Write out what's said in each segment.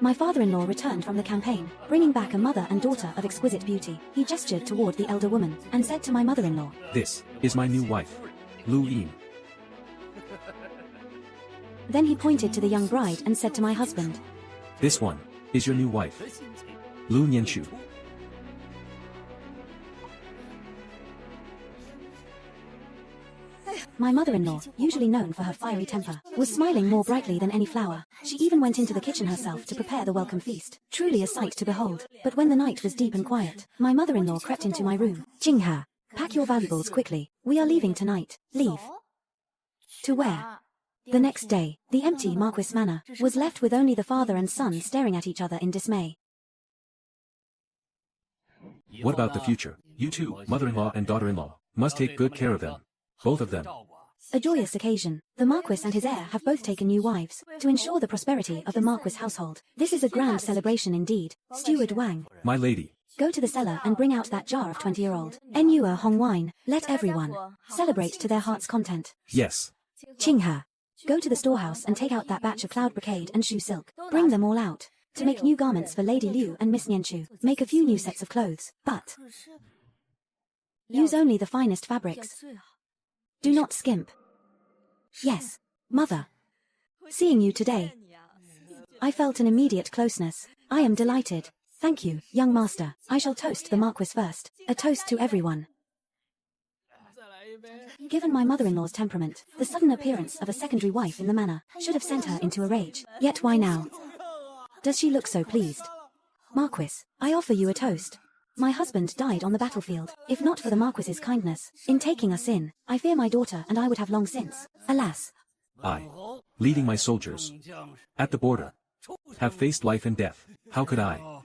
My father-in-law returned from the campaign, bringing back a mother and daughter of exquisite beauty. He gestured toward the elder woman, and said to my mother-in-law, "This is my new wife, Lu Yin." Then he pointed to the young bride and said to my husband, "This one is your new wife, Lu Nianchu." My mother-in-law, usually known for her fiery temper, was smiling more brightly than any flower. She even went into the kitchen herself to prepare the welcome feast. Truly a sight to behold. But when the night was deep and quiet, my mother-in-law crept into my room. "Jinghe, pack your valuables quickly. We are leaving tonight." "Leave? To where?" The next day, the empty Marquis Manor was left with only the father and son staring at each other in dismay. What about the future? You two, mother-in-law and daughter-in-law, must take good care of them. Both of them. A joyous occasion. The Marquis and his heir have both taken new wives, to ensure the prosperity of the Marquis household. This is a grand celebration indeed. Steward Wang, My lady. go to the cellar and bring out that jar of 20-year-old Enua Hong wine. Let everyone celebrate to their heart's content. Yes. Qinghe, go to the storehouse and take out that batch of cloud brocade and shoe silk. Bring them all out, to make new garments for Lady Liu and Miss Nianchu. Make a few new sets of clothes, but use only the finest fabrics. Do not skimp. Yes, mother. Seeing you today, I felt an immediate closeness. I am delighted. Thank you, young master. I shall toast the Marquis first. A toast to everyone. Given my mother-in-law's temperament, the sudden appearance of a secondary wife in the manor should have sent her into a rage. Yet why now does she look so pleased? Marquis, I offer you a toast. My husband died on the battlefield. If not for the Marquis's kindness in taking us in, I fear my daughter and I would have long since. Alas. I, leading my soldiers at the border, have faced life and death. How could I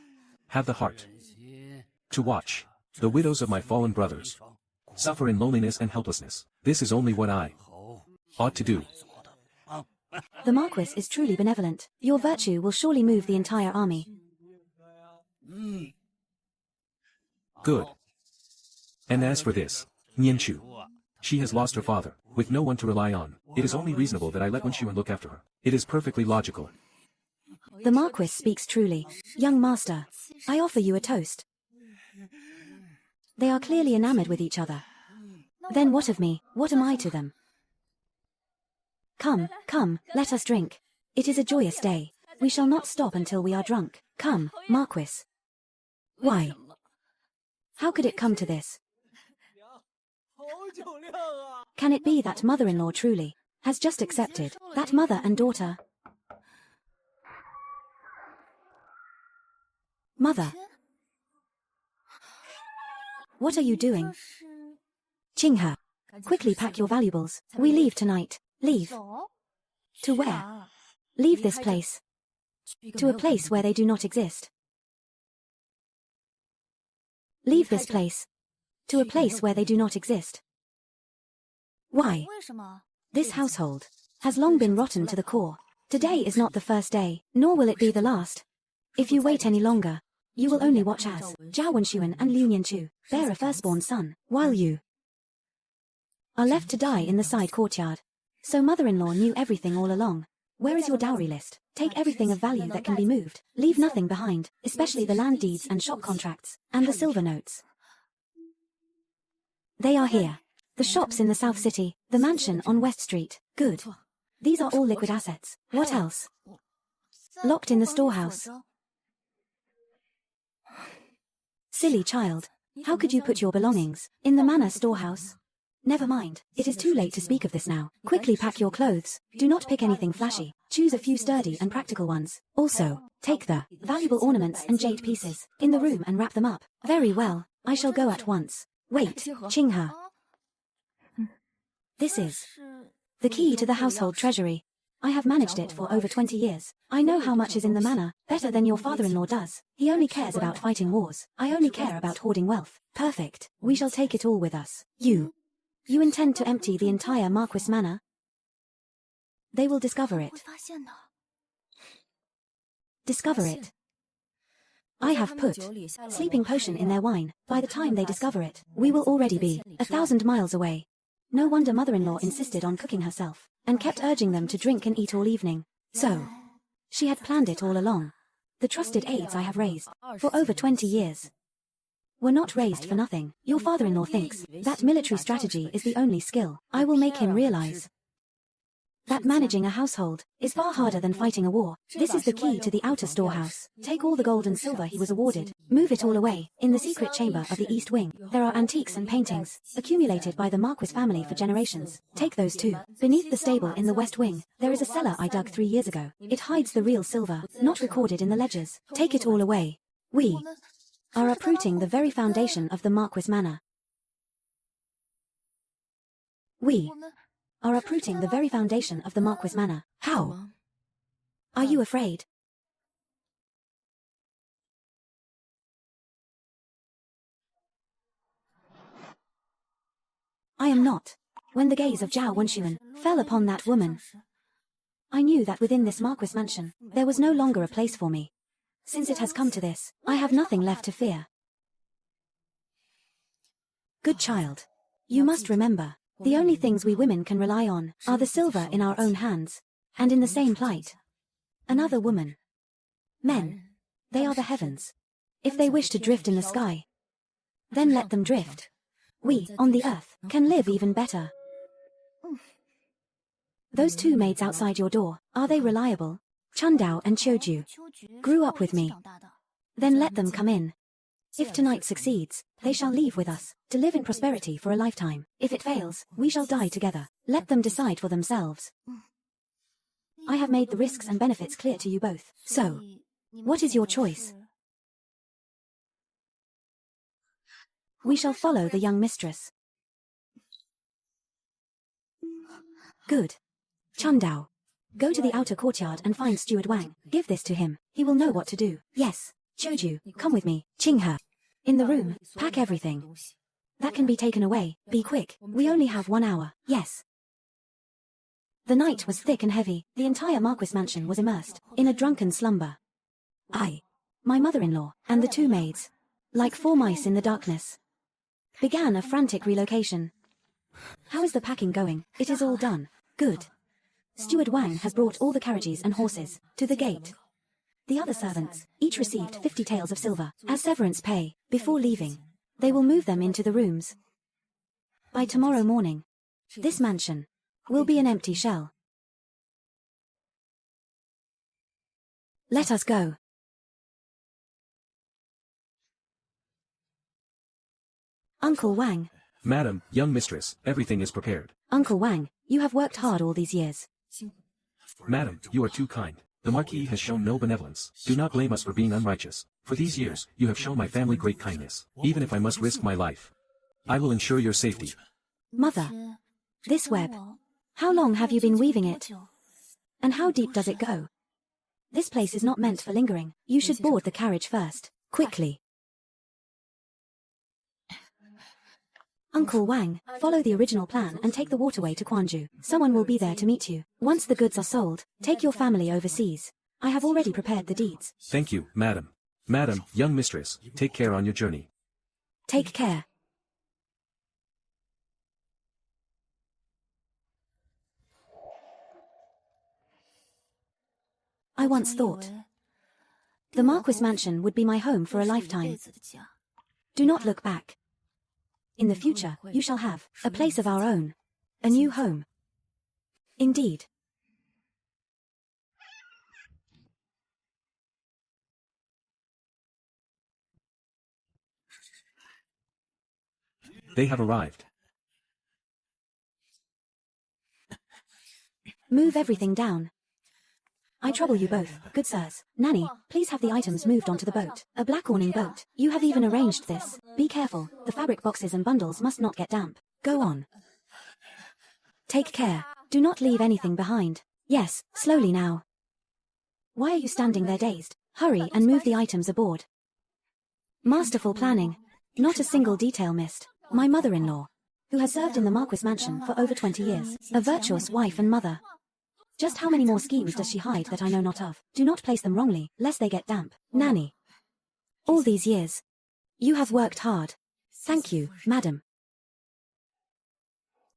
have the heart to watch the widows of my fallen brothers suffer in loneliness and helplessness? This is only what I ought to do. The Marquis is truly benevolent. Your virtue will surely move the entire army. Good. And as for this, Nianchu, she has lost her father, with no one to rely on. It is only reasonable that I let Wenxuan look after her. It is perfectly logical. The Marquis speaks truly. Young master, I offer you a toast. They are clearly enamored with each other. Then what of me? What am I to them? Come, come, let us drink. It is a joyous day. We shall not stop until we are drunk. Come, Marquis. Why? How could it come to this? Can it be that mother-in-law truly has just accepted that mother and daughter? Mother. What are you doing? Qinghe, quickly pack your valuables. We leave tonight. Leave. To where? Leave this place. To a place where they do not exist. Leave this place. To a place where they do not exist. Why? This household has long been rotten to the core. Today is not the first day, nor will it be the last. If you wait any longer, you will only watch as Zhao Wenxuan and Liu Nianchu bear a firstborn son, while you are left to die in the side courtyard. So mother-in-law knew everything all along. Where is your dowry list? Take everything of value that can be moved. Leave nothing behind, especially the land deeds and shop contracts, and the silver notes. They are here. The shops in the South City, the mansion on West Street. Good. These are all liquid assets. What else? Locked in the storehouse. Silly child. How could you put your belongings in the manor storehouse? Never mind. It is too late to speak of this now. Quickly pack your clothes. Do not pick anything flashy. Choose a few sturdy and practical ones. Also, take the valuable ornaments and jade pieces in the room and wrap them up. Very well. I shall go at once. Wait, Qinghe. This is the key to the household treasury. I have managed it for over 20 years. I know how much is in the manor, better than your father-in-law does. He only cares about fighting wars. I only care about hoarding wealth. Perfect. We shall take it all with us. You intend to empty the entire Marquis Manor? They will discover it. Discover it. I have put sleeping potion in their wine. By the time they discover it, we will already be 1,000 miles away. No wonder mother-in-law insisted on cooking herself, and kept urging them to drink and eat all evening. So, she had planned it all along. The trusted aides I have raised for over 20 years were not raised for nothing. Your father-in-law thinks that military strategy is the only skill. I will make him realize that managing a household is far harder than fighting a war. This is the key to the outer storehouse. Take all the gold and silver he was awarded. Move it all away. In the secret chamber of the East Wing, there are antiques and paintings, accumulated by the Marquis family for generations. Take those too. Beneath the stable in the West Wing, there is a cellar I dug 3 years ago. It hides the real silver, not recorded in the ledgers. Take it all away. We are uprooting the very foundation of the Marquis manor. We are uprooting the very foundation of the Marquis manor. How? Are you afraid? I am not. When the gaze of Zhao Wenxuan fell upon that woman, I knew that within this Marquis mansion, there was no longer a place for me. Since it has come to this, I have nothing left to fear. Good child. You must remember, the only things we women can rely on are the silver in our own hands, and in the same plight, another woman. Men, they are the heavens. If they wish to drift in the sky, then let them drift. We, on the earth, can live even better. Those two maids outside your door, are they reliable? Chundao and Choju grew up with me. Then let them come in. If tonight succeeds, they shall leave with us, to live in prosperity for a lifetime. If it fails, we shall die together. Let them decide for themselves. I have made the risks and benefits clear to you both. So, what is your choice? We shall follow the young mistress. Good. Chundao, go to the outer courtyard and find Steward Wang. Give this to him. He will know what to do. Yes. Choju, come with me. Qinghe. In the room, pack everything that can be taken away. Be quick. We only have 1 hour. Yes. The night was thick and heavy. The entire Marquis mansion was immersed in a drunken slumber. I, my mother-in-law, and the two maids, like 4 mice in the darkness, began a frantic relocation. How is the packing going? It is all done. Good. Steward Wang has brought all the carriages and horses to the gate. The other servants each received 50 taels of silver as severance pay. Before leaving, they will move them into the rooms. By tomorrow morning, this mansion will be an empty shell. Let us go. Uncle Wang. Madam, young mistress, everything is prepared. Uncle Wang, you have worked hard all these years. Madam, you are too kind. The Marquis has shown no benevolence. Do not blame us for being unrighteous. For these years, you have shown my family great kindness. Even if I must risk my life, I will ensure your safety. Mother, this web, how long have you been weaving it? And how deep does it go? This place is not meant for lingering. You should board the carriage first. Quickly. Uncle Wang, follow the original plan and take the waterway to Quanju. Someone will be there to meet you. Once the goods are sold, take your family overseas. I have already prepared the deeds. Thank you, madam. Madam, young mistress, take care on your journey. Take care. I once thought the Marquis mansion would be my home for a lifetime. Do not look back. In the future, you shall have a place of our own, a new home. Indeed. They have arrived. Move everything down. I trouble you both, good sirs. Nanny, please have the items moved onto the boat. A black awning boat. You have even arranged this. Be careful, the fabric boxes and bundles must not get damp. Go on. Take care. Do not leave anything behind. Yes, slowly now. Why are you standing there dazed? Hurry and move the items aboard. Masterful planning. Not a single detail missed. My mother-in-law, who has served in the Marquis mansion for over 20 years. A virtuous wife and mother. Just how many more schemes does she hide that I know not of? Do not place them wrongly, lest they get damp. Nanny. All these years, you have worked hard. Thank you, madam.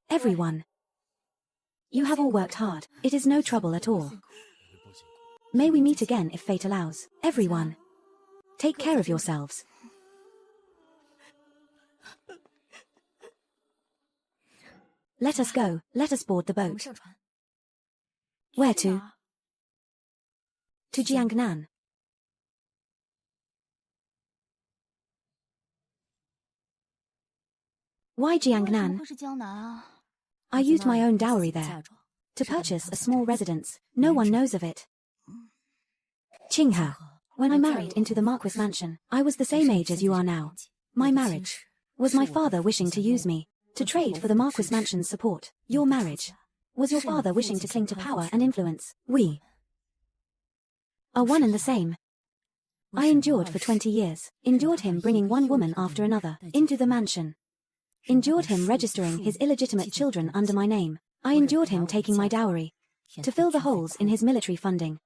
Everyone. You have all worked hard. It is no trouble at all. May we meet again if fate allows. Everyone, take care of yourselves. Let us go. Let us board the boat. Where to? To Jiangnan. Why Jiangnan? I used my own dowry there to purchase a small residence. No one knows of it. Qinghe. When I married into the Marquis mansion, I was the same age as you are now. My marriage was my father wishing to use me to trade for the Marquis mansion's support. Your marriage was your father wishing to cling to power and influence. We are one and the same. I endured for 20 years, endured him bringing one woman after another into the mansion, endured him registering his illegitimate children under my name. I endured him taking my dowry to fill the holes in his military funding.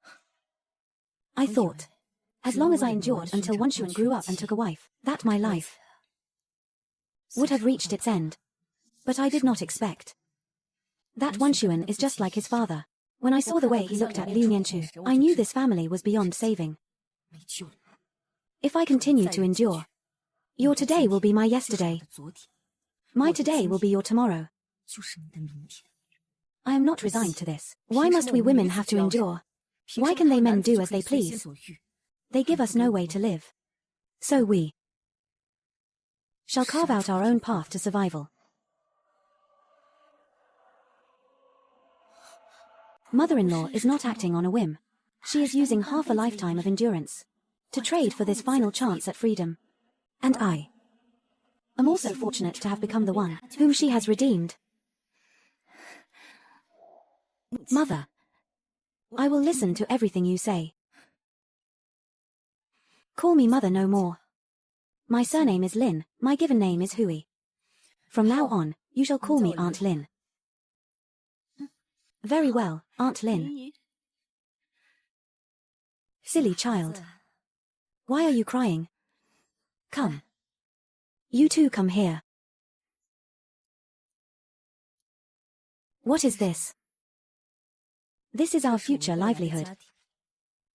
I thought, as long as I endured until Wanshuan grew up and took a wife, that my life would have reached its end. But I did not expect that Wanshuan is just like his father. When I saw the way he looked at Liu Nianchu, I knew this family was beyond saving. If I continue to endure, your today will be my yesterday. My today will be your tomorrow. I am not resigned to this. Why must we women have to endure? Why can they men do as they please? They give us no way to live. So we shall carve out our own path to survival. Mother-in-law is not acting on a whim. She is using half a lifetime of endurance to trade for this final chance at freedom. And I am also fortunate to have become the one whom she has redeemed. Mother, I will listen to everything you say. Call me mother no more. My surname is Lin, my given name is Hui. From now on, you shall call me Aunt Lin. Very well, Aunt Lin. Silly child. Why are you crying? Come. You too come here. What is this? This is our future livelihood.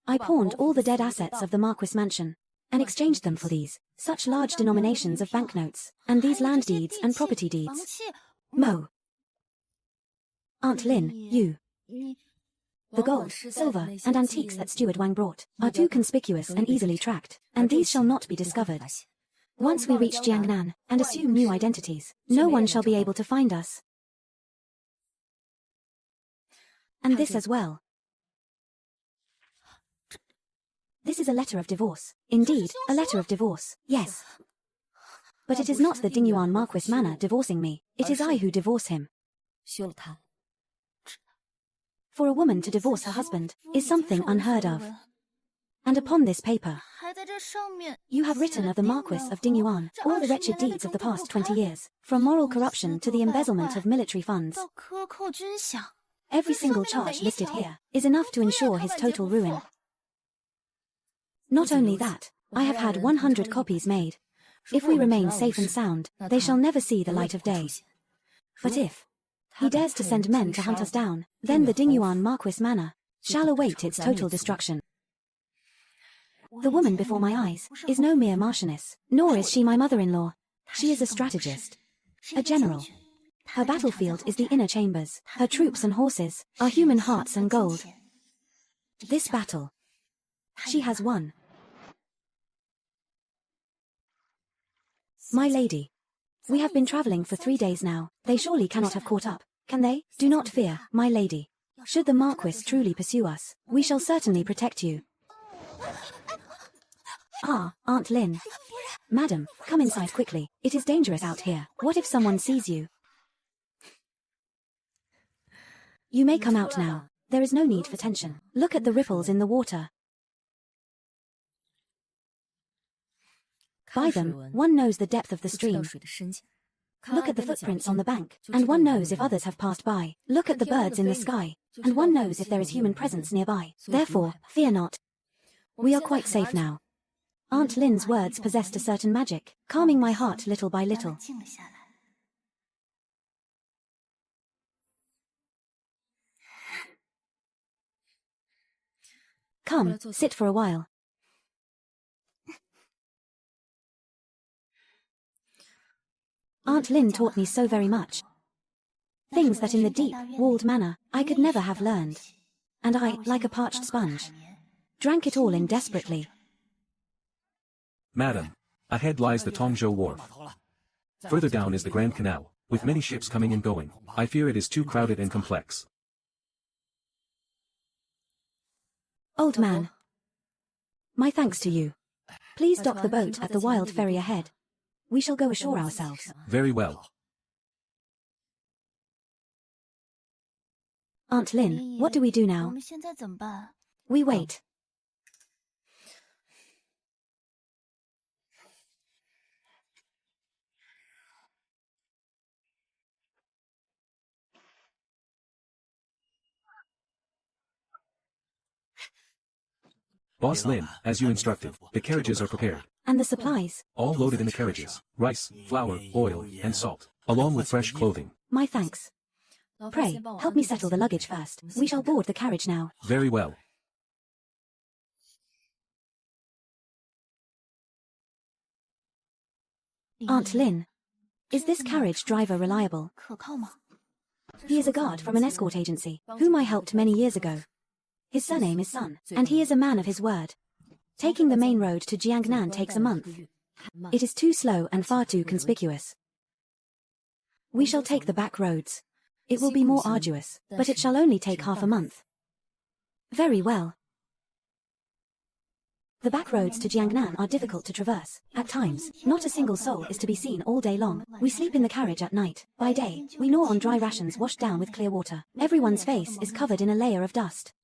I pawned all the dead assets of the Marquis mansion and exchanged them for these, such large denominations of banknotes, and these land deeds and property deeds. Mo. Aunt Lin, you. The gold, silver, and antiques that Steward Wang brought are too conspicuous and easily tracked, and these shall not be discovered. Once we reach Jiangnan and assume new identities, no one shall be able to find us. And this as well. This is a letter of divorce. Indeed, a letter of divorce. Yes. But it is not the Dingyuan Marquis manor divorcing me. It is I who divorce him. For a woman to divorce her husband is something unheard of. And upon this paper, you have written of the Marquis of Dingyuan, all the wretched deeds of the past 20 years, from moral corruption to the embezzlement of military funds. Every single charge listed here is enough to ensure his total ruin. Not only that, I have had 100 copies made. If we remain safe and sound, they shall never see the light of day. But if he dares to send men to hunt us down, then the Dingyuan Marquis manor shall await its total destruction. The woman before my eyes is no mere marchioness, nor is she my mother-in-law. She is a strategist, a general. Her battlefield is the inner chambers. Her troops and horses are human hearts and gold. This battle she has won. My lady, we have been traveling for 3 days now. They surely cannot have caught up, can they? Do not fear, my lady. Should the Marquis truly pursue us, we shall certainly protect you. Ah, Aunt Lin. Madam, come inside quickly. It is dangerous out here. What if someone sees you? You may come out now. There is no need for tension. Look at the ripples in the water. By them, one knows the depth of the stream. Look at the footprints on the bank, and one knows if others have passed by. Look at the birds in the sky, and one knows if there is human presence nearby. Therefore, fear not. We are quite safe now. Aunt Lin's words possessed a certain magic, calming my heart little by little. Come, sit for a while. Aunt Lin taught me so very much. Things that in the deep, walled manor, I could never have learned. And I, like a parched sponge, drank it all in desperately. Madam, ahead lies the Tongzhou Wharf. Further down is the Grand Canal, with many ships coming and going. I fear it is too crowded and complex. Old man, my thanks to you. Please dock the boat at the wild ferry ahead. We shall go ashore ourselves. Very well. Aunt Lin, what do we do now? We wait. Boss Lin, as you instructed, the carriages are prepared. And the supplies? All loaded in the carriages. Rice, flour, oil, and salt, along with fresh clothing. My thanks. Pray, help me settle the luggage first. We shall board the carriage now. Very well. Aunt Lin, is this carriage driver reliable? He is a guard from an escort agency, whom I helped many years ago. His surname is Sun, and he is a man of his word. Taking the main road to Jiangnan takes a month. It is too slow and far too conspicuous. We shall take the back roads. It will be more arduous, but it shall only take half a month. Very well. The back roads to Jiangnan are difficult to traverse. At times, not a single soul is to be seen all day long. We sleep in the carriage at night. By day, we gnaw on dry rations washed down with clear water. Everyone's face is covered in a layer of dust.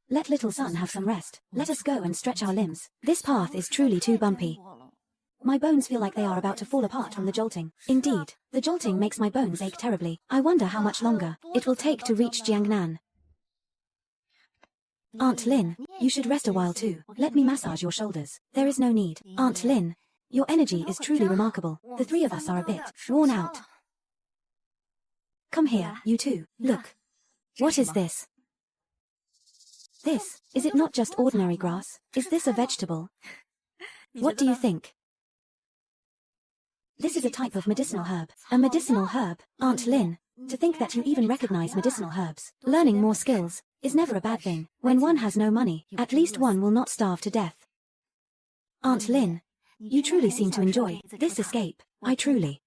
Let little Sun have some rest. Let us go and stretch our limbs. This path is truly too bumpy. My bones feel like they are about to fall apart from the jolting. Indeed, the jolting makes my bones ache terribly. I wonder how much longer it will take to reach Jiangnan. Aunt Lin, you should rest a while too. Let me massage your shoulders. There is no need. Aunt Lin, your energy is truly remarkable. The three of us are a bit worn out. Come here, you two. Look. What is this? This, is it not just ordinary grass? Is this a vegetable? What do you think? This is a type of medicinal herb. A medicinal herb, Aunt Lin. To think that you even recognize medicinal herbs. Learning more skills is never a bad thing. When one has no money, at least one will not starve to death. Aunt Lin, you truly seem to enjoy this escape. I truly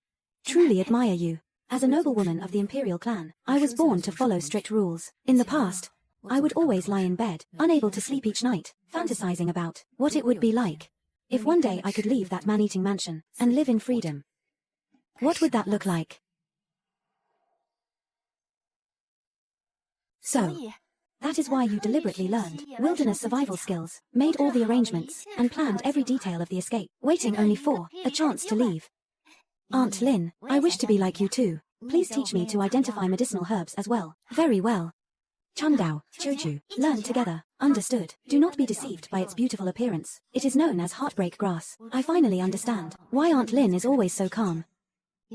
admire you. As a noblewoman of the Imperial clan, I was born to follow strict rules. In the past, I would always lie in bed, unable to sleep each night, fantasizing about what it would be like if one day I could leave that man-eating mansion and live in freedom. What would that look like? So, that is why you deliberately learned wilderness survival skills, made all the arrangements, and planned every detail of the escape, waiting only for a chance to leave. Aunt Lin, I wish to be like you too. Please teach me to identify medicinal herbs as well. Very well. Chundao, Choju, learn together. Understood. Do not be deceived by its beautiful appearance. It is known as heartbreak grass. I finally understand why Aunt Lin is always so calm.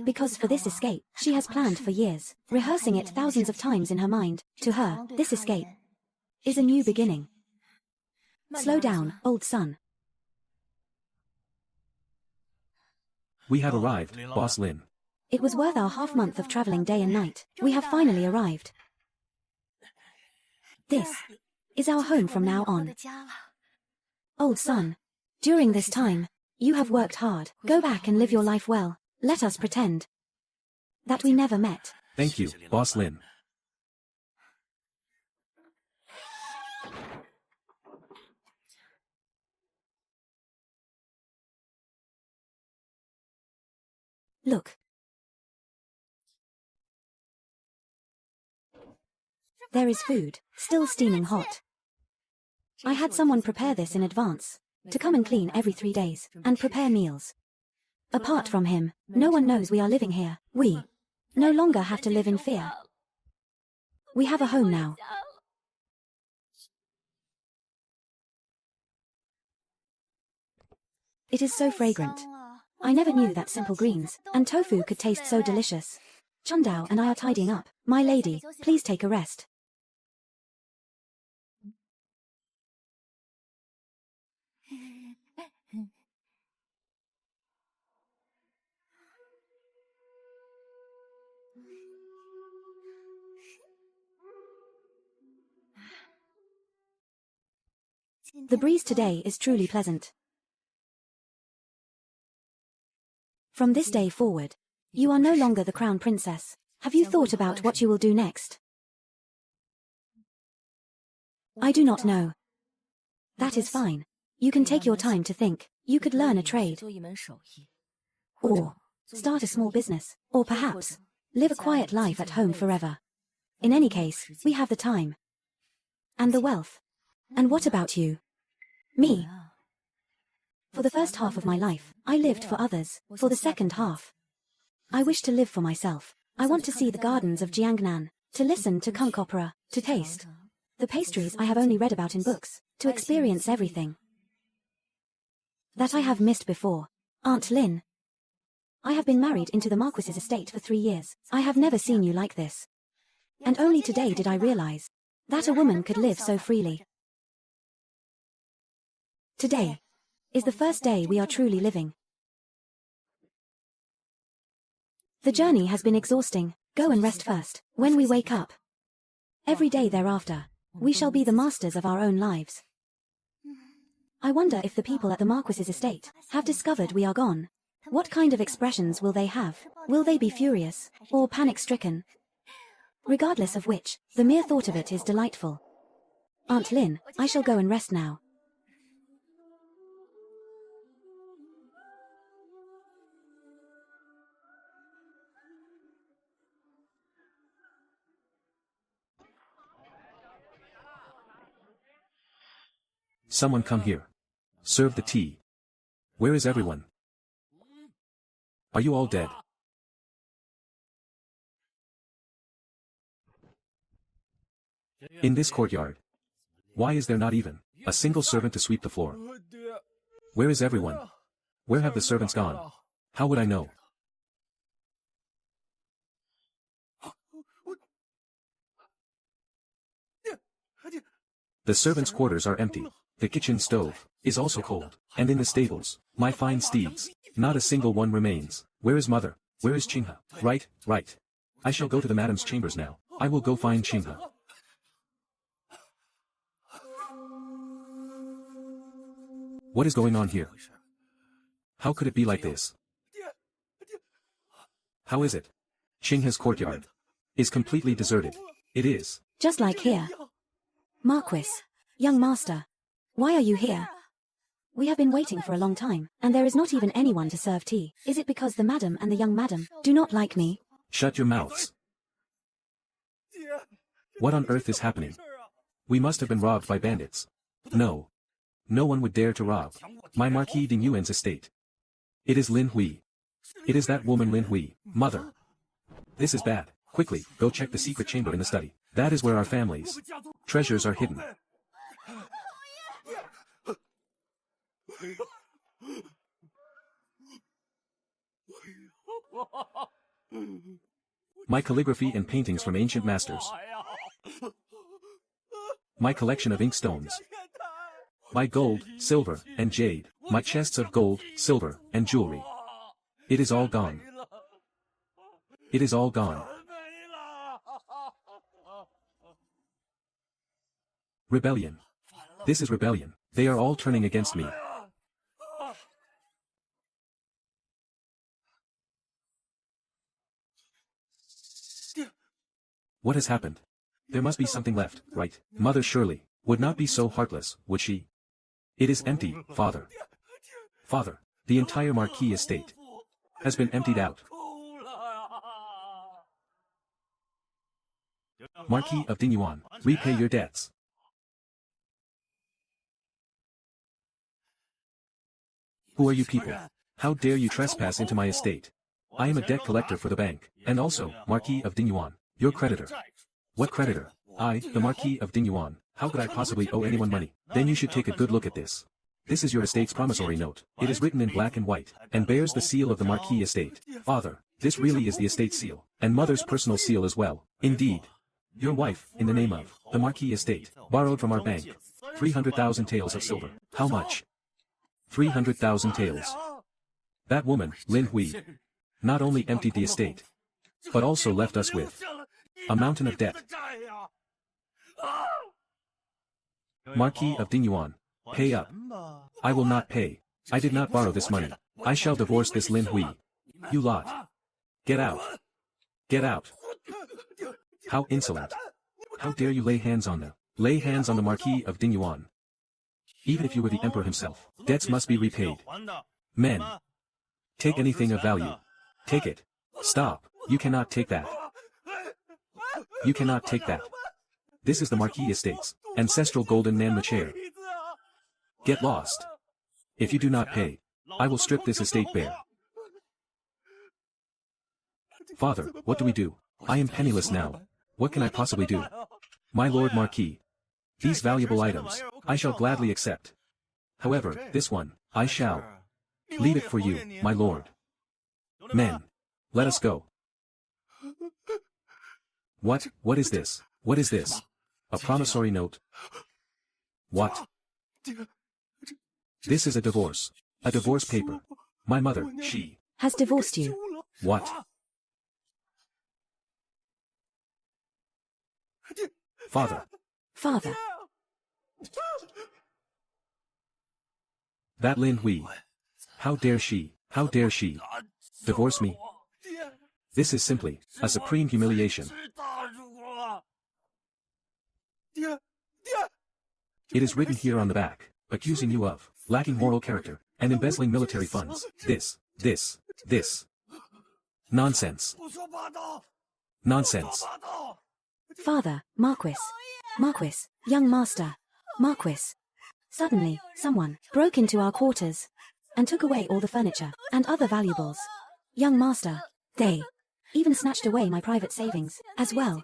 Because for this escape, she has planned for years, rehearsing it thousands of times in her mind. To her, this escape is a new beginning. Slow down, old son. We have arrived, Boss Lin. It was worth our half-month of traveling day and night. We have finally arrived. This is our home from now on. Old son, during this time, you have worked hard. Go back and live your life well. Let us pretend that we never met. Thank you, Boss Lin. Look. There is food, still steaming hot. I had someone prepare this in advance, to come and clean every 3 days, and prepare meals. Apart from him, no one knows we are living here. We no longer have to live in fear. We have a home now. It is so fragrant. I never knew that simple greens and tofu could taste so delicious. Chundao and I are tidying up. My lady, please take a rest. The breeze today is truly pleasant. From this day forward, you are no longer the crown princess. Have you thought about what you will do next? I do not know. That is fine. You can take your time to think. You could learn a trade. Or start a small business. Or perhaps live a quiet life at home forever. In any case, we have the time. And the wealth. And what about you? Me. For the first half of my life, I lived for others. For the second half, I wish to live for myself. I want to see the gardens of Jiangnan, to listen to conch opera, to taste the pastries I have only read about in books, to experience everything that I have missed before. Aunt Lin, I have been married into the Marquis's estate for 3 years. I have never seen you like this. And only today did I realize that a woman could live so freely. Today is the first day we are truly living. The journey has been exhausting. Go and rest first. When we wake up, every day thereafter, we shall be the masters of our own lives. I wonder if the people at the Marquis's estate have discovered we are gone. What kind of expressions will they have? Will they be furious or panic-stricken? Regardless of which, the mere thought of it is delightful. Aunt Lin, I shall go and rest now. Someone come here. Serve the tea. Where is everyone? Are you all dead? In this courtyard, why is there not even a single servant to sweep the floor? Where is everyone? Where have the servants gone? How would I know? The servants' quarters are empty. The kitchen stove is also cold. And in the stables, my fine steeds, not a single one remains. Where is mother? Where is Qinghe? Right, right. I shall go to the madam's chambers now. I will go find Qinghe. What is going on here? How could it be like this? How is it? Qinghe's courtyard is completely deserted. It is. Just like here. Marquis, young master, why are you here? We have been waiting for a long time, and there is not even anyone to serve tea. Is it because the madam and the young madam do not like me? Shut your mouths. What on earth is happening? We must have been robbed by bandits. No. No one would dare to rob my Marquis de Nguyen's estate. It is Lin Hui. It is that woman Lin Hui. Mother. This is bad. Quickly, go check the secret chamber in the study. That is where our family's treasures are hidden. My calligraphy and paintings from ancient masters. My collection of inkstones. My gold, silver, and jade. My chests of gold, silver, and jewelry. It is all gone. It is all gone. Rebellion. This is rebellion. They are all turning against me. What has happened? There must be something left, right? Mother surely would not be so heartless, would she? It is empty, father. Father, the entire Marquis estate has been emptied out. Marquis of Dinyuan, repay your debts. Who are you people? How dare you trespass into my estate? I am a debt collector for the bank, and also, Marquis of Dinyuan, your creditor. What creditor? I, the Marquis of Dinyuan. How could I possibly owe anyone money? Then you should take a good look at this. This is your estate's promissory note. It is written in black and white, and bears the seal of the Marquis estate. Father, this really is the estate seal, and mother's personal seal as well. Indeed. Your wife, in the name of the Marquis estate, borrowed from our bank 300,000 taels of silver. How much? 300,000 taels. That woman, Lin Hui, not only emptied the estate, but also left us with a mountain of debt. Marquis of Dinyuan, Pay up. I will not pay. I did not borrow this money. I shall divorce this Lin Hui. You lot. Get out. Get out. How insolent. How dare you lay hands on them? Lay hands on the Marquis of Dingyuan. Even if you were the emperor himself, debts must be repaid. Men. Take anything of value. Take it. Stop. You cannot take that. You cannot take that. This is the Marquis Estates, ancestral golden Nan chair. Get lost. If you do not pay, I will strip this estate bare. Father, what do we do? I am penniless now. What can I possibly do? My lord Marquis. These valuable items, I shall gladly accept. However, this one, I shall. Leave it for you, my lord. Men. Let us go. What is this? What is this? A promissory note. What? This is a divorce. A divorce paper. My mother, she has divorced you. What? Father. Father. That Lin Hui. How dare she? How dare she? Divorce me? This is simply a supreme humiliation. It is written here on the back, accusing you of lacking moral character and embezzling military funds. This. Nonsense. Nonsense. Father, Marquis. Marquis, young master. Marquis. Suddenly, someone broke into our quarters and took away all the furniture and other valuables. Young master, they even snatched away my private savings as well.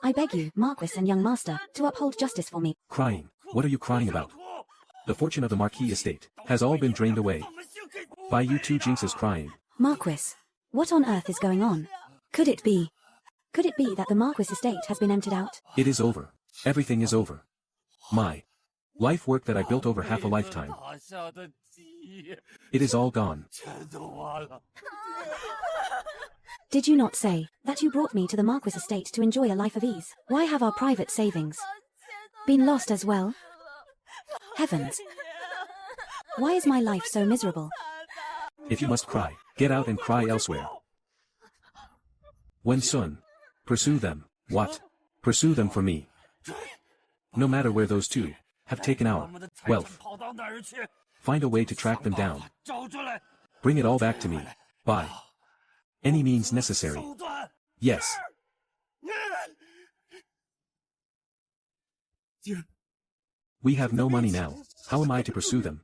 I beg you, Marquis and young master, to uphold justice for me. Crying? What are you crying about? The fortune of the Marquis estate has all been drained away. By you two jinxes crying. Marquis, what on earth is going on? Could it be that the Marquis estate has been emptied out? It is over. Everything is over. My life work that I built over half a lifetime. It is all gone. Did you not say that you brought me to the Marquis estate to enjoy a life of ease? Why have our private savings been lost as well? Heavens! Why is my life so miserable? If you must cry, get out and cry elsewhere. When Sun, pursue them. What? Pursue them for me. No matter where those two have taken our wealth. Find a way to track them down. Bring it all back to me. By any means necessary. Yes. We have no money now. How am I to pursue them?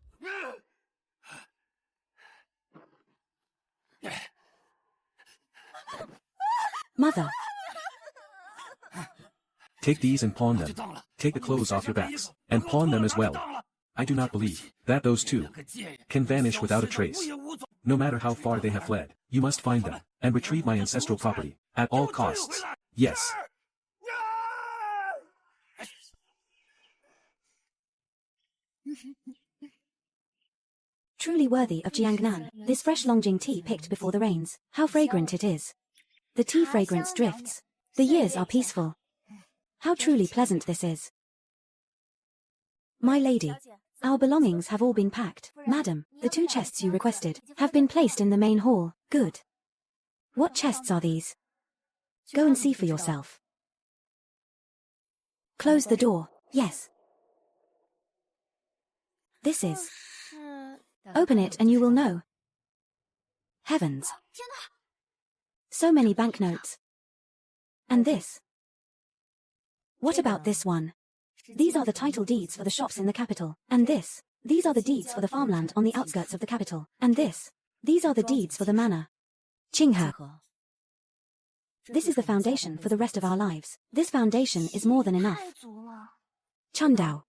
Mother. Take these and pawn them. Take the clothes off your backs, and pawn them as well. I do not believe that those two can vanish without a trace. No matter how far they have fled, you must find them, and retrieve my ancestral property, at all costs. Yes. Truly worthy of Jiangnan, this fresh Longjing tea picked before the rains. How fragrant it is. The tea fragrance drifts. The years are peaceful. How truly pleasant this is. My lady, our belongings have all been packed. Madam, the 2 chests you requested have been placed in the main hall. Good. What chests are these? Go and see for yourself. Close the door. Yes. This is. Open it and you will know. Heavens. So many banknotes. And this. What about this one? These are the title deeds for the shops in the capital. And this. These are the deeds for the farmland on the outskirts of the capital. And this. These are the deeds for the manor. Qinghe. This is the foundation for the rest of our lives. This foundation is more than enough. Chundao.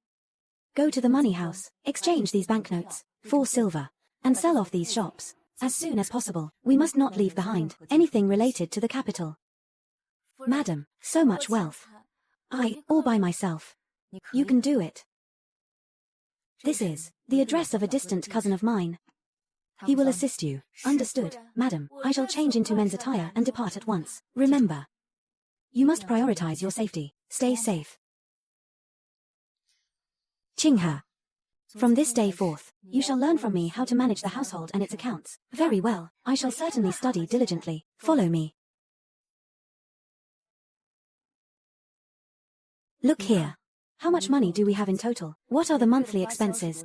Go to the money house, exchange these banknotes for silver, and sell off these shops. As soon as possible. We must not leave behind anything related to the capital. Madam, so much wealth. I, all by myself. You can do it. This is the address of a distant cousin of mine. He will assist you. Understood, madam. I shall change into men's attire and depart at once. Remember, you must prioritize your safety. Stay safe. Qinghe. From this day forth, you shall learn from me how to manage the household and its accounts. Very well, I shall certainly study diligently. Follow me. Look here. How much money do we have in total? What are the monthly expenses?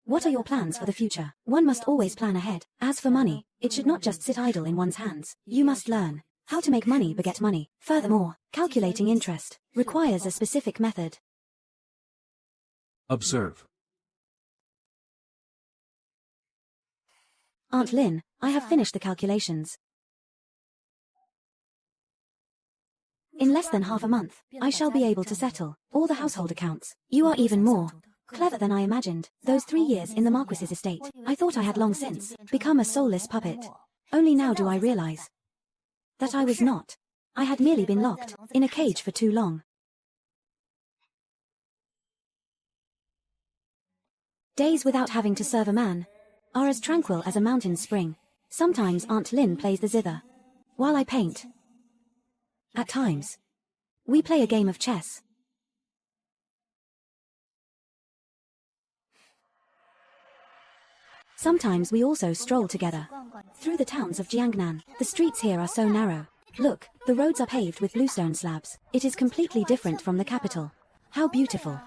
What are your plans for the future? One must always plan ahead. As for money, it should not just sit idle in one's hands. You must learn how to make money beget money. Furthermore, calculating interest requires a specific method. Observe. Aunt Lin, I have finished the calculations. In less than half a month, I shall be able to settle all the household accounts. You are even more clever than I imagined. Those 3 years in the Marquis's estate, I thought I had long since become a soulless puppet. Only now do I realize that I was not. I had merely been locked in a cage for too long. Days without having to serve a man are as tranquil as a mountain spring. Sometimes Aunt Lin plays the zither, while I paint. At times, we play a game of chess. Sometimes we also stroll together through the towns of Jiangnan. The streets here are so narrow. Look, the roads are paved with bluestone slabs. It is completely different from the capital. How beautiful.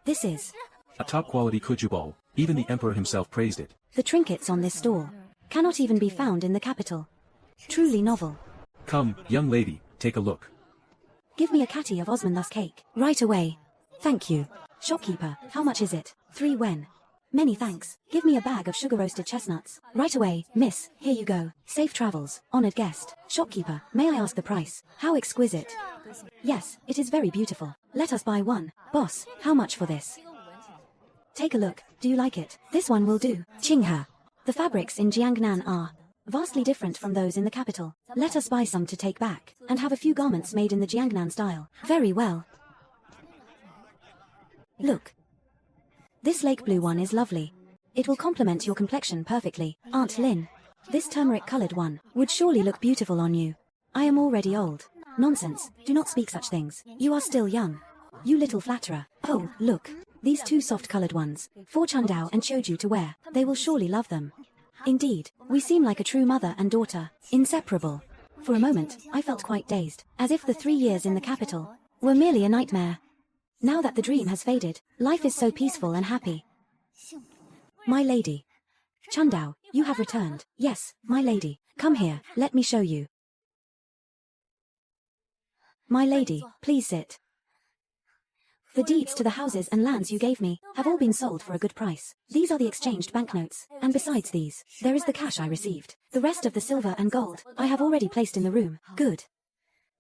This is A top-quality kujubal. Even the emperor himself praised it. the trinkets on this stall cannot even be found in the capital. Truly novel. Come, young lady, take a look. Give me a catty of Osmanthus cake. Right away. Thank you. Shopkeeper, how much is it? 3 wen. Many thanks. Give me a bag of sugar-roasted chestnuts. Right away, miss. Here you go. Safe travels, honored guest. Shopkeeper, may I ask the price? How exquisite. Yes, it is very beautiful. Let us buy one. Boss, how much for this? Take a look. Do you like it? This one will do. Qinghe. The fabrics in Jiangnan are vastly different from those in the capital. Let us buy some to take back, and have a few garments made in the Jiangnan style. Very well. Look. This lake blue one is lovely. It will complement your complexion perfectly. Aunt Lin, this turmeric-colored one would surely look beautiful on you. I am already old. Nonsense, do not speak such things. You are still young. You little flatterer. Oh, look. These 2 soft-colored ones, for Chundao and Choju to wear. They will surely love them. Indeed, we seem like a true mother and daughter, inseparable. For a moment, I felt quite dazed, as if the 3 years in the capital were merely a nightmare. Now that the dream has faded, life is so peaceful and happy. My lady. Chundao, you have returned. Yes, my lady. Come here, let me show you. My lady, please sit. The deeds to the houses and lands you gave me have all been sold for a good price. These are the exchanged banknotes, and besides these, there is the cash I received. The rest of the silver and gold I have already placed in the room. Good.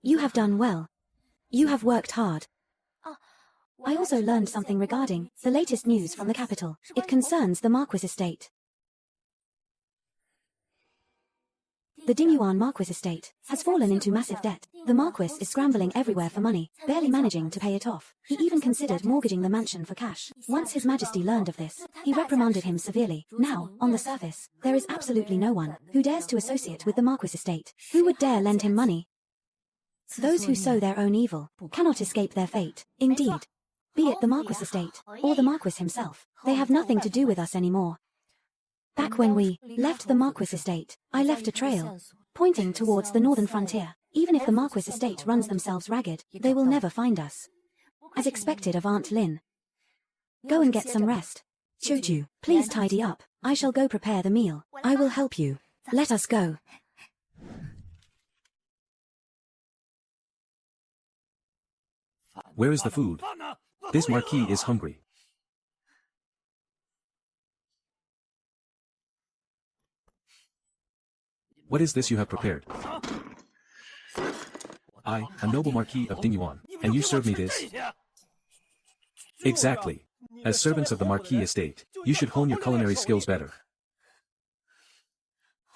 You have done well. You have worked hard. I also learned something regarding the latest news from the capital. It concerns the Marquis estate. The Dingyuan Marquis estate has fallen into massive debt. The Marquis is scrambling everywhere for money, barely managing to pay it off. He even considered mortgaging the mansion for cash. Once His Majesty learned of this, he reprimanded him severely. Now, on the surface, there is absolutely no one who dares to associate with the Marquis estate. Who would dare lend him money? Those who sow their own evil cannot escape their fate. Indeed, be it the Marquis estate or the Marquis himself, they have nothing to do with us anymore. Back when we left the Marquis estate, I left a trail pointing towards the northern frontier. Even if the Marquis estate runs themselves ragged, they will never find us. As expected of Aunt Lin. Go and get some rest. Choju, please tidy up. I shall go prepare the meal. I will help you. Let us go. Where is the food? This Marquis is hungry. What is this you have prepared? I, a noble Marquis of Dingyuan, and you serve me this? Exactly. As servants of the Marquis estate, you should hone your culinary skills better.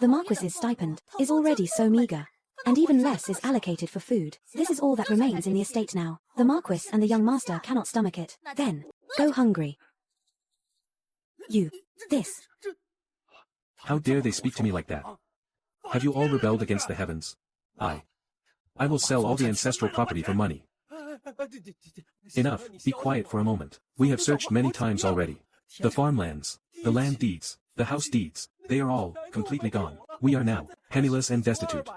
The Marquis's stipend is already so meager, and even less is allocated for food. This is all that remains in the estate now. The Marquis and the young master cannot stomach it. Then, go hungry. You. This. How dare they speak to me like that? Have you all rebelled against the heavens? I will sell all the ancestral property for money. Enough, be quiet for a moment. We have searched many times already. The farmlands, the land deeds, the house deeds, they are all completely gone. We are now penniless and destitute.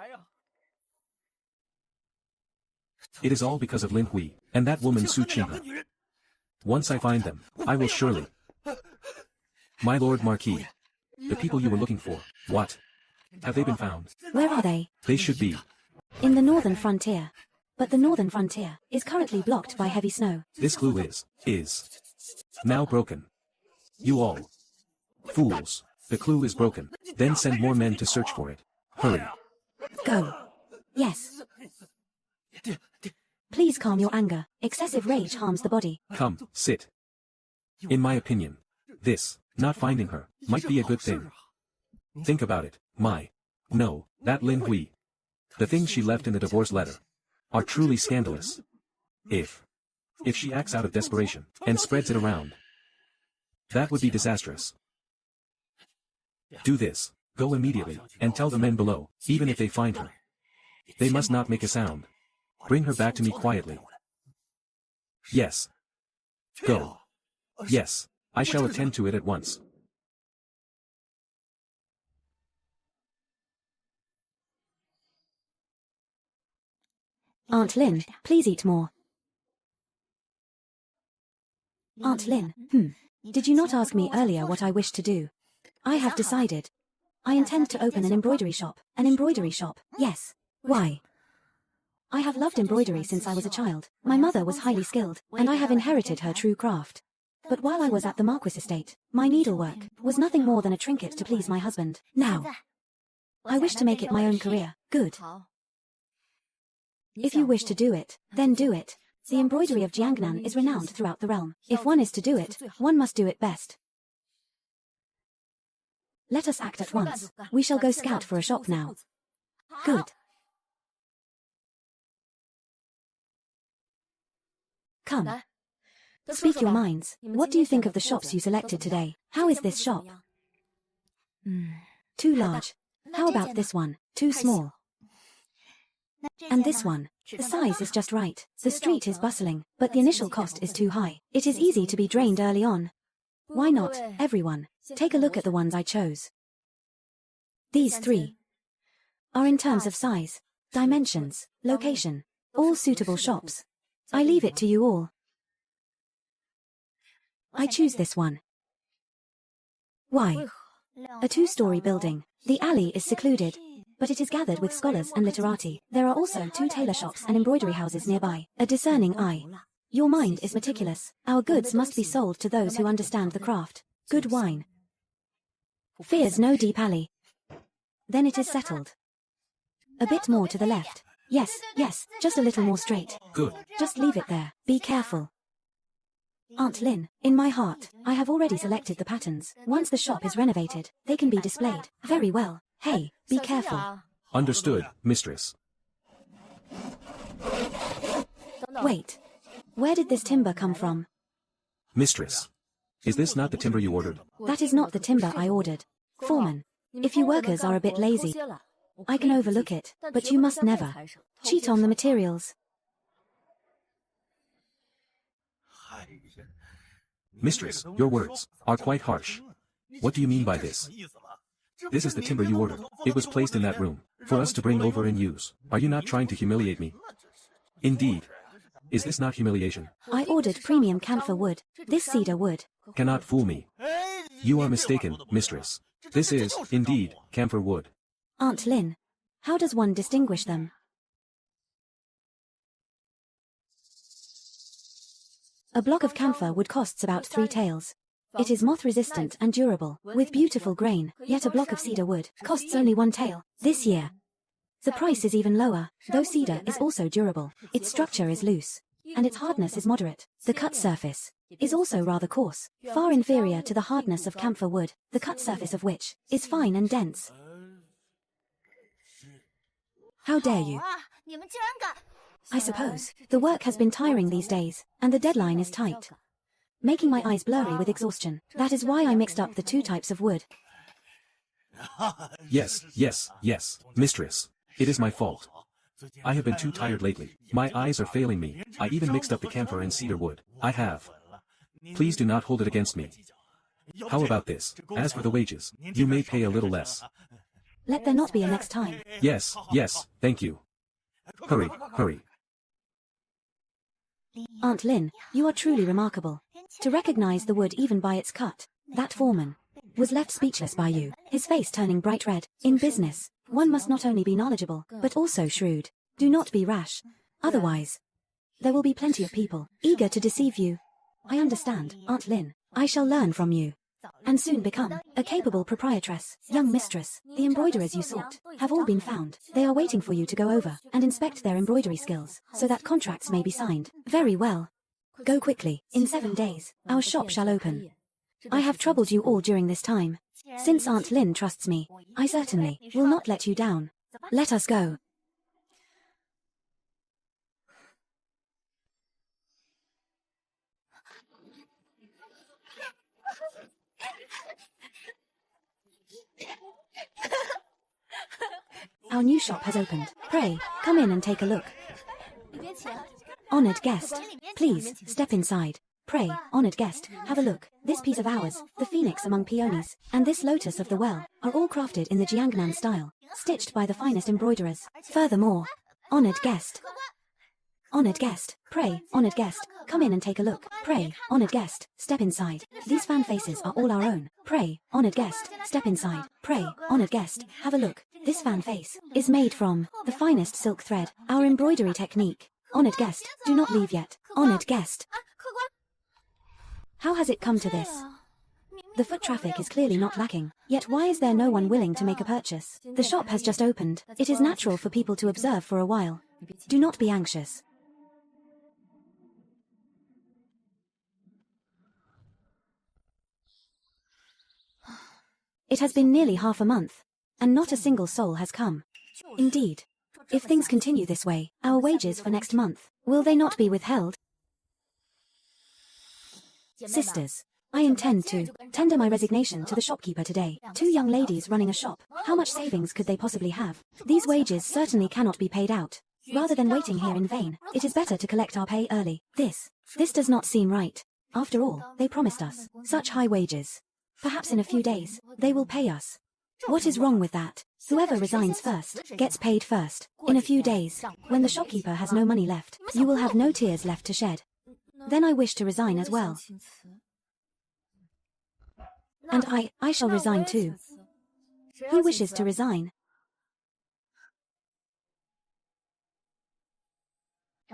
It is all because of Lin Hui, and that woman Su Qinghe. Once I find them, I will surely. My lord Marquis, the people you were looking for, what? Have they been found? Where are they? They should be. In the northern frontier. But the northern frontier is currently blocked by heavy snow. This clue is now broken. You all fools, the clue is broken. Then send more men to search for it. Hurry. Go. Yes. Please calm your anger. Excessive rage harms the body. Come, sit. In my opinion, this, not finding her, might be a good thing. Think about it, no, that Lin Hui. The things she left in the divorce letter are truly scandalous. If she acts out of desperation and spreads it around, that would be disastrous. Do this, go immediately, and tell the men below, even if they find her. They must not make a sound. Bring her back to me quietly. Yes. Go. Yes, I shall attend to it at once. Aunt Lin, please eat more. Aunt Lin, did you not ask me earlier what I wish to do? I have decided. I intend to open an embroidery shop. An embroidery shop, yes. Why? I have loved embroidery since I was a child. My mother was highly skilled, and I have inherited her true craft. But while I was at the Marquis estate, my needlework was nothing more than a trinket to please my husband. Now, I wish to make it my own career. Good. If you wish to do it, then do it. The embroidery of Jiangnan is renowned throughout the realm. If one is to do it, one must do it best. Let us act at once. We shall go scout for a shop now. Good. Come. Speak your minds. What do you think of the shops you selected today? How is this shop? Too large. How about this one? Too small. And this one. The size is just right. The street is bustling, but the initial cost is too high. It is easy to be drained early on. Why not, everyone? Take a look at the ones I chose. These three are in terms of size, dimensions, location, all suitable shops. I leave it to you all. I choose this one. Why? A two-story building. The alley is secluded, but it is gathered with scholars and literati. There are also 2 tailor shops and embroidery houses nearby. A discerning eye. Your mind is meticulous. Our goods must be sold to those who understand the craft. Good wine. Fears no deep alley. Then it is settled. A bit more to the left. Yes, just a little more straight. Good. Just leave it there. Be careful. Aunt Lin, in my heart, I have already selected the patterns. Once the shop is renovated, they can be displayed. Very well. Hey, be careful. Understood, mistress. Wait. Where did this timber come from? Mistress. Is this not the timber you ordered? That is not the timber I ordered. Foreman, if you workers are a bit lazy, I can overlook it, but you must never cheat on the materials. Mistress, your words are quite harsh. What do you mean by this? This is the timber you ordered. It was placed in that room, for us to bring over and use. Are you not trying to humiliate me? Indeed. Is this not humiliation? I ordered premium camphor wood. This cedar wood cannot fool me. You are mistaken, mistress. This is, indeed, camphor wood. Aunt Lin, how does one distinguish them? A block of camphor wood costs about 3 taels. It is moth-resistant and durable, with beautiful grain, yet a block of cedar wood costs only 1 tael. This year, the price is even lower, though cedar is also durable. Its structure is loose, and its hardness is moderate. The cut surface is also rather coarse, far inferior to the hardness of camphor wood, the cut surface of which is fine and dense. How dare you? I suppose the work has been tiring these days, and the deadline is tight, making my eyes blurry with exhaustion. That is why I mixed up the 2 types of wood. Yes, mistress. It is my fault. I have been too tired lately. My eyes are failing me. I even mixed up the camphor and cedar wood. I have. Please do not hold it against me. How about this? As for the wages, you may pay a little less. Let there not be a next time. Yes, thank you. Hurry, hurry. Aunt Lin, you are truly remarkable. To recognize the wood even by its cut, that foreman was left speechless by you, his face turning bright red. In business, one must not only be knowledgeable, but also shrewd. Do not be rash. Otherwise, there will be plenty of people eager to deceive you. I understand, Aunt Lin. I shall learn from you, and soon become a capable proprietress. Young mistress, the embroiderers you sought have all been found. They are waiting for you to go over and inspect their embroidery skills, so that contracts may be signed. Very well. Go quickly. In 7 days, our shop shall open. I have troubled you all during this time. Since Aunt Lin trusts me, I certainly will not let you down. Let us go. Our new shop has opened. Pray, come in and take a look. Honored guest, please, step inside. Pray, honored guest, have a look. This piece of ours, the phoenix among peonies, and this lotus of the well, are all crafted in the Jiangnan style, stitched by the finest embroiderers. Furthermore, honored guest, pray, honored guest, come in and take a look. Pray, honored guest, step inside. These fan faces are all our own. Pray, honored guest, step inside. Pray, honored guest, have a look. This fan face is made from the finest silk thread, our embroidery technique. Honored guest, do not leave yet. Honored guest. How has it come to this? The foot traffic is clearly not lacking, yet why is there no one willing to make a purchase? The shop has just opened. It is natural for people to observe for a while. Do not be anxious. It has been nearly half a month, and not a single soul has come. Indeed. If things continue this way, our wages for next month, will they not be withheld? Sisters, I intend to tender my resignation to the shopkeeper today. 2 young ladies running a shop, how much savings could they possibly have? These wages certainly cannot be paid out. Rather than waiting here in vain, it is better to collect our pay early. This does not seem right. After all, they promised us such high wages. Perhaps in a few days, they will pay us. What is wrong with that? Whoever resigns first, gets paid first. In a few days, when the shopkeeper has no money left, you will have no tears left to shed. Then I wish to resign as well. And I shall resign too. Who wishes to resign?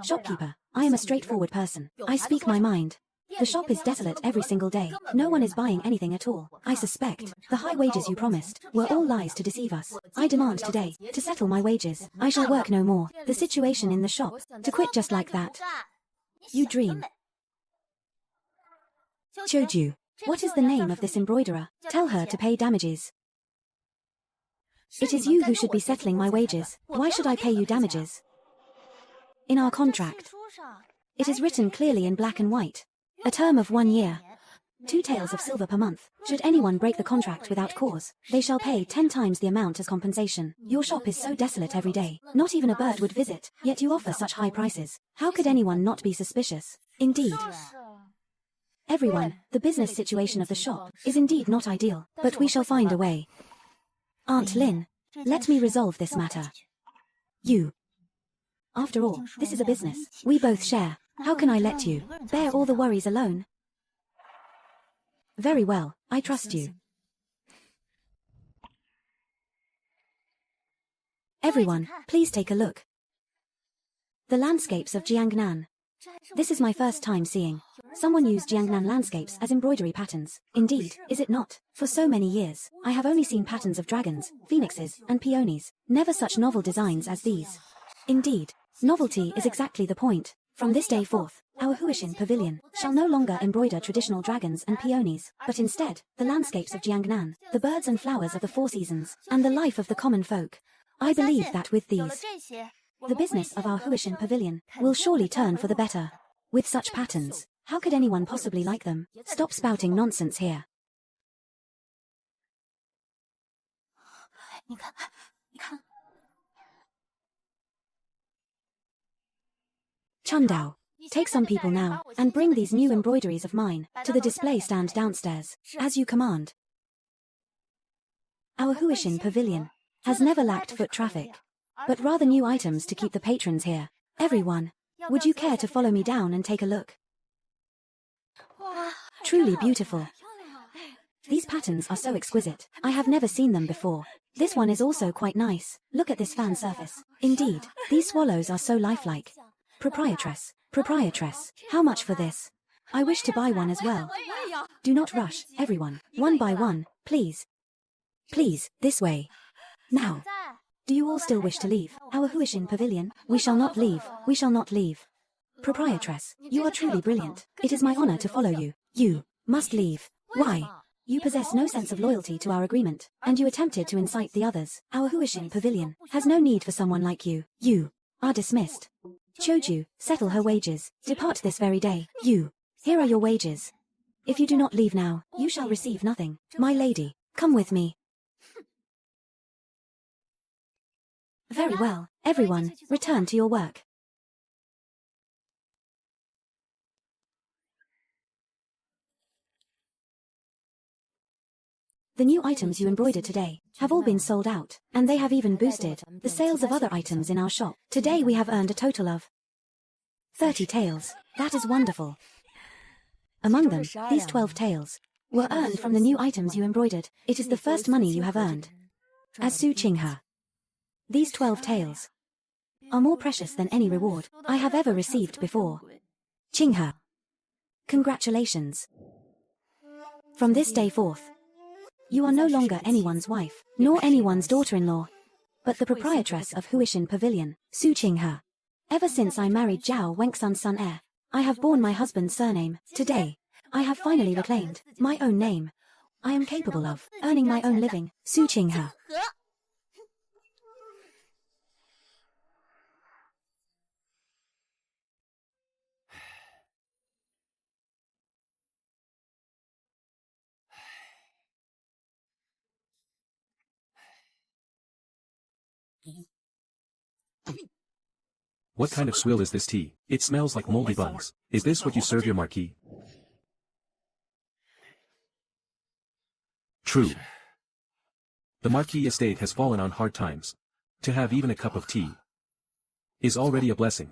Shopkeeper, I am a straightforward person. I speak my mind. The shop is desolate every single day. No one is buying anything at all. I suspect the high wages you promised were all lies to deceive us. I demand today to settle my wages. I shall work no more. The situation in the shop, to quit just like that. You dream. Choju, what is the name of this embroiderer? Tell her to pay damages. It is you who should be settling my wages. Why should I pay you damages? In our contract, it is written clearly in black and white. A term of 1 year. 2 taels of silver per month. Should anyone break the contract without cause, they shall pay 10 times the amount as compensation. Your shop is so desolate every day. Not even a bird would visit, yet you offer such high prices. How could anyone not be suspicious? Indeed. Everyone, the business situation of the shop is indeed not ideal, but we shall find a way. Aunt Lin, let me resolve this matter. You. After all, this is a business. We both share. How can I let you bear all the worries alone? Very well, I trust you. Everyone, please take a look. The landscapes of Jiangnan. This is my first time seeing someone use Jiangnan landscapes as embroidery patterns. Indeed, is it not? For so many years, I have only seen patterns of dragons, phoenixes, and peonies. Never such novel designs as these. Indeed, novelty is exactly the point. From this day forth, our Huishin pavilion shall no longer embroider traditional dragons and peonies, but instead, the landscapes of Jiangnan, the birds and flowers of the 4 seasons, and the life of the common folk. I believe that with these, the business of our Huishin pavilion will surely turn for the better. With such patterns, how could anyone possibly like them? Stop spouting nonsense here. Chundao, take some people now, and bring these new embroideries of mine to the display stand downstairs, as you command. Our Huishin Pavilion has never lacked foot traffic, but rather new items to keep the patrons here. Everyone, would you care to follow me down and take a look? Truly beautiful. These patterns are so exquisite. I have never seen them before. This one is also quite nice. Look at this fan surface. Indeed, these swallows are so lifelike. Proprietress, how much for this? I wish to buy one as well. Do not rush, everyone. One by one, please. Please, this way. Now. Do you all still wish to leave our Huishin Pavilion? We shall not leave. We shall not leave. Proprietress, you are truly brilliant. It is my honor to follow you. You must leave. Why? You possess no sense of loyalty to our agreement, and you attempted to incite the others. Our Huishin Pavilion has no need for someone like you. You are dismissed. Choju, settle her wages. Depart this very day. You. Here are your wages. If you do not leave now, you shall receive nothing. My lady, come with me. Very well, everyone, return to your work. The new items you embroidered today have all been sold out, and they have even boosted the sales of other items in our shop. Today we have earned a total of 30 taels. That is wonderful. Among them, these 12 taels were earned from the new items you embroidered. It is the first money you have earned. As Su Qinghe, these 12 taels are more precious than any reward I have ever received before. Qinghe, congratulations. From this day forth, you are no longer anyone's wife, nor anyone's daughter-in-law, but the proprietress of Huishin Pavilion, Su Qinghe. Ever since I married Zhao Wenxun's son heir, I have borne my husband's surname. Today, I have finally reclaimed my own name. I am capable of earning my own living. Su Qinghe. What kind of swill is this tea? It smells like moldy buns. Is this what you serve your marquis? True. The marquis estate has fallen on hard times. To have even a cup of tea is already a blessing.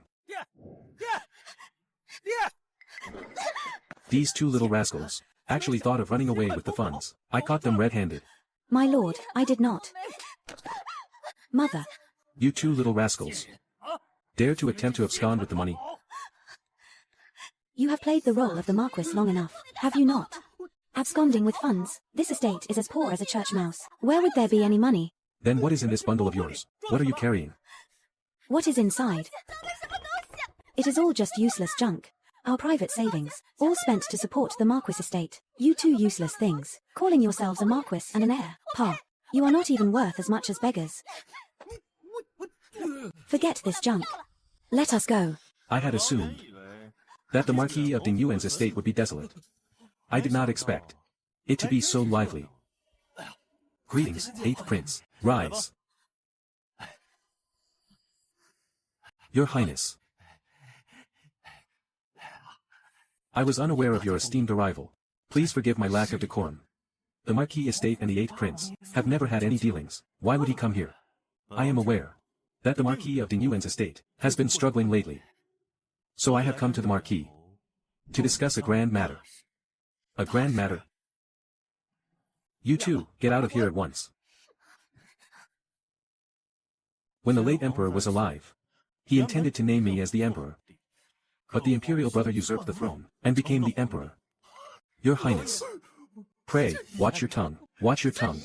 These two little rascals actually thought of running away with the funds. I caught them red-handed. My lord, I did not. Mother. You two little rascals dare to attempt to abscond with the money. You have played the role of the Marquis long enough, have you not? Absconding with funds, this estate is as poor as a church mouse. Where would there be any money? Then what is in this bundle of yours? What are you carrying? What is inside? It is all just useless junk. Our private savings, all spent to support the Marquis estate. You two useless things, calling yourselves a Marquis and an heir. Pa, you are not even worth as much as beggars. Forget this junk. Let us go. I had assumed that the Marquis of Ding Yuan's estate would be desolate. I did not expect it to be so lively. Greetings, 8th Prince. Rise. Your Highness. I was unaware of your esteemed arrival. Please forgive my lack of decorum. The Marquis estate and the 8th Prince have never had any dealings. Why would he come here? I am aware that the Marquis of Ding Yuan's estate has been struggling lately. So I have come to the Marquis to discuss a grand matter. A grand matter? You two, get out of here at once. When the late Emperor was alive, he intended to name me as the Emperor. But the Imperial brother usurped the throne and became the Emperor. Your Highness, pray, watch your tongue. Watch your tongue.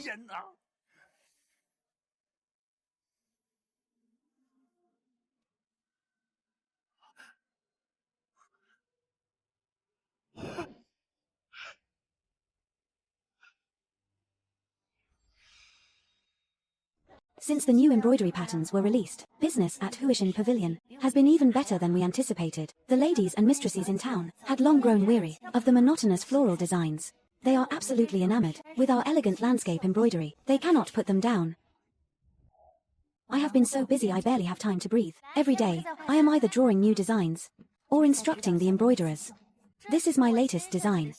Since the new embroidery patterns were released, business at Huishin Pavilion has been even better than we anticipated. The ladies and mistresses in town had long grown weary of the monotonous floral designs. They are absolutely enamored with our elegant landscape embroidery. They cannot put them down. I have been so busy I barely have time to breathe. Every day, I am either drawing new designs or instructing the embroiderers. This is my latest design.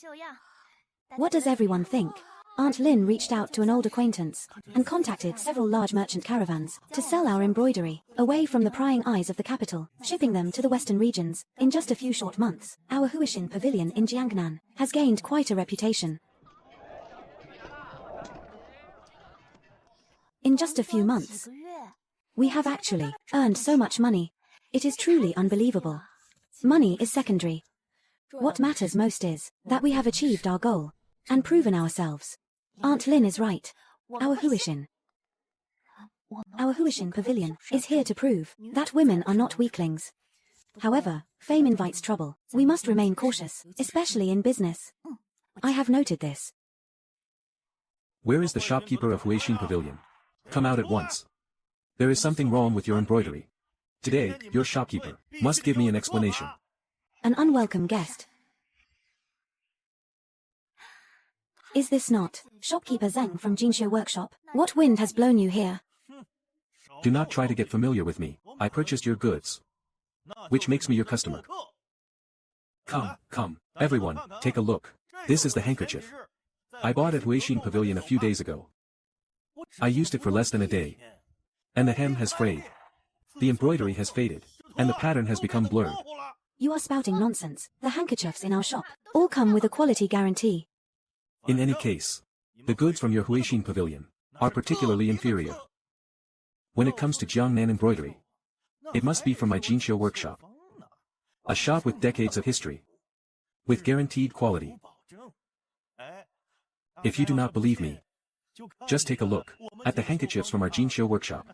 What does everyone think? Aunt Lin reached out to an old acquaintance and contacted several large merchant caravans to sell our embroidery away from the prying eyes of the capital, shipping them to the western regions. In just a few short months, our Huishin pavilion in Jiangnan has gained quite a reputation. In just a few months, we have actually earned so much money. It is truly unbelievable. Money is secondary. What matters most is that we have achieved our goal and proven ourselves. Aunt Lin is right. Our Huishin pavilion is here to prove that women are not weaklings. However, fame invites trouble. We must remain cautious, especially in business. I have noted this. Where is the shopkeeper of Huishin Pavilion? Come out at once. There is something wrong with your embroidery. Today, your shopkeeper must give me an explanation. An unwelcome guest. Is this not shopkeeper Zheng from Jinxue Workshop? What wind has blown you here? Do not try to get familiar with me. I purchased your goods, which makes me your customer. Come, everyone, take a look. This is the handkerchief I bought at Huishin Pavilion a few days ago. I used it for less than a day, and the hem has frayed. The embroidery has faded, and the pattern has become blurred. You are spouting nonsense. The handkerchiefs in our shop all come with a quality guarantee. In any case, the goods from your Huishin Pavilion are particularly inferior. When it comes to Jiangnan embroidery, it must be from my Jinxue Workshop, a shop with decades of history, with guaranteed quality. If you do not believe me, just take a look at the handkerchiefs from our Jinxue Workshop.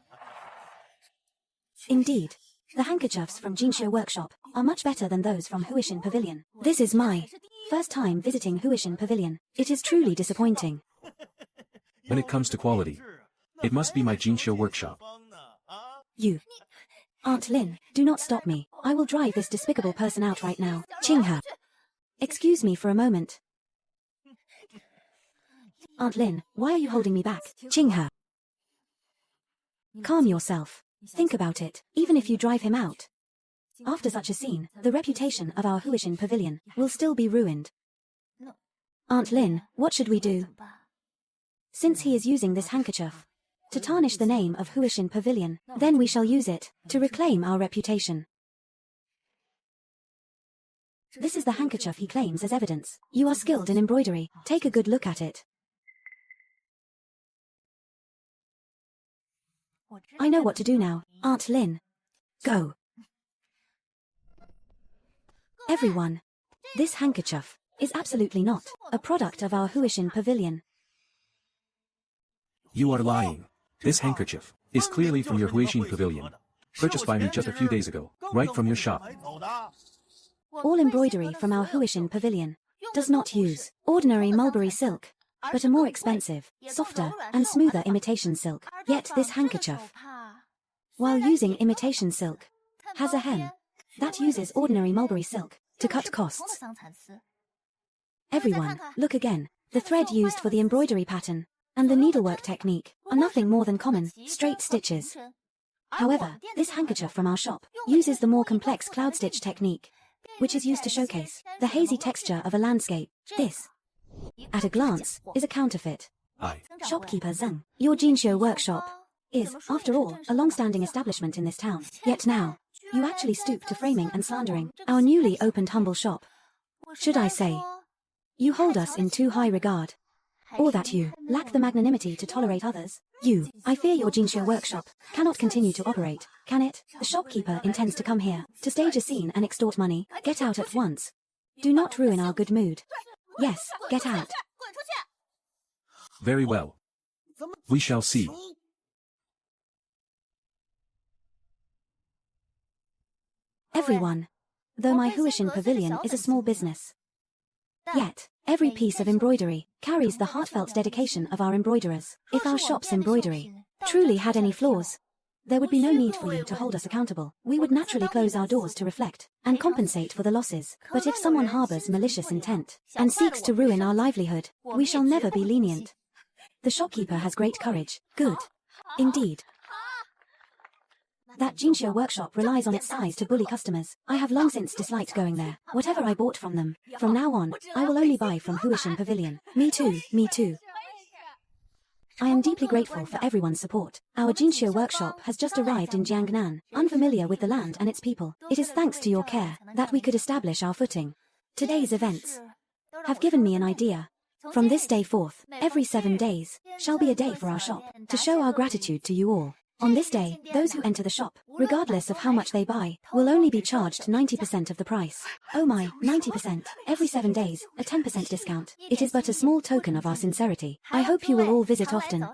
Indeed, the handkerchiefs from Jinxue Workshop are much better than those from Huishin Pavilion. This is my first time visiting Huishin Pavilion. It is truly disappointing. When it comes to quality, it must be my Jinxue Workshop. You, Aunt Lin, do not stop me. I will drive this despicable person out right now. Qinghe. Excuse me for a moment. Aunt Lin, why are you holding me back? Qinghe. Calm yourself. Think about it. Even if you drive him out, after such a scene, the reputation of our Huishin Pavilion will still be ruined. Aunt Lin, what should we do? Since he is using this handkerchief to tarnish the name of Huishin Pavilion, then we shall use it to reclaim our reputation. This is the handkerchief he claims as evidence. You are skilled in embroidery. Take a good look at it. I know what to do now. Aunt Lin, go. Everyone, this handkerchief is absolutely not a product of our Huishin Pavilion. You are lying. This handkerchief is clearly from your Huishin Pavilion, purchased by me just a few days ago, right from your shop. All embroidery from our Huishin Pavilion does not use ordinary mulberry silk, but a more expensive, softer, and smoother imitation silk. Yet this handkerchief, while using imitation silk, has a hem that uses ordinary mulberry silk to cut costs. Everyone, look again. The thread used for the embroidery pattern and the needlework technique are nothing more than common, straight stitches. However, this handkerchief from our shop uses the more complex cloud stitch technique, which is used to showcase the hazy texture of a landscape. This, at a glance, is a counterfeit. Shopkeeper Zheng, your Jinxue Workshop is, after all, a long-standing establishment in this town. Yet now, you actually stoop to framing and slandering our newly opened humble shop. Should I say, you hold us in too high regard, or that you lack the magnanimity to tolerate others? I fear your Jinxue Workshop cannot continue to operate, can it? The shopkeeper intends to come here to stage a scene and extort money. Get out at once. Do not ruin our good mood. Yes, get out. Very well. We shall see. Everyone, though my Huishin Pavilion is a small business, yet every piece of embroidery carries the heartfelt dedication of our embroiderers. If our shop's embroidery truly had any flaws, there would be no need for you to hold us accountable. We would naturally close our doors to reflect and compensate for the losses. But if someone harbors malicious intent and seeks to ruin our livelihood, we shall never be lenient. The shopkeeper has great courage. Good. Indeed. That Jinxia workshop relies on its size to bully customers. I have long since disliked going there. Whatever I bought from them, from now on, I will only buy from Huishan Pavilion. Me too, me too. I am deeply grateful for everyone's support. Our Jinxia workshop has just arrived in Jiangnan, unfamiliar with the land and its people. It is thanks to your care that we could establish our footing. Today's events have given me an idea. From this day forth, every 7 days shall be a day for our shop, to show our gratitude to you all. On this day, those who enter the shop, regardless of how much they buy, will only be charged 90% of the price. Oh my, 90%. Every 7 days, a 10% discount. It is but a small token of our sincerity. I hope you will all visit often.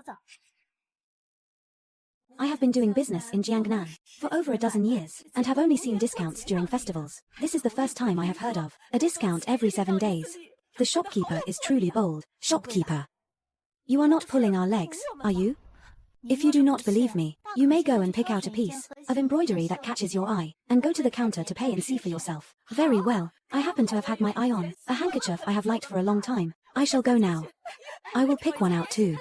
I have been doing business in Jiangnan for over a dozen years, and have only seen discounts during festivals. This is the first time I have heard of a discount every 7 days. The shopkeeper is truly bold. Shopkeeper, you are not pulling our legs, are you? If you do not believe me, you may go and pick out a piece of embroidery that catches your eye, and go to the counter to pay and see for yourself. Very well, I happen to have had my eye on a handkerchief I have liked for a long time. I shall go now. I will pick one out too.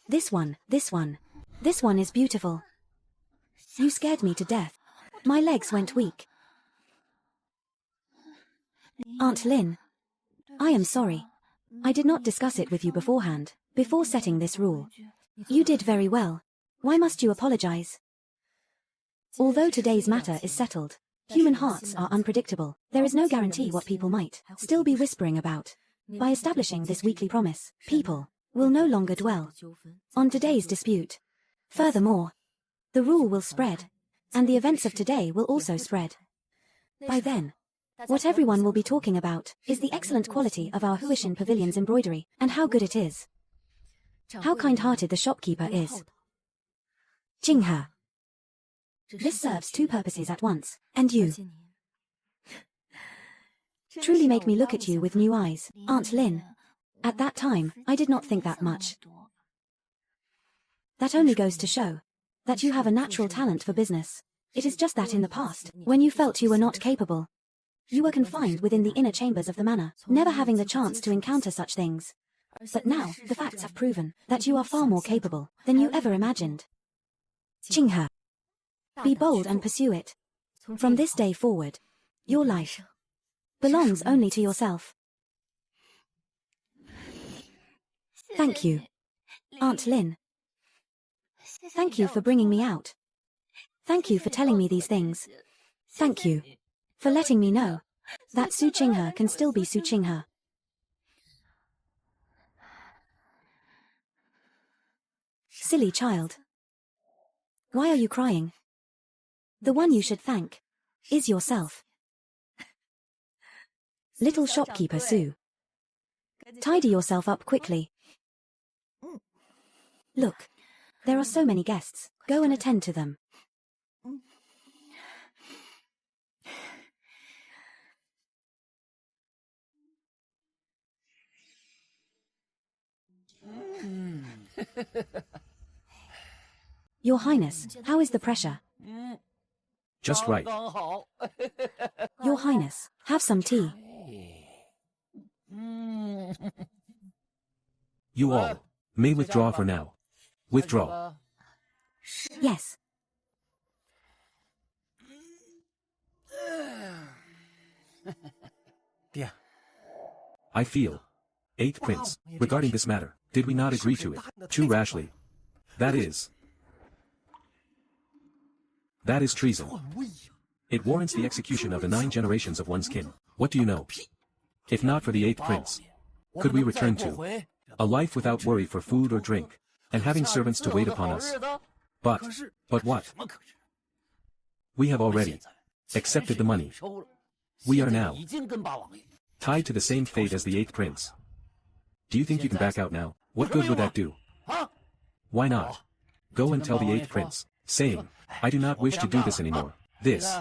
This one is beautiful. You scared me to death. My legs went weak. Aunt Lin, I am sorry. I did not discuss it with you beforehand, before setting this rule. You did very well. Why must you apologize? Although today's matter is settled, human hearts are unpredictable. There is no guarantee what people might still be whispering about. By establishing this weekly promise, people will no longer dwell on today's dispute. Furthermore, the rule will spread, and the events of today will also spread. By then, what everyone will be talking about is the excellent quality of our Huishan Pavilion's embroidery, and how good it is. How kind-hearted the shopkeeper is. Jinghe. This serves 2 purposes at once, and you truly make me look at you with new eyes, Aunt Lin. At that time, I did not think that much. That only goes to show that you have a natural talent for business. It is just that in the past, when you felt you were not capable, you were confined within the inner chambers of the manor, never having the chance to encounter such things. But now, the facts have proven that you are far more capable than you ever imagined. Jinghe. Be bold and pursue it. From this day forward, your life belongs only to yourself. Thank you, Aunt Lin. Thank you for bringing me out. Thank you for telling me these things. Thank you for letting me know that Su Qinghe can still be Su Qinghe. Silly child. Why are you crying? The one you should thank is yourself. Little shopkeeper Su. Tidy yourself up quickly. Look, there are so many guests. Go and attend to them. Your Highness, how is the pressure? Just right. Your Highness, have some tea. You all may withdraw for now. Withdraw. Yes. I feel. 8th Prince, regarding this matter, did we not agree to it too rashly? That is treason. It warrants the execution of the 9 generations of one's kin. What do you know? If not for the 8th Prince, could we return to a life without worry for food or drink, and having servants to wait upon us? But what? We have already accepted the money. We are now tied to the same fate as the 8th Prince. Do you think you can back out now? What good would that do? Why not? Go and tell the 8th Prince, saying, I do not wish to do this anymore. This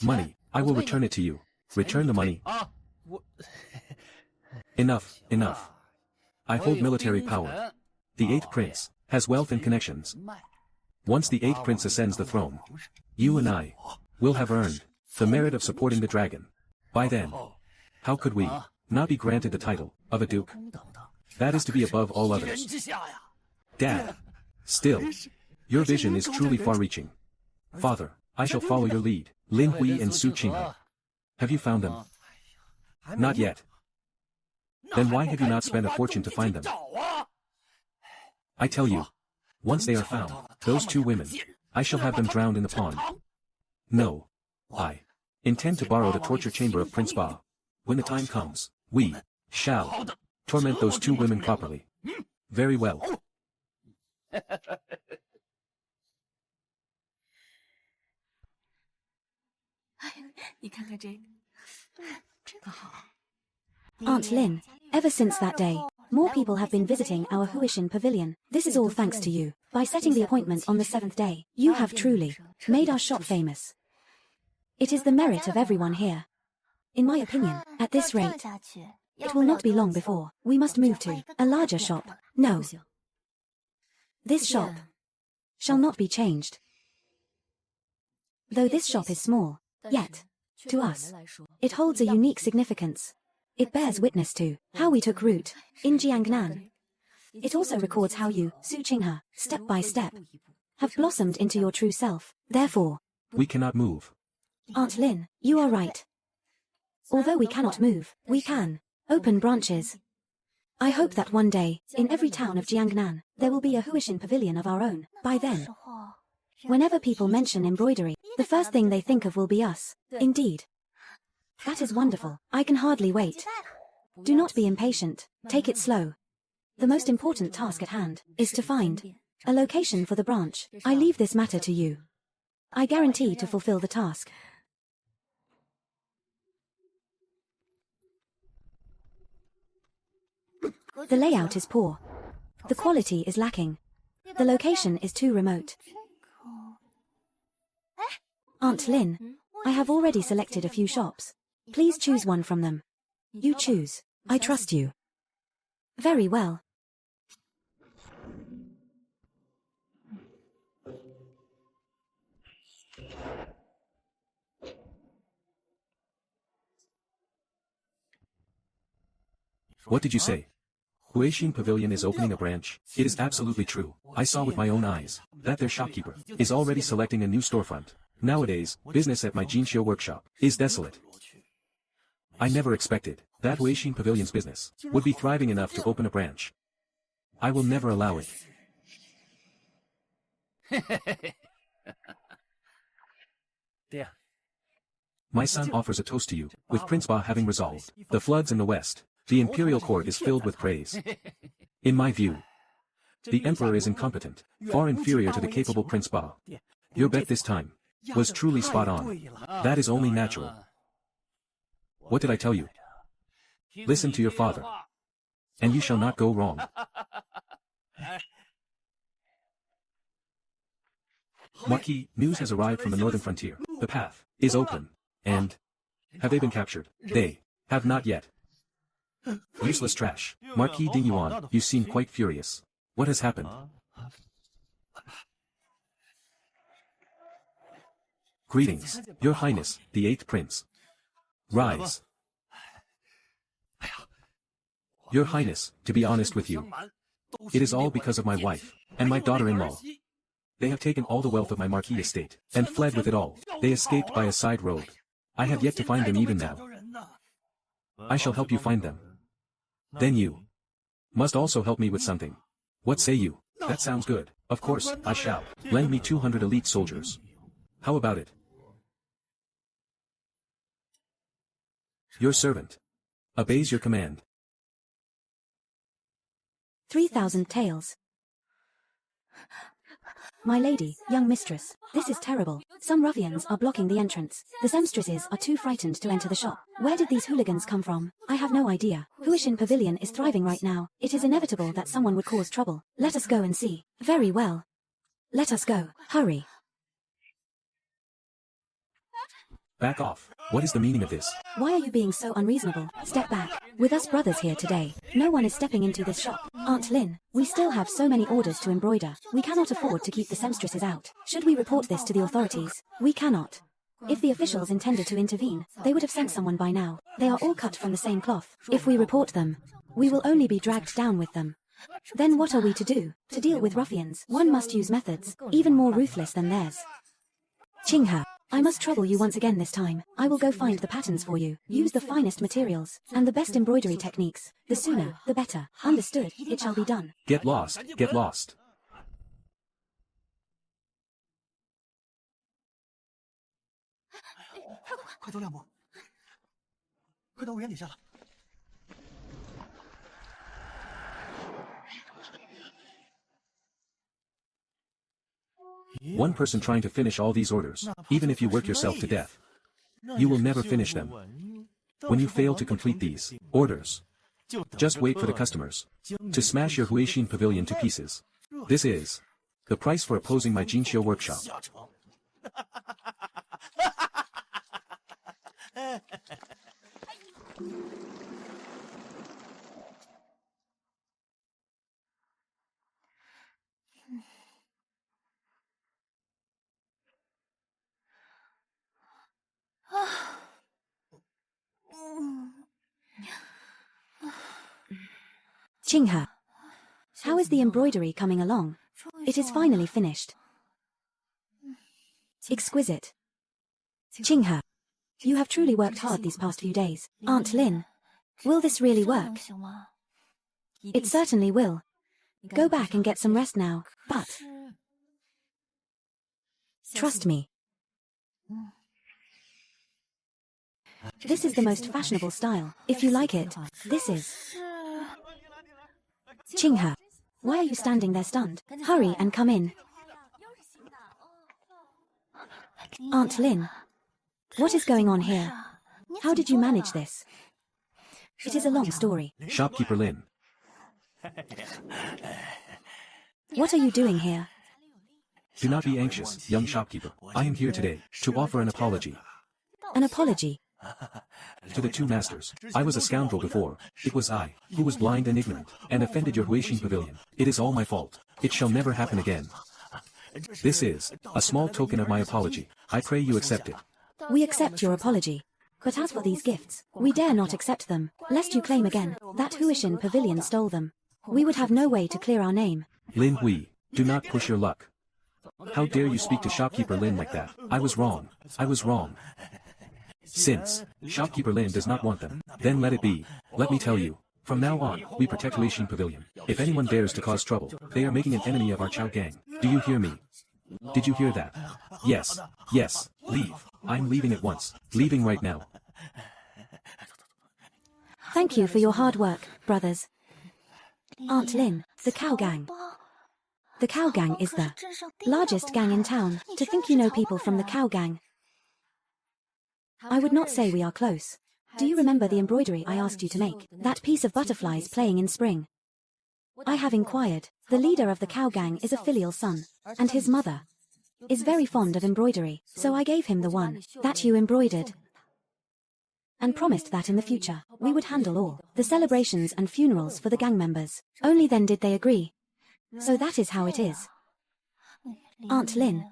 money, I will return it to you. Return the money. Enough, enough. I hold military power. The 8th Prince has wealth and connections. Once the 8th Prince ascends the throne, you and I will have earned the merit of supporting the dragon. By then, how could we not be granted the title of a duke? That is to be above all others. Dad, still, Your vision is truly far-reaching. Father, I shall follow your lead. Lin Hui and Su Qinghe. Have you found them? Not yet. Then why have you not spent a fortune to find them? I tell you, once they are found, those two women, I shall have them drowned in the pond. No. I intend to borrow the torture chamber of Prince Ba. When the time comes, we shall torment those two women properly. Very well. 你看看这个，真的好。 Aunt Lin, ever since that day, more people have been visiting our Huishin pavilion. This is all thanks to you. By setting the appointment on the 7th day, you have truly made our shop famous. It is the merit of everyone here. In my opinion, at this rate, it will not be long before we must move to a larger shop. No. This shop shall not be changed. Though this shop is small, yet, to us, it holds a unique significance. It bears witness to how we took root in Jiangnan. It also records how you, Su Qinghe, step by step, have blossomed into your true self. Therefore, we cannot move. Aunt Lin, you are right. Although we cannot move, we can open branches. I hope that one day, in every town of Jiangnan, there will be a Huishin pavilion of our own. By then, whenever people mention embroidery, the first thing they think of will be us. Indeed. That is wonderful. I can hardly wait. Do not be impatient. Take it slow. The most important task at hand is to find a location for the branch. I leave this matter to you. I guarantee to fulfill the task. The layout is poor. The quality is lacking. The location is too remote. Aunt Lin, I have already selected a few shops. Please choose one from them. You choose. I trust you. Very well. What did you say? Huishin Pavilion is opening a branch. It is absolutely true. I saw with my own eyes that their shopkeeper is already selecting a new storefront. Nowadays, business at my Jinxiu workshop is desolate. I never expected that Huishin Pavilion's business would be thriving enough to open a branch. I will never allow it. My son offers a toast to you, with Prince Ba having resolved the floods in the west. The Imperial Court is filled with praise. In my view, the Emperor is incompetent, far inferior to the capable Prince Ba. Your bet this time was truly spot on. That is only natural. What did I tell you? Listen to your father, and you shall not go wrong. Marquis, news has arrived from the northern frontier. The path is open, and have they been captured? They have not yet. Useless trash. Marquis Dingyuan, you seem quite furious. What has happened? Greetings, Your Highness, the 8th Prince. Rise. Your Highness, to be honest with you, it is all because of my wife and my daughter-in-law. They have taken all the wealth of my Marquis estate and fled with it all. They escaped by a side road. I have yet to find them even now. I shall help you find them. Then you must also help me with something. What say you? That sounds good. Of course, I shall. Lend me 200 elite soldiers. How about it? Your servant obeys your command. 3,000 taels. My lady, young mistress, this is terrible. Some ruffians are blocking the entrance. The seamstresses are too frightened to enter the shop. Where did these hooligans come from? I have no idea. Huishin Pavilion is thriving right now. It is inevitable that someone would cause trouble. Let us go and see. Very well. Let us go. Hurry. Back off. What is the meaning of this? Why are you being so unreasonable? Step back. With us brothers here today, no one is stepping into this shop. Aunt Lin, we still have so many orders to embroider. We cannot afford to keep the seamstresses out. Should we report this to the authorities? We cannot. If the officials intended to intervene, they would have sent someone by now. They are all cut from the same cloth. If we report them, we will only be dragged down with them. Then what are we to do? To deal with ruffians, one must use methods, even more ruthless than theirs. Qinghe, I must trouble you once again this time. I will go find the patterns for you. Use the finest materials, and the best embroidery techniques. The sooner, the better. Understood, it shall be done. Get lost, get lost. 快走2步，快到屋檐底下了。 One person trying to finish all these orders, even if you work yourself to death, you will never finish them. When you fail to complete these orders, just wait for the customers to smash your Huixin pavilion to pieces. This is the price for opposing my Jinqiu workshop. Qinghe, how is the embroidery coming along? It is finally finished. Exquisite. Qinghe, you have truly worked hard these past few days. Aunt Lin, will this really work? It certainly will. Go back and get some rest now, but trust me. This is the most fashionable style. If you like it, this is... Qinghe, why are you standing there stunned? Hurry and come in. Aunt Lin, what is going on here? How did you manage this? It is a long story. Shopkeeper Lin. What are you doing here? Do not be anxious, young shopkeeper. I am here today to offer an apology. An apology? To the two masters. I was a scoundrel before. It was I who was blind and ignorant, and offended your Huixin pavilion. It is all my fault. It shall never happen again. This is a small token of my apology. I pray you accept it. We accept your apology. But as for these gifts, we dare not accept them, lest you claim again that Huixin pavilion stole them. We would have no way to clear our name. Lin Hui, do not push your luck. How dare you speak to shopkeeper Lin like that? I was wrong. I was wrong. Since shopkeeper Lin does not want them, then let it be. Let me tell you, from now on, we protect Huixin Pavilion. If anyone dares to cause trouble, they are making an enemy of our Chao gang. Do you hear me? Did you hear that? Yes. Yes. Leave. I'm leaving at once. Leaving right now. Thank you for your hard work, brothers. Aunt Lin, the Cow Gang. The Cow Gang is the largest gang in town. To think you know people from the Cow Gang. I would not say we are close. Do you remember the embroidery I asked you to make? That piece of butterflies playing in spring? I have inquired. The leader of the Cow Gang is a filial son, and his mother is very fond of embroidery, so I gave him the one that you embroidered, and promised that in the future, we would handle all the celebrations and funerals for the gang members. Only then did they agree. So that is how it is. Aunt Lin,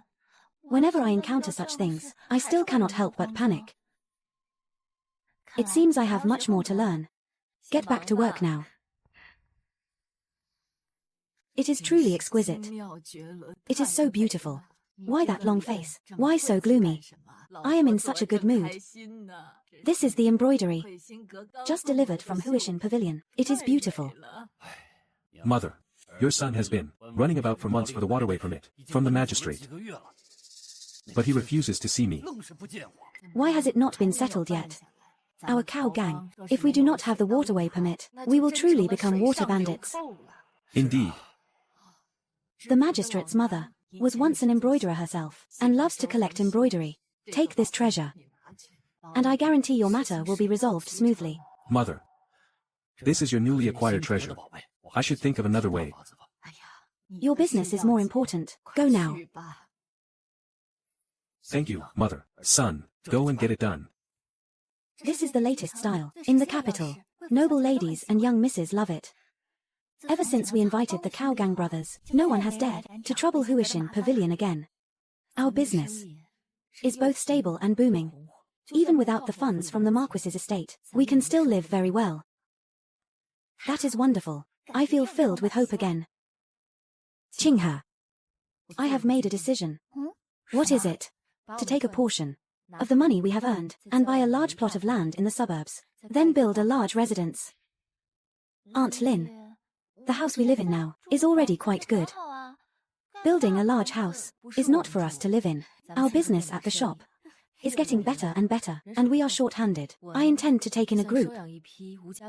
whenever I encounter such things, I still cannot help but panic. It seems I have much more to learn. Get back to work now. It is truly exquisite. It is so beautiful. Why that long face? Why so gloomy? I am in such a good mood. This is the embroidery. Just delivered from Huixin Pavilion. It is beautiful. Mother, your son has been running about for months for the waterway permit from the magistrate. But he refuses to see me. Why has it not been settled yet? Our Cow Gang, if we do not have the waterway permit, we will truly become water bandits. Indeed. The magistrate's mother was once an embroiderer herself, and loves to collect embroidery. Take this treasure, and I guarantee your matter will be resolved smoothly. Mother, this is your newly acquired treasure. I should think of another way. Your business is more important. Go now. Thank you, mother. Son, go and get it done. This is the latest style, in the capital. Noble ladies and young misses love it. Ever since we invited the Cow Gang brothers, no one has dared to trouble Huixin Pavilion again. Our business is both stable and booming. Even without the funds from the Marquis's estate, we can still live very well. That is wonderful. I feel filled with hope again. Qinghe, I have made a decision. What is it? To take a portion of the money we have earned and buy a large plot of land in the suburbs, then build a large residence. Aunt Lin, the house we live in now is already quite good. Building a large house is not for us to live in. Our business at the shop is getting better and better, and we are short-handed. I intend to take in a group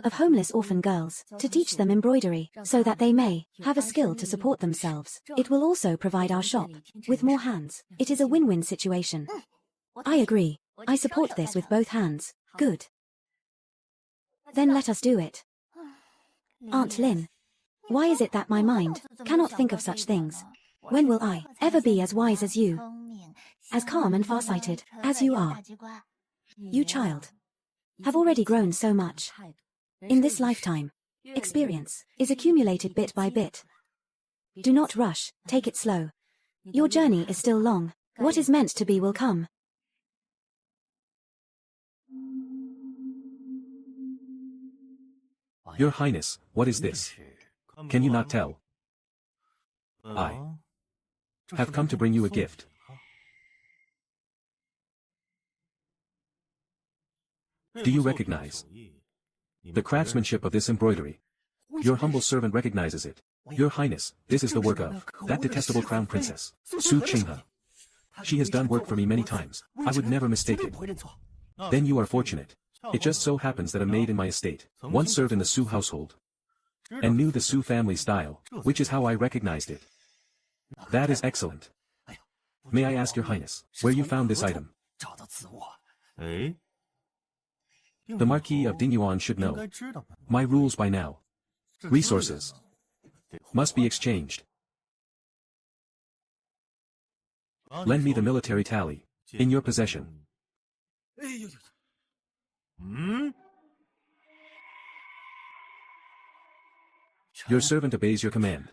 of homeless orphan girls to teach them embroidery so that they may have a skill to support themselves. It will also provide our shop with more hands. It is a win-win situation. I agree. I support this with both hands. Good. Then let us do it. Aunt Lin, why is it that my mind cannot think of such things? When will I ever be as wise as you? As calm and farsighted as you are? You, child, have already grown so much. In this lifetime, experience is accumulated bit by bit. Do not rush, take it slow. Your journey is still long. What is meant to be will come. Your Highness, what is this? Can you not tell? I have come to bring you a gift. Do you recognize the craftsmanship of this embroidery? Your humble servant recognizes it. Your Highness, this is the work of that detestable crown princess, Su Qinghe. She has done work for me many times. I would never mistake it. Then you are fortunate. It just so happens that a maid in my estate once served in the Su household and knew the Su family style, which is how I recognized it. That is excellent. May I ask your Highness, where you found this item? The Marquis of Dingyuan should know my rules by now. Resources must be exchanged. Lend me the military tally, in your possession. Your servant obeys your command.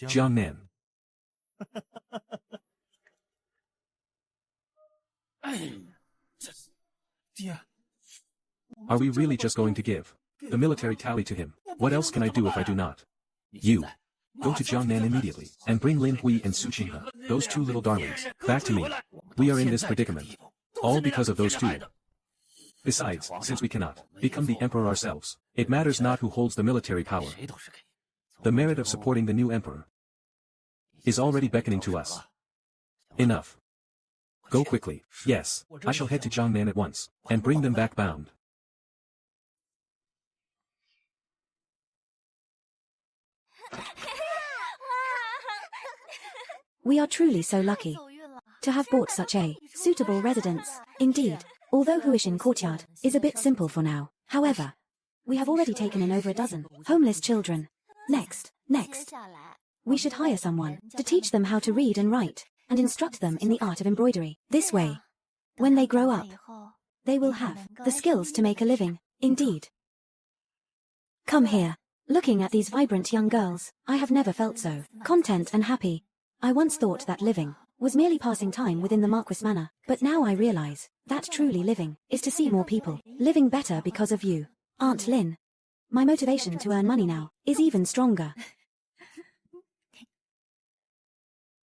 Jiangnan. Are we really just going to give the military tally to him? What else can I do if I do not? You. Go to Jiangnan immediately, and bring Lin Hui and Su Qinghe, those two little darlings, back to me. We are in this predicament. All because of those two. Besides, since we cannot become the emperor ourselves, it matters not who holds the military power. The merit of supporting the new emperor is already beckoning to us. Enough. Go quickly. Yes, I shall head to Jiangnan at once, and bring them back bound. We are truly so lucky to have bought such a suitable residence. Indeed, although Huishin Courtyard is a bit simple for now, however, we have already taken in over a dozen homeless children. Next, we should hire someone to teach them how to read and write, and instruct them in the art of embroidery. This way, when they grow up, they will have the skills to make a living. Indeed. Come here. Looking at these vibrant young girls, I have never felt so content and happy. I once thought that living was merely passing time within the Marquis manor, but now I realize that truly living is to see more people living better because of you. Aunt Lin, my motivation to earn money now is even stronger.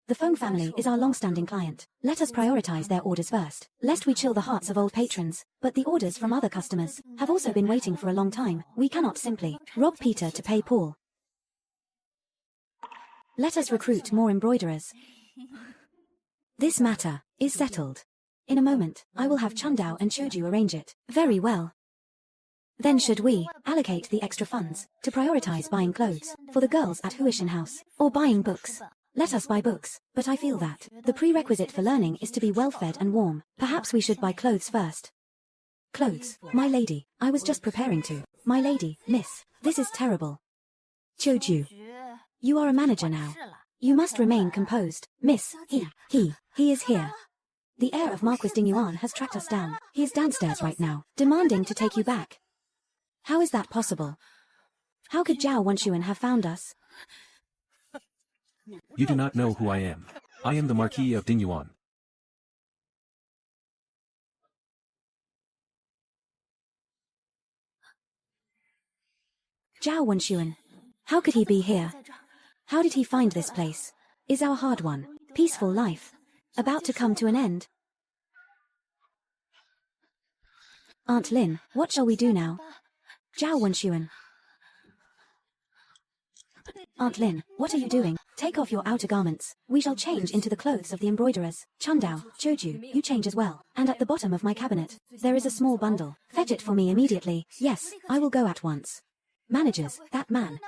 The Feng family is our long-standing client. Let us prioritize their orders first, lest we chill the hearts of old patrons. But the orders from other customers have also been waiting for a long time. We cannot simply rob Peter to pay Paul. Let us recruit more embroiderers. This matter is settled. In a moment, I will have Chundao and Choju arrange it. Very well. Then should we allocate the extra funds to prioritize buying clothes for the girls at Huishin House, or buying books? Let us buy books, but I feel that the prerequisite for learning is to be well-fed and warm. Perhaps we should buy clothes first. Clothes, my lady, I was just preparing to. My lady, miss, this is terrible. Choju, you are a manager now. You must remain composed. Miss, he is here. The heir of Marquis Dingyuan has tracked us down. He is downstairs right now, demanding to take you back. How is that possible? How could Zhao Wanshuan have found us? You do not know who I am. I am the Marquis of Dingyuan. Zhao Wenxuan. How could he be here? How did he find this place? Is our hard one, peaceful life about to come to an end? Aunt Lin, what shall we do now? Zhao Wenxuan. Aunt Lin, what are you doing? Take off your outer garments. We shall change into the clothes of the embroiderers. Chundao, Choju, you change as well. And at the bottom of my cabinet, there is a small bundle. Fetch it for me immediately. Yes, I will go at once. Managers, that man,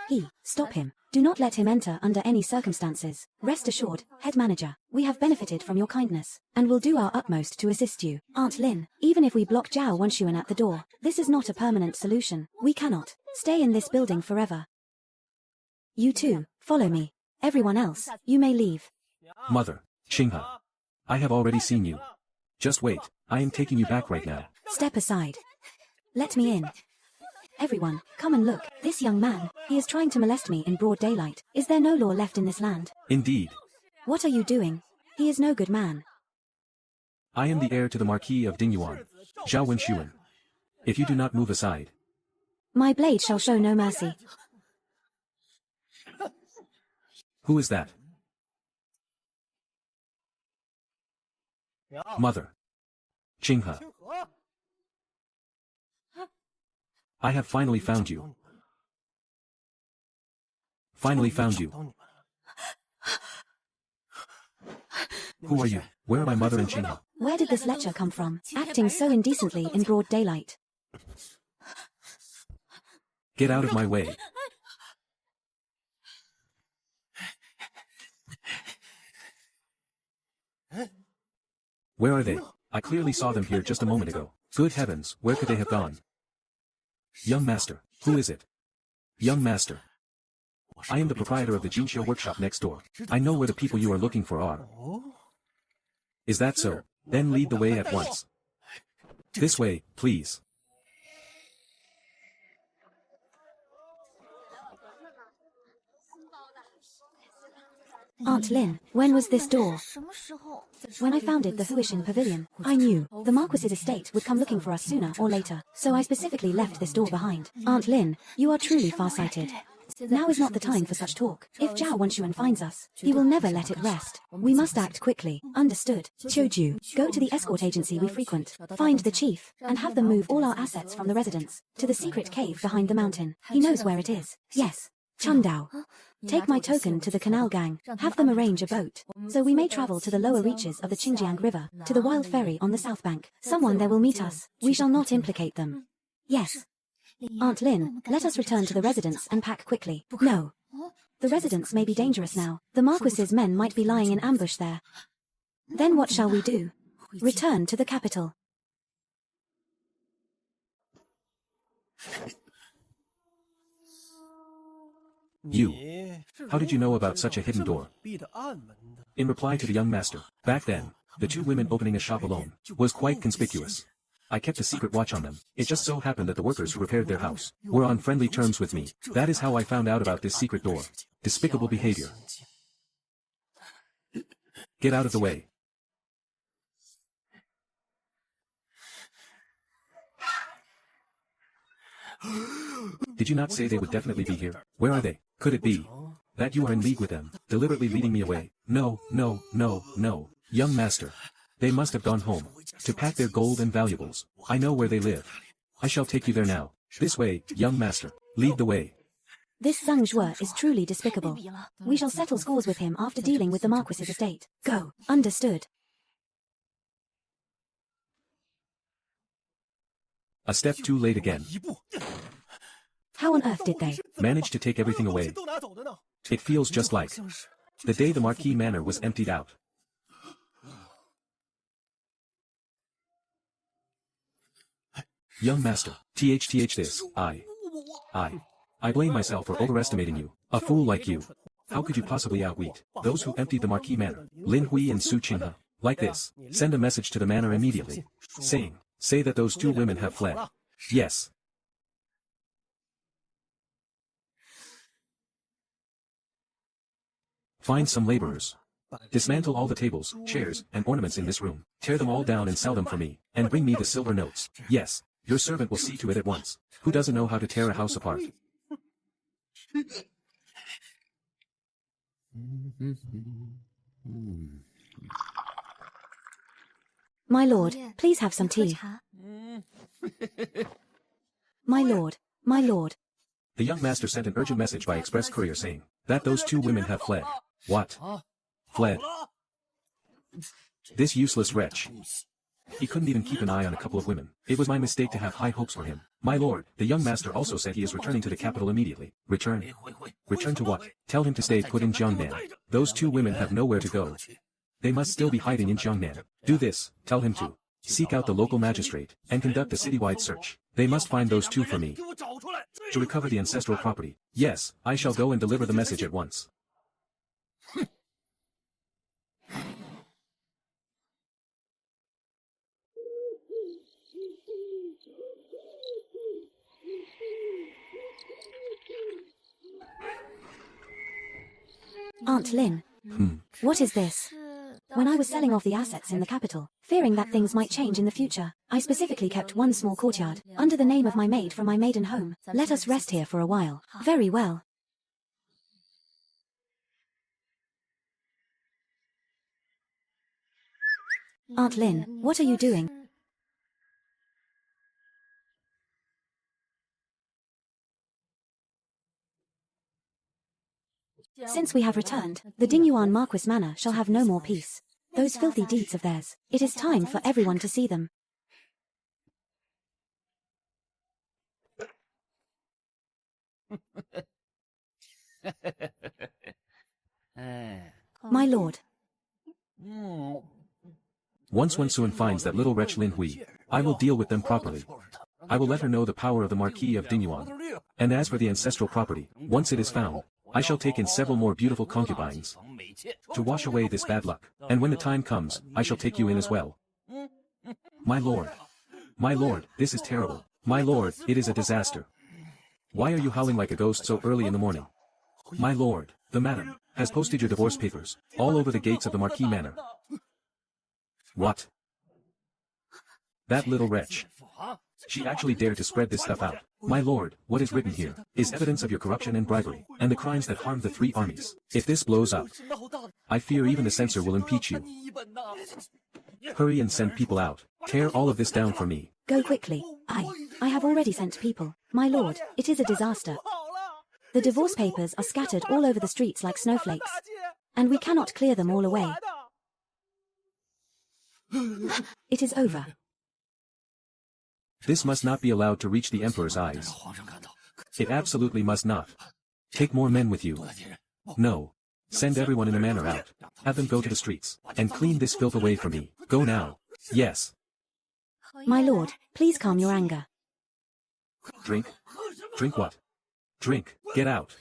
stop him. Do not let him enter under any circumstances. Rest assured, head manager, we have benefited from your kindness, and will do our utmost to assist you. Aunt Lin, even if we block Zhao Wenxuan at the door, this is not a permanent solution. We cannot stay in this building forever. You too, follow me. Everyone else, you may leave. Mother, Qinghe. I have already seen you. Just wait, I am taking you back right now. Step aside. Let me in. Everyone, come and look. This young man, he is trying to molest me in broad daylight. Is there no law left in this land? Indeed. What are you doing? He is no good man. I am the heir to the Marquis of Dingyuan, Zhao Wenxuan. If you do not move aside, My blade shall show no mercy. who is that? Mother. Qinghe. I have finally found you. Finally found you. Who are you? Where are my mother and Qinghe? Where did this lecher come from, acting so indecently in broad daylight? Get out of my way. Where are they? I clearly saw them here just a moment ago. Good heavens, where could they have gone? Young master, who is it? Young master. I am the proprietor of the Jinqiu workshop next door. I know where the people you are looking for are. Is that so? Then lead the way at once. This way, please. Aunt Lin, when was this door? When I founded the Huishin Pavilion, I knew the Marquis's estate would come looking for us sooner or later, so I specifically left this door behind. Aunt Lin, you are truly far-sighted. Now is not the time for such talk. If Zhao Wenxuan finds us, he will never let it rest. We must act quickly. Understood. Choju, go to the escort agency we frequent, find the chief, and have them move all our assets from the residence to the secret cave behind the mountain. He knows where it is. Yes. Chundao, take my token to the canal gang, have them arrange a boat, so we may travel to the lower reaches of the Qingjiang River, to the wild ferry on the south bank. Someone there will meet us. We shall not implicate them. Yes. Aunt Lin, let us return to the residence and pack quickly. No. The residence may be dangerous now. The Marquis's men might be lying in ambush there. Then what shall we do? Return to the capital. You. How did you know about such a hidden door? In reply to the young master, back then, the two women opening a shop alone was quite conspicuous. I kept a secret watch on them. It just so happened that the workers who repaired their house were on friendly terms with me. That is how I found out about this secret door. Despicable behavior. Get out of the way. Did you not say they would definitely be here? Where are they? Could it be that you are in league with them, deliberately leading me away? No, no, no, no. Young master. They must have gone home to pack their gold and valuables. I know where they live. I shall take you there now. This way, young master. Lead the way. This Zhang Zhuo is truly despicable. We shall settle scores with him after dealing with the Marquis's estate. Go. Understood. A step too late again. How on earth did they manage to take everything away? It feels just like the day the Marquis Manor was emptied out. Young master, this, I blame myself for overestimating you. A fool like you. How could you possibly outwit those who emptied the Marquis Manor? Lin Hui and Su Qinghe. Like this, send a message to the manor immediately, saying, say that those two women have fled. Yes. Find some laborers. Dismantle all the tables, chairs, and ornaments in this room. Tear them all down and sell them for me, and bring me the silver notes. Yes, your servant will see to it at once. Who doesn't know how to tear a house apart? My lord, please have some tea. My lord, my lord. The young master sent an urgent message by express courier saying that those two women have fled. What? Fled? This useless wretch. He couldn't even keep an eye on a couple of women. It was my mistake to have high hopes for him. My lord, the young master also said he is returning to the capital immediately. Return? Return to what? Tell him to stay put in Jiangnan. Those two women have nowhere to go. They must still be hiding in Jiangnan. Do this, tell him to seek out the local magistrate and conduct a citywide search. They must find those two for me. To recover the ancestral property. Yes, I shall go and deliver the message at once. Aunt Lin. What is this? When I was selling off the assets in the capital, fearing that things might change in the future, I specifically kept one small courtyard, under the name of my maid from my maiden home. Let us rest here for a while. Very well. Aunt Lin, what are you doing? Since we have returned, the Dingyuan Marquis Manor shall have no more peace. Those filthy deeds of theirs, it is time for everyone to see them. My lord. Once Wen Sun finds that little wretch Lin Hui, I will deal with them properly. I will let her know the power of the Marquis of Dingyuan. And as for the ancestral property, once it is found, I shall take in several more beautiful concubines to wash away this bad luck. And when the time comes, I shall take you in as well. My lord, this is terrible. My lord, it is a disaster. Why are you howling like a ghost so early in the morning? My lord, the madam has posted your divorce papers all over the gates of the Marquis Manor. What? That little wretch. She actually dared to spread this stuff out. My lord, what is written here is evidence of your corruption and bribery, and the crimes that harmed the three armies. If this blows up, I fear even the censor will impeach you. Hurry and send people out. Tear all of this down for me. Go quickly. I have already sent people. My lord, it is a disaster. The divorce papers are scattered all over the streets like snowflakes, and we cannot clear them all away. It is over. This must not be allowed to reach the Emperor's eyes. It absolutely must not. Take more men with you. No. Send everyone in the manor out. Have them go to the streets and clean this filth away from me. Go now. Yes. My lord, please calm your anger. Drink? Drink what? Drink. Get out.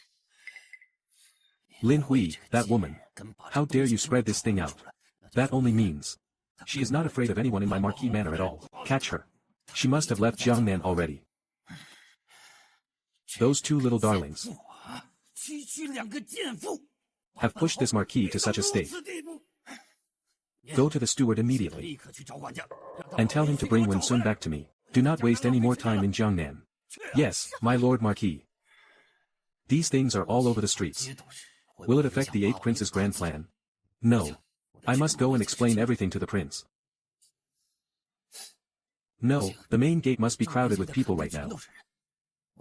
Lin Hui, that woman. How dare you spread this thing out? That only means she is not afraid of anyone in my Marquis Manor at all. Catch her. She must have left Jiangnan already. Those two little darlings have pushed this marquis to such a state. Go to the steward immediately and tell him to bring Wen Sun back to me. Do not waste any more time in Jiangnan. Yes, my lord Marquis. These things are all over the streets. Will it affect the 8th prince's grand plan? No. I must go and explain everything to the prince. No, the main gate must be crowded with people right now.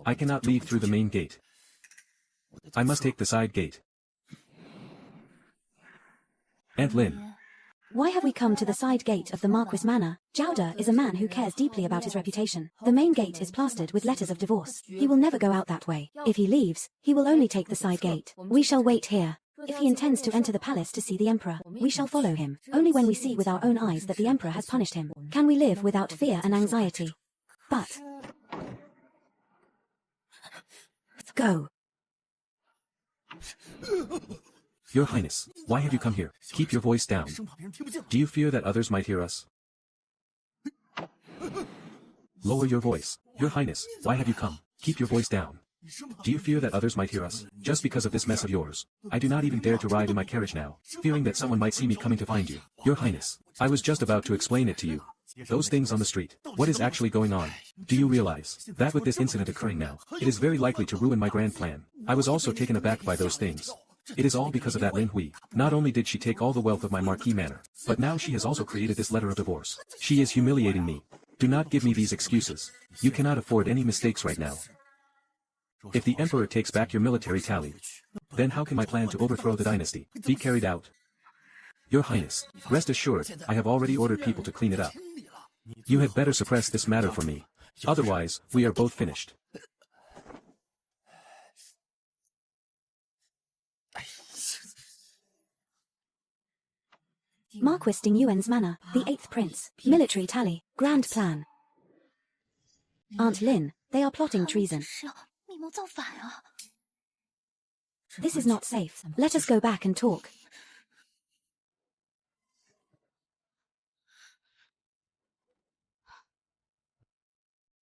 I cannot leave through the main gate. I must take the side gate. Aunt Lin. Why have we come to the side gate of the Marquis Manor? Jowder is a man who cares deeply about his reputation. The main gate is plastered with letters of divorce. He will never go out that way. If he leaves, he will only take the side gate. We shall wait here. If he intends to enter the palace to see the emperor, we shall follow him. Only when we see with our own eyes that the emperor has punished him, can we live without fear and anxiety. But... go. Your Highness, why have you come here? Keep your voice down. Do you fear that others might hear us? Lower your voice. Your Highness, why have you come? Keep your voice down. Do you fear that others might hear us? Just because of this mess of yours, I do not even dare to ride in my carriage now, fearing that someone might see me coming to find you. Your Highness, I was just about to explain it to you. Those things on the street. What is actually going on? Do you realize that with this incident occurring now, it is very likely to ruin my grand plan? I was also taken aback by those things. It is all because of that Lin Hui. Not only did she take all the wealth of my Marquis manor, but now she has also created this letter of divorce. She is humiliating me. Do not give me these excuses. You cannot afford any mistakes right now. If the Emperor takes back your military tally, then how can my plan to overthrow the dynasty be carried out? Your Highness, rest assured, I have already ordered people to clean it up. You had better suppress this matter for me. Otherwise, we are both finished. Marquis Ding Yuan's manor, the 8th prince, military tally, grand plan. Aunt Lin, they are plotting treason. This is not safe. Let us go back and talk.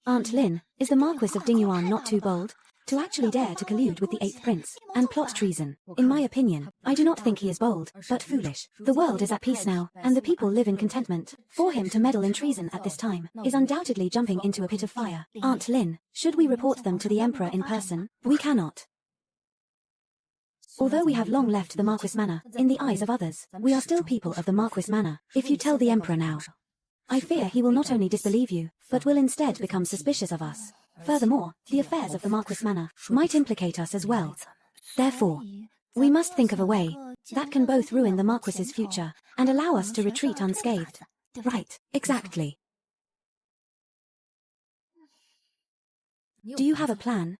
Aunt Lin, is the Marquis of Ding Yuan not too bold to actually dare to collude with the 8th prince and plot treason? In my opinion, I do not think he is bold, but foolish. The world is at peace now, and the people live in contentment. For him to meddle in treason at this time is undoubtedly jumping into a pit of fire. Aunt Lin, should we report them to the Emperor in person? We cannot. Although we have long left the Marquis manor, in the eyes of others, we are still people of the Marquis manor. If you tell the Emperor now, I fear he will not only disbelieve you, but will instead become suspicious of us. Furthermore, the affairs of the Marquis manor might implicate us as well. Therefore, we must think of a way that can both ruin the Marquis's future and allow us to retreat unscathed. Right, exactly. Do you have a plan?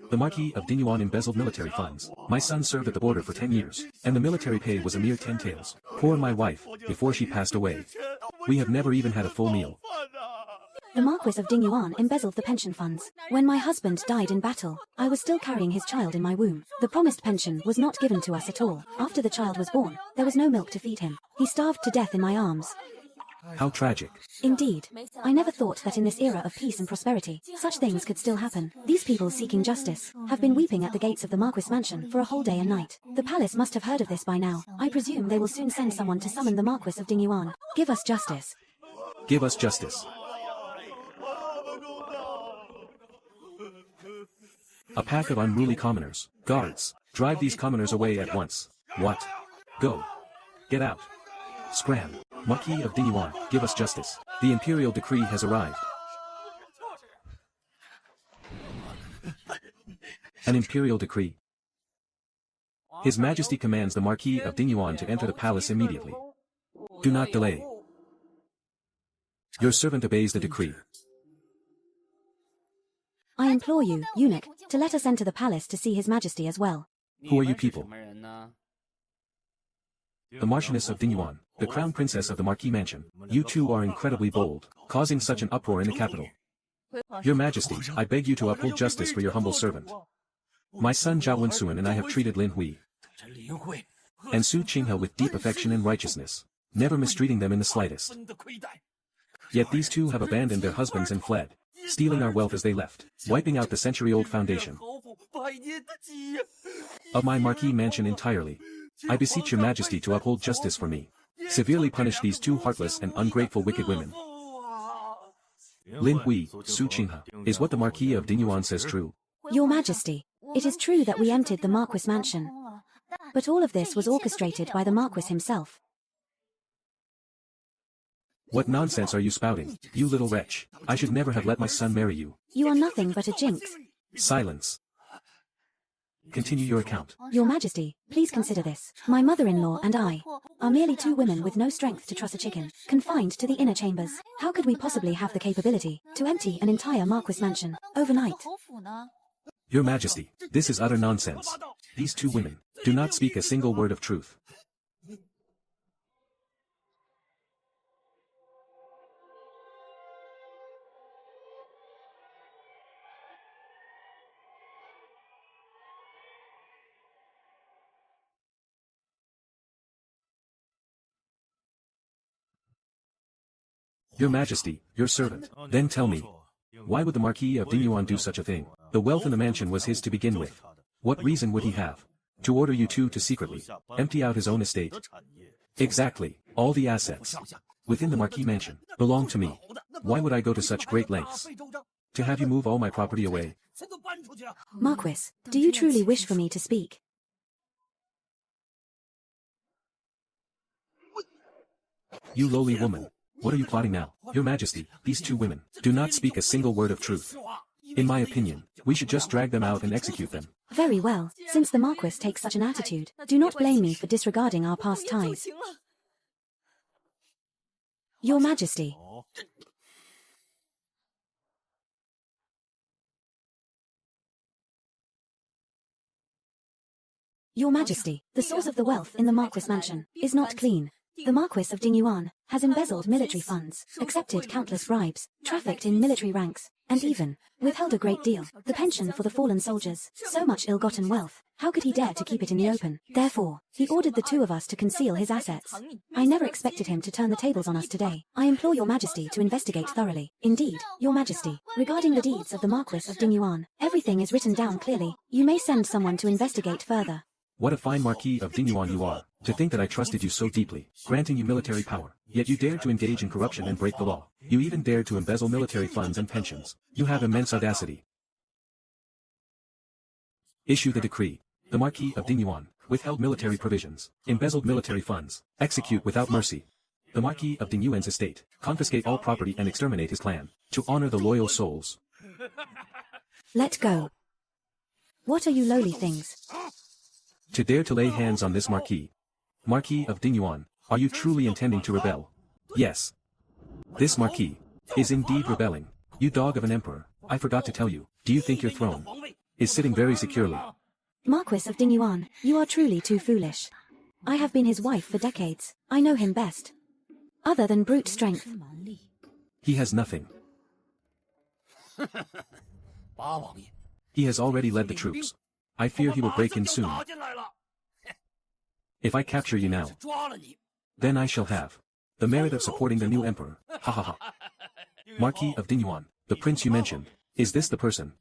The Marquis of Ding Yuan embezzled military funds. My son served at the border for 10 years, and the military pay was a mere 10 taels. Poor my wife, before she passed away. We have never even had a full meal. The Marquis of Ding Yuan embezzled the pension funds. When my husband died in battle, I was still carrying his child in my womb. The promised pension was not given to us at all. After the child was born, there was no milk to feed him. He starved to death in my arms. How tragic. Indeed. I never thought that in this era of peace and prosperity, such things could still happen. These people seeking justice have been weeping at the gates of the Marquis mansion for a whole day and night. The palace must have heard of this by now. I presume they will soon send someone to summon the Marquis of Ding Yuan. Give us justice. Give us justice. A pack of unruly commoners. Guards, drive these commoners away at once. What? Go. Get out. Scram. Marquis of Ding Yuan, give us justice. The imperial decree has arrived. An imperial decree. His Majesty commands the Marquis of Ding Yuan to enter the palace immediately. Do not delay. Your servant obeys the decree. I implore you, eunuch, to let us enter the palace to see His Majesty as well. Who are you people? The Marchioness of Ding Yuan, the crown princess of the Marquis mansion. You two are incredibly bold, causing such an uproar in the capital. Your Majesty, I beg you to uphold justice for your humble servant. My son Zhao Wensuan and I have treated Lin Hui and Su Qinghe with deep affection and righteousness, never mistreating them in the slightest. Yet these two have abandoned their husbands and fled, stealing our wealth as they left, wiping out the century-old foundation of my Marquis mansion entirely. I beseech your Majesty to uphold justice for me. Severely punish these two heartless and ungrateful wicked women. Lin Hui, Su Qinghe, is what the Marquis of Ding Yuan says true? Your Majesty, it is true that we emptied the Marquis mansion. But all of this was orchestrated by the Marquis himself. What nonsense are you spouting, you little wretch? I should never have let my son marry you. You are nothing but a jinx. Silence. Continue your account. Your Majesty, please consider this. My mother-in-law and I are merely two women with no strength to truss a chicken, confined to the inner chambers. How could we possibly have the capability to empty an entire Marquis mansion overnight? Your Majesty, this is utter nonsense. These two women do not speak a single word of truth. Your Majesty, your servant. Then tell me, why would the Marquis of Ding Yuan do such a thing? The wealth in the mansion was his to begin with. What reason would he have to order you two to secretly empty out his own estate? Exactly. All the assets within the Marquis mansion belong to me. Why would I go to such great lengths to have you move all my property away? Marquis, do you truly wish for me to speak? You lowly woman. What are you plotting now? Your Majesty, these two women do not speak a single word of truth. In my opinion, we should just drag them out and execute them. Very well, since the Marquis takes such an attitude, do not blame me for disregarding our past ties. Your Majesty. Your Majesty, the source of the wealth in the Marquis mansion is not clean. The Marquis of Dingyuan has embezzled military funds, accepted countless bribes, trafficked in military ranks, and even withheld a great deal, the pension for the fallen soldiers. So much ill-gotten wealth, how could he dare to keep it in the open? Therefore, he ordered the two of us to conceal his assets. I never expected him to turn the tables on us today. I implore your Majesty to investigate thoroughly. Indeed, your Majesty, regarding the deeds of the Marquis of Dingyuan, everything is written down clearly. You may send someone to investigate further. What a fine Marquis of Dingyuan you are. To think that I trusted you so deeply, granting you military power, yet you dared to engage in corruption and break the law. You even dared to embezzle military funds and pensions. You have immense audacity. Issue the decree. The Marquis of Dingyuan withheld military provisions, embezzled military funds, execute without mercy. The Marquis of Dingyuan's estate, confiscate all property and exterminate his clan, to honor the loyal souls. Let go. What are you lowly things? To dare to lay hands on this Marquis of Dingyuan, are you truly intending to rebel? Yes. This Marquis is indeed rebelling. You dog of an emperor, I forgot to tell you, do you think your throne is sitting very securely? Marquis of Dingyuan, you are truly too foolish. I have been his wife for decades. I know him best. Other than brute strength. He has nothing. He has already led the troops. I fear he will break in soon. If I capture you now, then I shall have the merit of supporting the new emperor. Ha ha ha. Marquis of Dingyuan, the prince you mentioned, is this the person?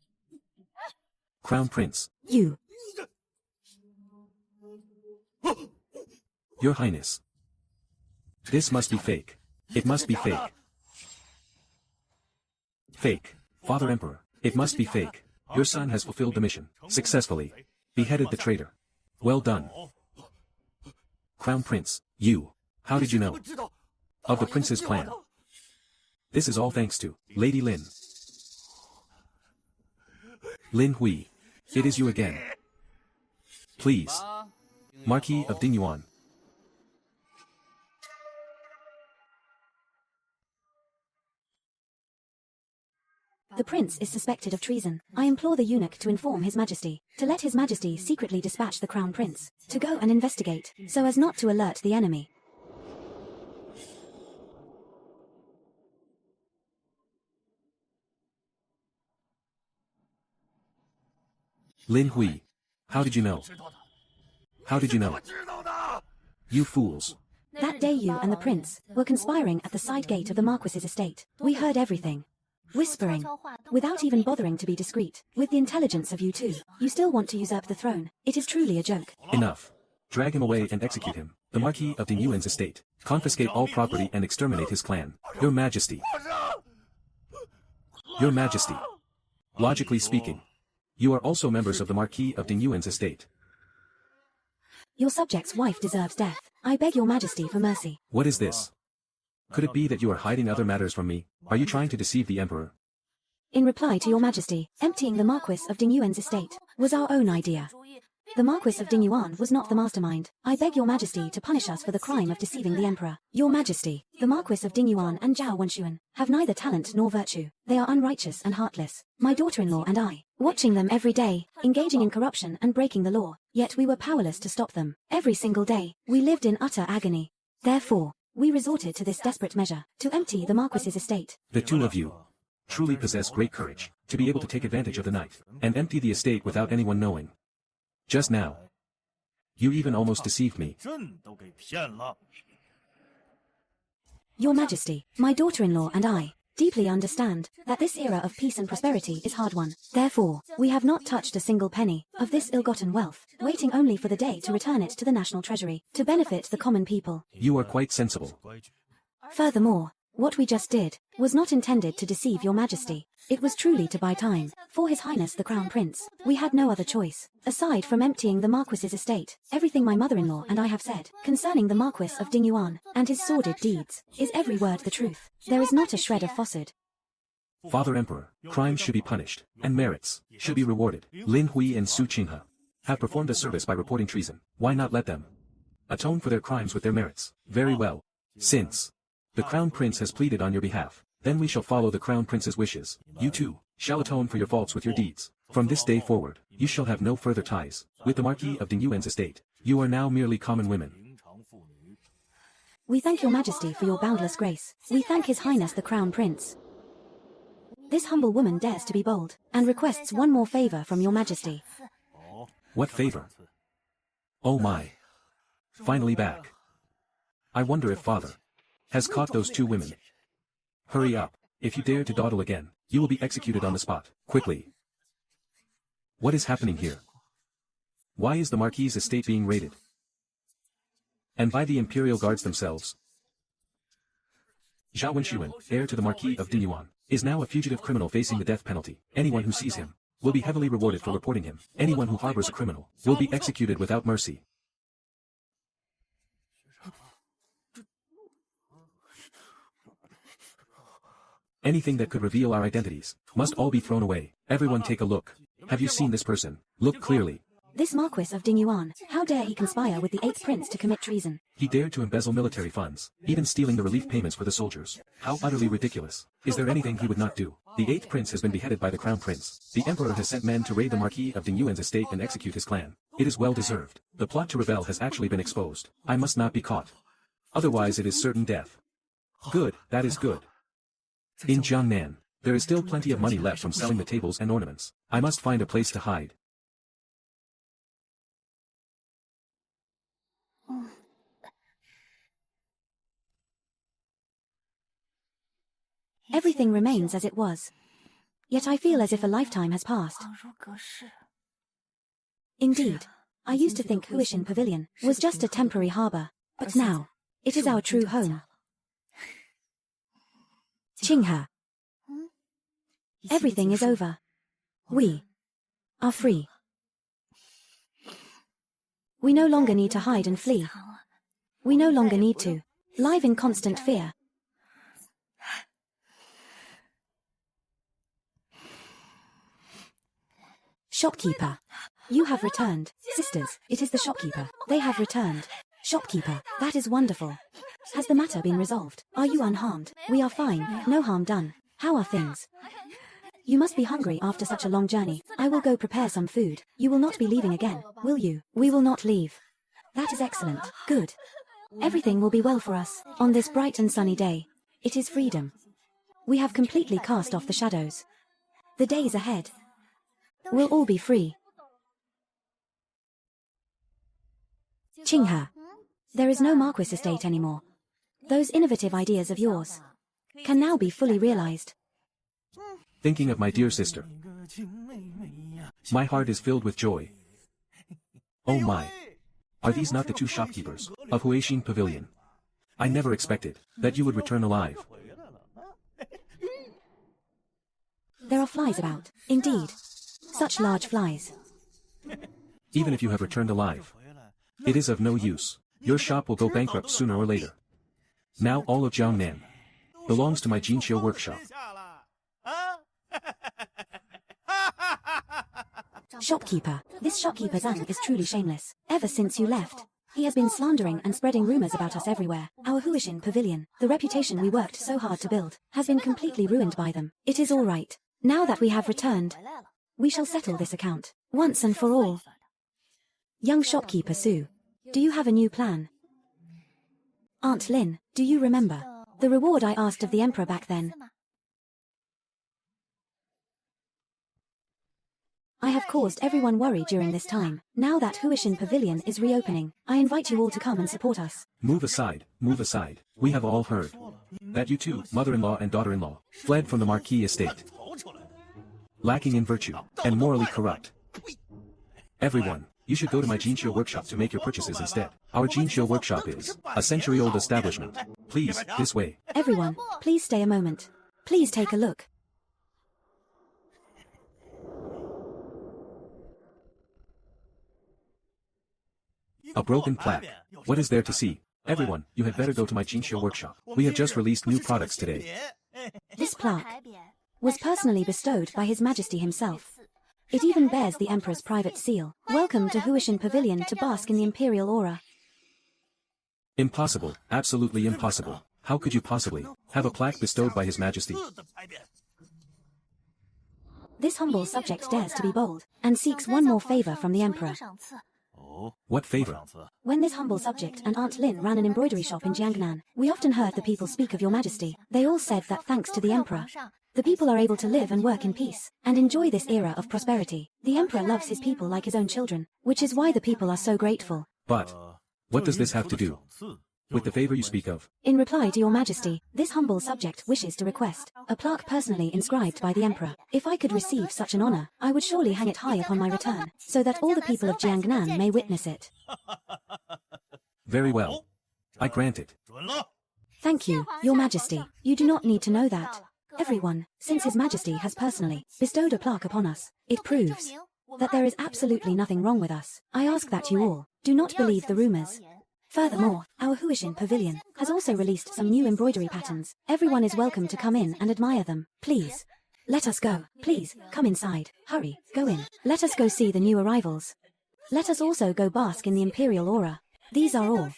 Crown Prince. You. Your Highness. This must be fake. It must be fake. Fake. Father Emperor, it must be fake. Your son has fulfilled the mission, successfully. Beheaded the traitor. Well done. Crown Prince, you. How did you know? Of the prince's plan. This is all thanks to Lady Lin. Lin Hui. It is you again. Please. Marquis of Dingyuan. The prince is suspected of treason. I implore the eunuch to inform his majesty, to let his majesty secretly dispatch the crown prince, to go and investigate, so as not to alert the enemy. Lin Hui. How did you know? How did you know? You fools. That day you and the prince were conspiring at the side gate of the Marquis's estate. We heard everything. Whispering, without even bothering to be discreet. With the intelligence of you two, you still want to usurp the throne. It is truly a joke. Enough. Drag him away and execute him. The Marquis of Dingyuan's estate. Confiscate all property and exterminate his clan. Your Majesty. Your Majesty. Logically speaking, you are also members of the Marquis of Dingyuan's estate. Your subject's wife deserves death. I beg your majesty for mercy. What is this? Could it be that you are hiding other matters from me? Are you trying to deceive the emperor? In reply to your majesty, emptying the Marquis of Dingyuan's estate was our own idea. The Marquis of Dingyuan was not the mastermind. I beg your majesty to punish us for the crime of deceiving the emperor. Your majesty, the Marquis of Dingyuan and Zhao Wenshuan have neither talent nor virtue. They are unrighteous and heartless. My daughter-in-law and I, watching them every day, engaging in corruption and breaking the law, yet we were powerless to stop them. Every single day, we lived in utter agony. Therefore, we resorted to this desperate measure, to empty the Marquis's estate. The two of you truly possess great courage, to be able to take advantage of the night, and empty the estate without anyone knowing. Just now, you even almost deceived me. Your majesty, my daughter-in-law and I deeply understand that this era of peace and prosperity is hard won. Therefore, we have not touched a single penny of this ill-gotten wealth, waiting only for the day to return it to the national treasury, to benefit the common people. You are quite sensible. Furthermore, what we just did was not intended to deceive your majesty. It was truly to buy time for His Highness the Crown Prince. We had no other choice, aside from emptying the Marquis's estate. Everything my mother-in-law and I have said concerning the Marquis of Dingyuan and his sordid deeds is every word the truth. There is not a shred of falsehood. Father Emperor, crimes should be punished, and merits should be rewarded. Lin Hui and Su Qinghe have performed a service by reporting treason. Why not let them atone for their crimes with their merits? Very well. Since the Crown Prince has pleaded on your behalf, then we shall follow the Crown Prince's wishes. You too shall atone for your faults with your deeds. From this day forward, you shall have no further ties with the Marquis of Dingyuan's estate. You are now merely common women. We thank your majesty for your boundless grace. We thank His Highness the Crown Prince. This humble woman dares to be bold, and requests one more favor from your majesty. What favor? Oh my. Finally back. I wonder if father has caught those two women. Hurry up. If you dare to dawdle again, you will be executed on the spot. Quickly. What is happening here? Why is the Marquis's estate being raided? And by the Imperial Guards themselves? Zhao Wenshuan, heir to the Marquis of Dingyuan, is now a fugitive criminal facing the death penalty. Anyone who sees him will be heavily rewarded for reporting him. Anyone who harbors a criminal will be executed without mercy. Anything that could reveal our identities must all be thrown away. Everyone take a look. Have you seen this person? Look clearly. This Marquis of Dingyuan, how dare he conspire with the 8th Prince to commit treason? He dared to embezzle military funds, even stealing the relief payments for the soldiers. How utterly ridiculous. Is there anything he would not do? The 8th Prince has been beheaded by the Crown Prince. The Emperor has sent men to raid the Marquis of Dingyuan's estate and execute his clan. It is well deserved. The plot to rebel has actually been exposed. I must not be caught. Otherwise it is certain death. Good, that is good. In Jiangnan, there is still plenty of money left from selling the tables and ornaments. I must find a place to hide. Everything remains as it was. Yet I feel as if a lifetime has passed. Indeed, I used to think Huishin Pavilion was just a temporary harbor, but now, it is our true home. Qinghe. Everything is over. We are free. We no longer need to hide and flee. We no longer need to live in constant fear. Shopkeeper. You have returned. Sisters, it is the shopkeeper. They have returned. Shopkeeper, that is wonderful. Has the matter been resolved? Are you unharmed? We are fine, no harm done. How are things? You must be hungry after such a long journey. I will go prepare some food. You will not be leaving again, will you? We will not leave. That is excellent. Good. Everything will be well for us. On this bright and sunny day, it is freedom. We have completely cast off the shadows. The days ahead will all be free. Qinghe. There is no Marquis estate anymore. Those innovative ideas of yours can now be fully realized. Thinking of my dear sister, my heart is filled with joy. Oh my! Are these not the two shopkeepers of Huishin Pavilion? I never expected that you would return alive. There are flies about, indeed. Such large flies. Even if you have returned alive, it is of no use. Your shop will go bankrupt sooner or later. Now all of Jiangnan belongs to my Jinqiu workshop. Shopkeeper, this shopkeeper Zhang is truly shameless. Ever since you left, he has been slandering and spreading rumors about us everywhere. Our Huishin Pavilion, the reputation we worked so hard to build, has been completely ruined by them. It is all right. Now that we have returned, we shall settle this account, once and for all. Young shopkeeper Su, do you have a new plan? Aunt Lin, do you remember the reward I asked of the Emperor back then? I have caused everyone worry during this time. Now that Huishin Pavilion is reopening, I invite you all to come and support us. Move aside, move aside. We have all heard that you two, mother-in-law and daughter-in-law, fled from the Marquis estate, lacking in virtue, and morally corrupt. Everyone, you should go to my Jinshio workshop to make your purchases instead. Our Jinshio workshop is a century-old establishment. Please, this way. Everyone, please stay a moment. Please take a look. A broken plaque. What is there to see? Everyone, you had better go to my Jinshio workshop. We have just released new products today. This plaque was personally bestowed by His Majesty himself. It even bears the Emperor's private seal. Welcome to Huishin Pavilion to bask in the Imperial aura. Impossible, absolutely impossible. How could you possibly have a plaque bestowed by His Majesty? This humble subject dares to be bold, and seeks one more favor from the Emperor. What favor? When this humble subject and Aunt Lin ran an embroidery shop in Jiangnan, we often heard the people speak of your Majesty. They all said that thanks to the Emperor, the people are able to live and work in peace, and enjoy this era of prosperity. The Emperor loves his people like his own children, which is why the people are so grateful. But what does this have to do with the favor you speak of? In reply to your Majesty, this humble subject wishes to request a plaque personally inscribed by the Emperor. If I could receive such an honor, I would surely hang it high upon my return, so that all the people of Jiangnan may witness it. Very well. I grant it. Thank you, your Majesty. You do not need to know that. Everyone, since His Majesty has personally bestowed a plaque upon us, it proves that there is absolutely nothing wrong with us. I ask that you all do not believe the rumors. Furthermore, our Huishin Pavilion has also released some new embroidery patterns. Everyone is welcome to come in and admire them. Please, let us go. Please, come inside. Hurry, go in. Let us go see the new arrivals. Let us also go bask in the Imperial aura. These are all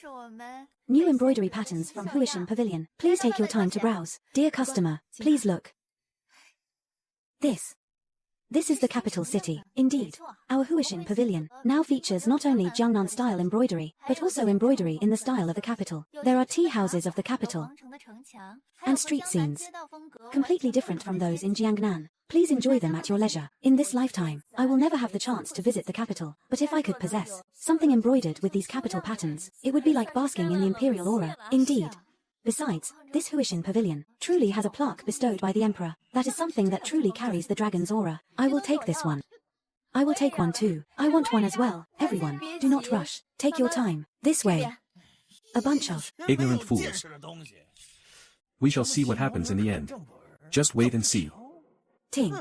new embroidery patterns from Huishin Pavilion. Please take your time to browse. Dear customer, please look. This is the capital city. Indeed, our Huishin Pavilion now features not only Jiangnan-style embroidery, but also embroidery in the style of the capital. There are tea houses of the capital and street scenes, completely different from those in Jiangnan. Please enjoy them at your leisure. In this lifetime, I will never have the chance to visit the capital, but if I could possess something embroidered with these capital patterns, it would be like basking in the Imperial aura. Indeed. Besides, this Huishin Pavilion truly has a plaque bestowed by the Emperor. That is something that truly carries the dragon's aura. I will take this one. I will take one too. I want one as well. Everyone, do not rush. Take your time. This way. A bunch of ignorant fools. We shall see what happens in the end. Just wait and see. Ting.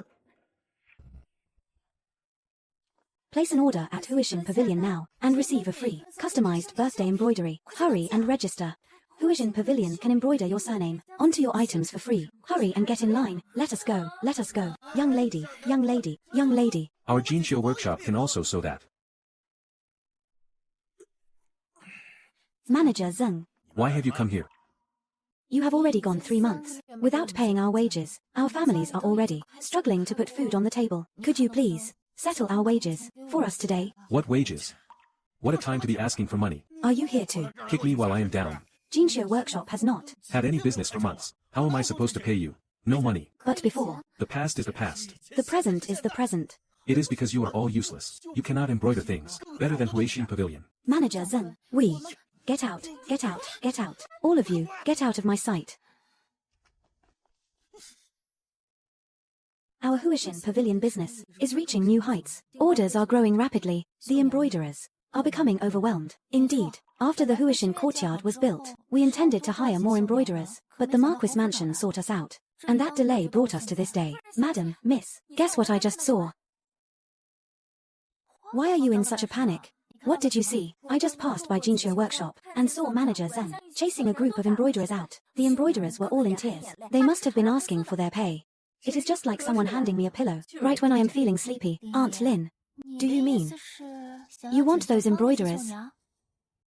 Place an order at Huishin Pavilion now, and receive a free, customized birthday embroidery. Hurry and register. Huishin Pavilion can embroider your surname onto your items for free. Hurry and get in line. Let us go. Let us go. Young lady, young lady, young lady. Our Jinshio workshop can also sew that. Manager Zeng. Why have you come here? You have already gone 3 months without paying our wages. Our families are already struggling to put food on the table. Could you please settle our wages for us today? What wages? What a time to be asking for money. Are you here to Kick me while I am down. Jinshio Workshop has not Had any business for months. How am I supposed to pay you? No money. But before, The past is the past. the present is the present. It is because you are all useless. You cannot embroider things better than Huishin Pavilion. Manager Zeng, get out, get out, get out. All of you, get out of my sight. Our Huishin Pavilion business is reaching new heights. Orders are growing rapidly. The embroiderers are becoming overwhelmed. Indeed, after the Huishin courtyard was built, we intended to hire more embroiderers, but the Marquis mansion sought us out, and that delay brought us to this day. Madam, miss, guess what I just saw? Why are you in such a panic? What did you see? I just passed by Jinshio Workshop and saw Manager Zeng chasing a group of embroiderers out. The embroiderers were all in tears. They must have been asking for their pay. It is just like someone handing me a pillow, right when I am feeling sleepy. Aunt Lin, do you mean you want those embroiderers?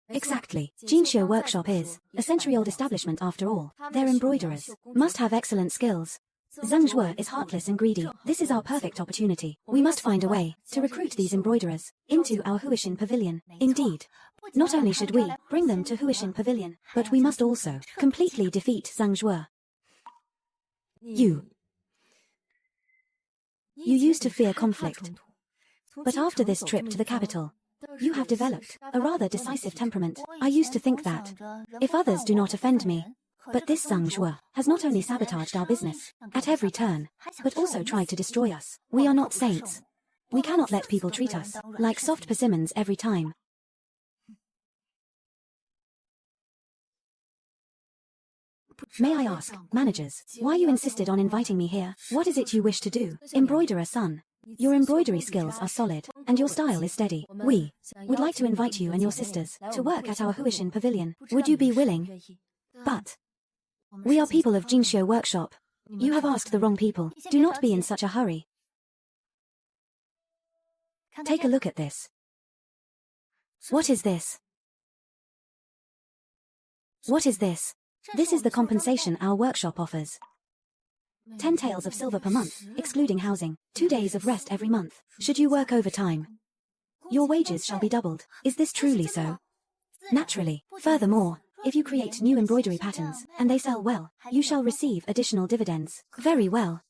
Exactly. Jinshio Workshop is a century-old establishment after all. Their embroiderers must have excellent skills. Zhang Zhuo is heartless and greedy. This is our perfect opportunity. We must find a way to recruit these embroiderers into our Huishin Pavilion. Indeed, not only should we bring them to Huishin Pavilion, but we must also completely defeat Zhang Zhuo. You used to fear conflict, but after this trip to the capital, you have developed a rather decisive temperament. I used to think that if others do not offend me, But this Zhang Zhuo has not only sabotaged our business at every turn, but also tried to destroy us. We are not saints. We cannot let people treat us like soft persimmons every time. May I ask, managers, why you insisted on inviting me here? What is it you wish to do? Embroiderer son. Your embroidery skills are solid, and your style is steady. We would like to invite you and your sisters to work at our Huishin pavilion. Would you be willing? But we are people of Jinxiu workshop. You have asked the wrong people. Do not be in such a hurry. Take a look at this. What is this? What is this? This is the compensation our workshop offers. 10 taels of silver per month, excluding housing. 2 days of rest every month. Should you work overtime, your wages shall be doubled. Is this truly so? Naturally. Furthermore, if you create new embroidery patterns, and they sell well, you shall receive additional dividends. Very well.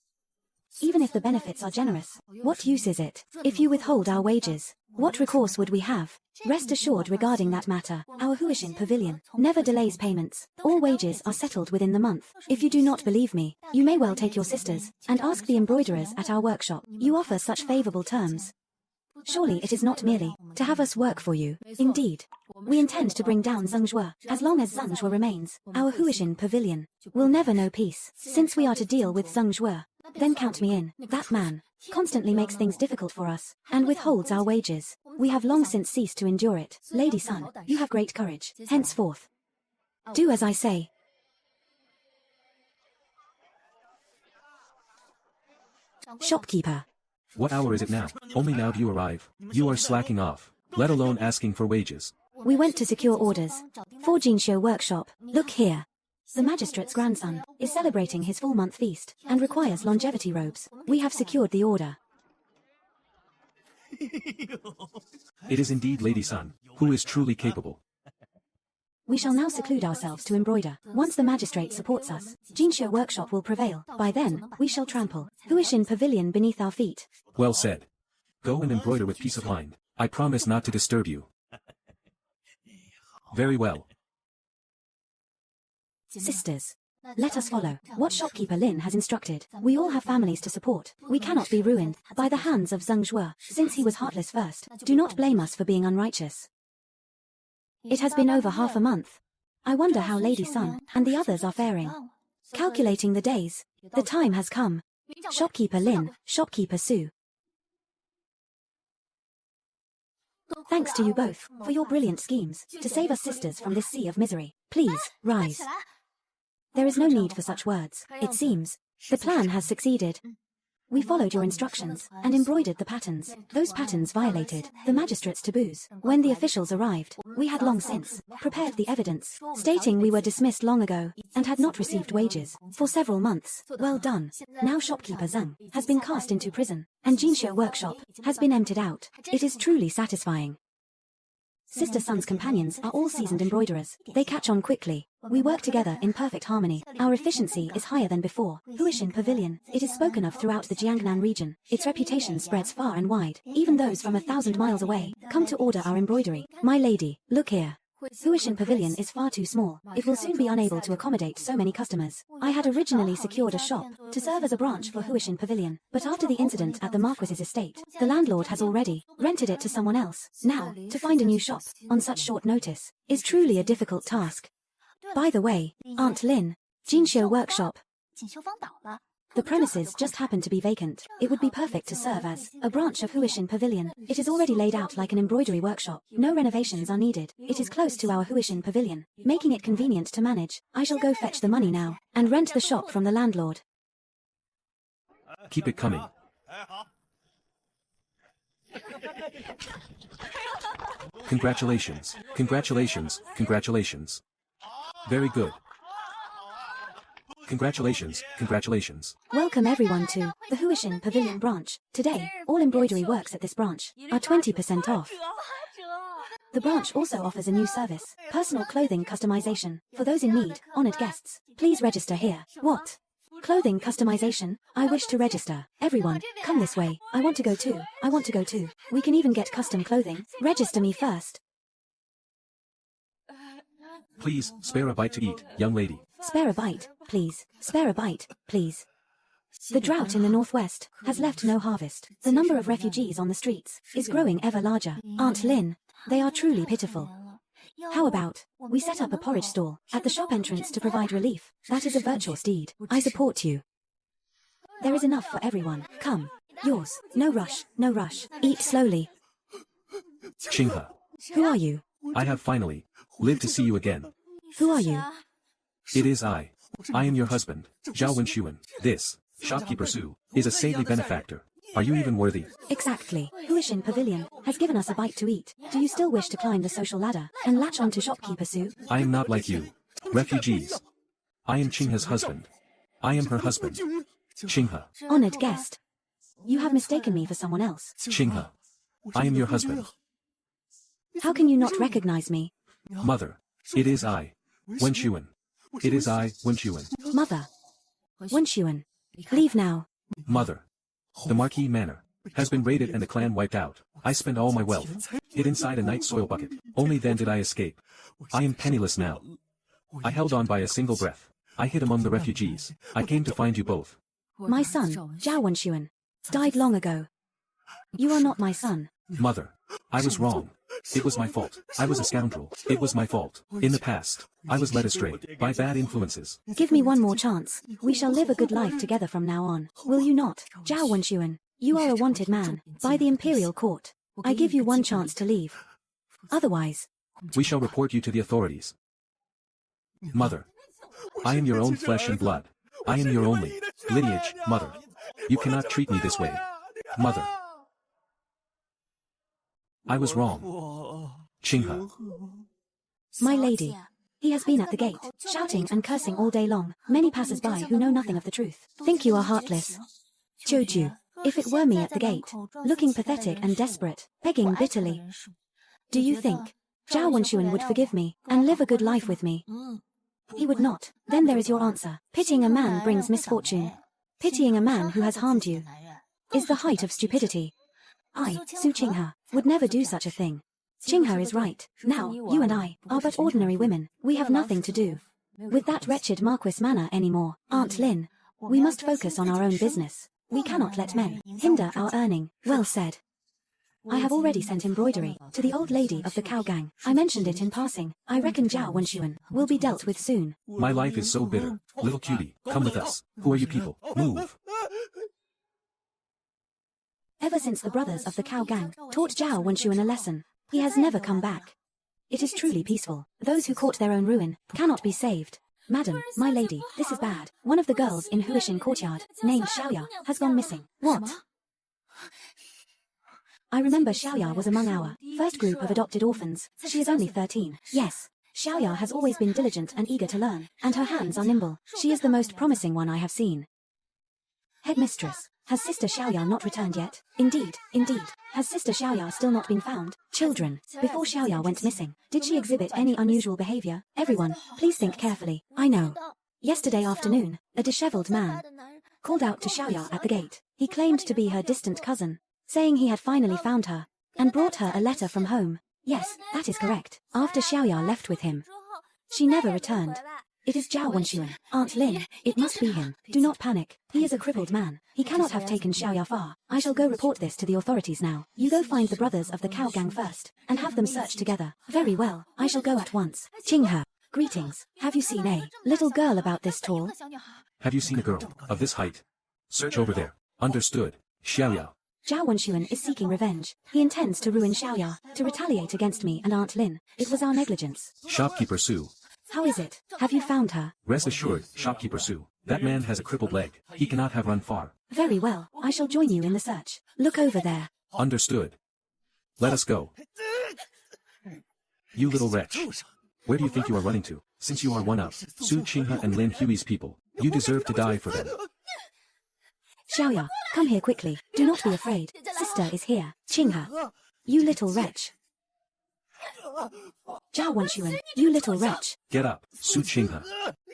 Even if the benefits are generous, what use is it? If you withhold our wages, what recourse would we have? Rest assured regarding that matter, our Huishin pavilion never delays payments. All wages are settled within the month. If you do not believe me, you may well take your sisters and ask the embroiderers at our workshop. You offer such favorable terms. Surely it is not merely to have us work for you. Indeed, we intend to bring down Zhang Zhuo. As long as Zhang Zhuo remains, our Huishin pavilion will never know peace. Since we are to deal with Zhang Zhuo, then count me in. That man constantly makes things difficult for us and withholds our wages. We have long since ceased to endure it. Lady Sun, you have great courage. Henceforth, do as I say. Shopkeeper. What hour is it now? Only now do you arrive. You are slacking off, let alone asking for wages. We went to secure orders for Jinxiu workshop. Look here. The magistrate's grandson is celebrating his full-month feast and requires longevity robes. We have secured the order. It is indeed Lady Sun, who is truly capable. We shall now seclude ourselves to embroider. Once the magistrate supports us, Jinxiu workshop will prevail. By then, we shall trample Huishin pavilion beneath our feet. Well said. Go and embroider with peace of mind. I promise not to disturb you. Very well. Sisters, let us follow what shopkeeper Lin has instructed. We all have families to support. We cannot be ruined by the hands of Zhang Zhuo, since he was heartless first. Do not blame us for being unrighteous. It has been over half a month. I wonder how Lady Sun and the others are faring. Calculating the days, the time has come. Shopkeeper Lin, Shopkeeper Su. Thanks to you both for your brilliant schemes to save us sisters from this sea of misery. Please, rise. There is no need for such words. It seems the plan has succeeded. We followed your instructions and embroidered the patterns. Those patterns violated the magistrate's taboos. When the officials arrived, we had long since prepared the evidence, stating we were dismissed long ago and had not received wages for several months. Well done. Now shopkeeper Zhang has been cast into prison, and Jinxiu workshop has been emptied out. It is truly satisfying. Sister Sun's companions are all seasoned embroiderers. They catch on quickly. We work together in perfect harmony. Our efficiency is higher than before. Huishin Pavilion. It is spoken of throughout the Jiangnan region. Its reputation spreads far and wide. Even those from 1,000 miles away come to order our embroidery. My lady, look here. Huishin Pavilion is far too small. It will soon be unable to accommodate so many customers. I had originally secured a shop to serve as a branch for Huishin Pavilion, but after the incident at the Marquis's estate, the landlord has already rented it to someone else. Now, to find a new shop on such short notice is truly a difficult task. By the way, Aunt Lin, Jinxiu workshop. The premises just happen to be vacant. It would be perfect to serve as a branch of Huishin Pavilion. It is already laid out like an embroidery workshop. No renovations are needed. It is close to our Huishin Pavilion, making it convenient to manage. I shall go fetch the money now and rent the shop from the landlord. Keep it coming. Congratulations, congratulations, congratulations. Very good. Congratulations, congratulations. Welcome everyone to the Huishin Pavilion branch. Today, all embroidery works at this branch are 20% off. The branch also offers a new service, personal clothing customization. For those in need, honored guests, please register here. What? Clothing customization? I wish to register. Everyone, come this way. I want to go too. I want to go too. We can even get custom clothing. Register me first. Please, spare a bite to eat, young lady. Spare a bite, please. Spare a bite, please. The drought in the northwest has left no harvest. The number of refugees on the streets is growing ever larger. Aunt Lin, they are truly pitiful. How about we set up a porridge stall at the shop entrance to provide relief? That is a virtuous deed. I support you. There is enough for everyone. Come. Yours. No rush, no rush. Eat slowly. Qinghe. Who are you? I have finally lived to see you again. Who are you? It is I. I am your husband, Zhao Wenxuan. This, shopkeeper Su, is a saintly benefactor. Are you even worthy? Exactly. Huishin Pavilion has given us a bite to eat. Do you still wish to climb the social ladder and latch on to shopkeeper Su? I am not like you. Refugees. I am Qinghe's husband. I am her husband. Qinghe. Honored guest. You have mistaken me for someone else. Qinghe. I am your husband. How can you not recognize me? Mother. It is I. Wenxuan. It is I, Wenxuan. Mother. Wenxuan. Leave now. Mother. The Marquis Manor has been raided and the clan wiped out. I spent all my wealth. Hid inside a night soil bucket. Only then did I escape. I am penniless now. I held on by a single breath. I hid among the refugees. I came to find you both. My son, Zhao Wenxuan, died long ago. You are not my son. Mother. I was wrong. It was my fault. I was a scoundrel. It was my fault. In the past, I was led astray by bad influences. Give me one more chance. We shall live a good life together from now on. Will you not? Zhao Wenxuan, you are a wanted man by the Imperial Court. I give you one chance to leave. Otherwise, We shall report you to the authorities. Mother. I am your own flesh and blood. I am your only lineage, mother. You cannot treat me this way. Mother. I was wrong. Qinghe. my lady. He has been at the gate, shouting and cursing all day long. Many passers-by who know nothing of the truth think you are heartless. Joju, if it were me at the gate, looking pathetic and desperate, begging bitterly, do you think Zhao Wenxuan would forgive me and live a good life with me? He would not. Then there is your answer. Pitying a man brings misfortune. Pitying a man who has harmed you is the height of stupidity. I, Su Qinghe, would never do such a thing. Qinghe is right. Now, you and I are but ordinary women. We have nothing to do with that wretched Marquis manor anymore. Aunt Lin, we must focus on our own business. We cannot let men hinder our earning. Well said. I have already sent embroidery to the old lady of the cow gang. I mentioned it in passing. I reckon Zhao Wenxuan will be dealt with soon. My life is so bitter. Little cutie, come with us. Who are you people? Move. Ever since the brothers of the cow gang taught Zhao Wenxuan a lesson, he has never come back. It is truly peaceful. Those who court their own ruin cannot be saved. Madam, my lady, this is bad. One of the girls in Huishin Courtyard, named Xiaoya, has gone missing. What? I remember Xiaoya was among our first group of adopted orphans. She is only 13. Yes, Xiaoya has always been diligent and eager to learn, and her hands are nimble. She is the most promising one I have seen. Headmistress, has Sister Xiaoya not returned yet? Indeed, indeed. Has Sister Xiaoya still not been found? Children, before Xiaoya went missing, did she exhibit any unusual behavior? Everyone, please think carefully. I know. Yesterday afternoon, a disheveled man called out to Xiaoya at the gate. He claimed to be her distant cousin, saying he had finally found her and brought her a letter from home. Yes, that is correct. After Xiaoya left with him, she never returned. It is Zhao Wenxuan. Aunt Lin, it must be him. Do not panic. He is a crippled man. He cannot have taken Xiaoya far. I shall go report this to the authorities now. You go find the brothers of the cow gang first, and have them search together. Very well. I shall go at once. Qinghe, greetings. Have you seen a little girl about this tall? Have you seen a girl of this height? Search over there. Understood. Xiaoya. Zhao Wenxuan is seeking revenge. He intends to ruin Xiaoya, to retaliate against me and Aunt Lin. It was our negligence. Shopkeeper Su. How is it? Have you found her? Rest assured, Shopkeeper Su. That man has a crippled leg. He cannot have run far. Very well. I shall join you in the search. Look over there. Understood. Let us go. You little wretch. Where do you think you are running to? Since you are one of Su Qinghe and Lin Hui's people, you deserve to die for them. Xiaoya, come here quickly. Do not be afraid. Sister is here. Qinghe. You little wretch. Zhao Wenxuan, you little wretch. Get up, Su Qinghe.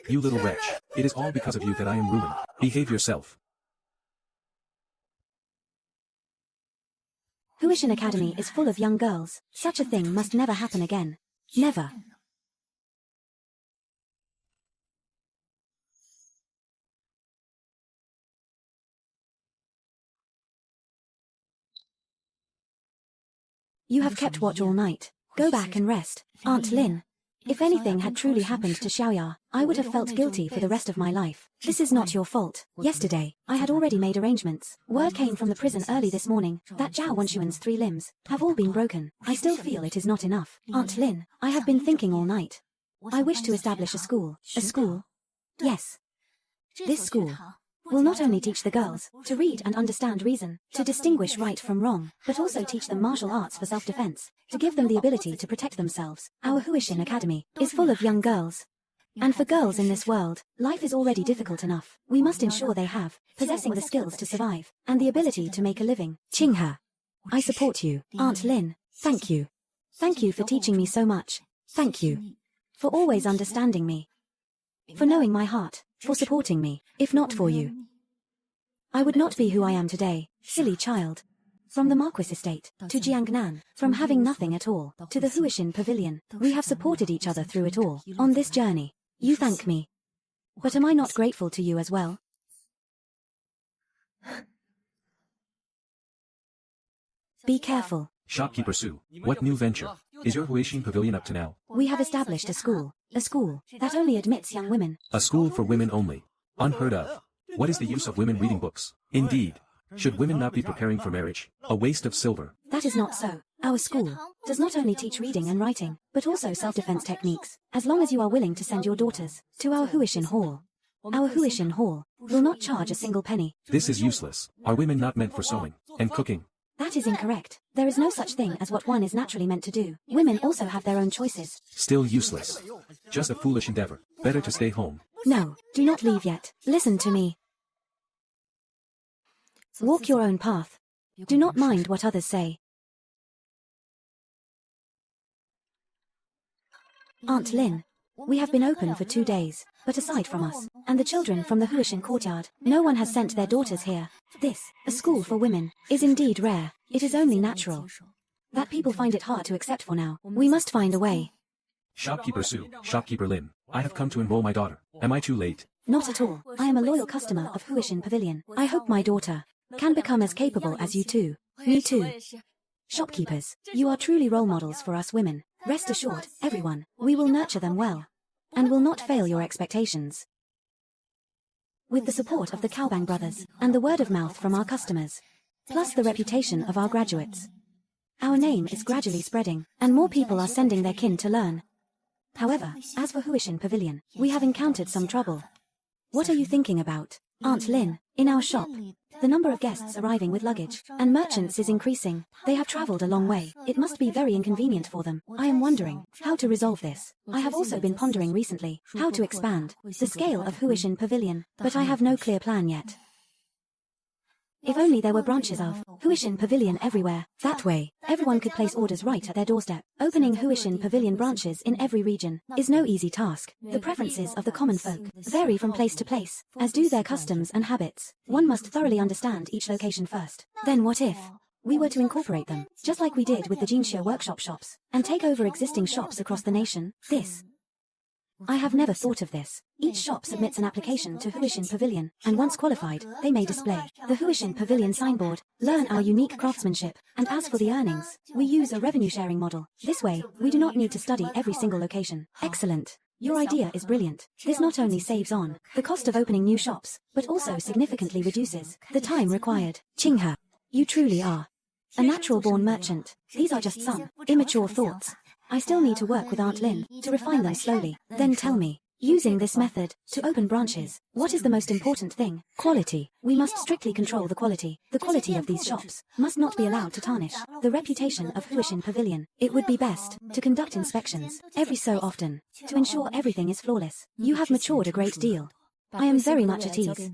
You little wretch. It is all because of you that I am ruined. Behave yourself. Huishin Academy is full of young girls. Such a thing must never happen again. Never. You have kept watch all night. Go back and rest. Aunt Lin. If anything had truly happened to Xiaoya, I would have felt guilty for the rest of my life. This is not your fault. Yesterday, I had already made arrangements. Word came from the prison early this morning that Zhao Wenshuan's 3 limbs have all been broken. I still feel it is not enough. Aunt Lin, I have been thinking all night. I wish to establish a school. A school? Yes. This school will not only teach the girls to read and understand reason, to distinguish right from wrong, but also teach them martial arts for self-defense, to give them the ability to protect themselves. Our Huishin Academy is full of young girls. And for girls in this world, life is already difficult enough. We must ensure they have, possessing the skills to survive, and the ability to make a living. Qinghe, I support you. Aunt Lin, thank you. Thank you for teaching me so much. Thank you. For always understanding me. For knowing my heart. For supporting me. If not for you, I would not be who I am today. Silly child. From the Marquis estate to Jiangnan, from having nothing at all to the Huishin Pavilion, we have supported each other through it all. On this journey, you thank me. But am I not grateful to you as well? Be careful. Shopkeeper Su, what new venture is your Huishin Pavilion up to now? We have established a school that only admits young women. A school for women only. Unheard of. What is the use of women reading books? Indeed. Should women not be preparing for marriage? A waste of silver. That is not so. Our school does not only teach reading and writing, but also self-defense techniques, as long as you are willing to send your daughters to our Huishin Hall. Our Huishin Hall will not charge a single penny. This is useless. Are women not meant for sewing and cooking? That is incorrect. There is no such thing as what one is naturally meant to do. Women also have their own choices. Still useless. Just a foolish endeavor. Better to stay home. No, do not leave yet. Listen to me. Walk your own path. Do not mind what others say. Aunt Lin, we have been open for 2 days, but aside from us, and the children from the Huishin courtyard, no one has sent their daughters here. This, a school for women, is indeed rare. It is only natural that people find it hard to accept for now. We must find a way. Shopkeeper Su, Shopkeeper Lin, I have come to enroll my daughter. Am I too late? Not at all. I am a loyal customer of Huishin Pavilion. I hope my daughter can become as capable as you too. Me too. Shopkeepers, you are truly role models for us women. Rest assured, everyone, we will nurture them well, and will not fail your expectations. With the support of the Caobang brothers, and the word of mouth from our customers, plus the reputation of our graduates, our name is gradually spreading, and more people are sending their kin to learn. However, as for Huishin Pavilion, we have encountered some trouble. What are you thinking about? Aunt Lin, in our shop, the number of guests arriving with luggage and merchants is increasing. They have traveled a long way. It must be very inconvenient for them. I am wondering how to resolve this. I have also been pondering recently how to expand the scale of Huishin Pavilion, but I have no clear plan yet. If only there were branches of Huishin Pavilion everywhere. That way, everyone could place orders right at their doorstep. Opening Huishin Pavilion branches in every region is no easy task. The preferences of the common folk vary from place to place, as do their customs and habits. One must thoroughly understand each location first. Then what if we were to incorporate them, just like we did with the Jinxia workshop shops, and take over existing shops across the nation? I have never thought of this. Each shop submits an application to Huishin Pavilion, and once qualified, they may display the Huishin Pavilion signboard, learn our unique craftsmanship, and as for the earnings, we use a revenue-sharing model. This way, we do not need to study every single location. Excellent. Your idea is brilliant. This not only saves on the cost of opening new shops, but also significantly reduces the time required. Qinghe, you truly are a natural-born merchant. These are just some immature thoughts. I still need to work with Aunt Lin to refine them slowly. Then tell me, using this method to open branches, what is the most important thing? Quality. We must strictly control the quality. The quality of these shops must not be allowed to tarnish the reputation of Huishin Pavilion. It would be best to conduct inspections every so often to ensure everything is flawless. You have matured a great deal. I am very much at ease,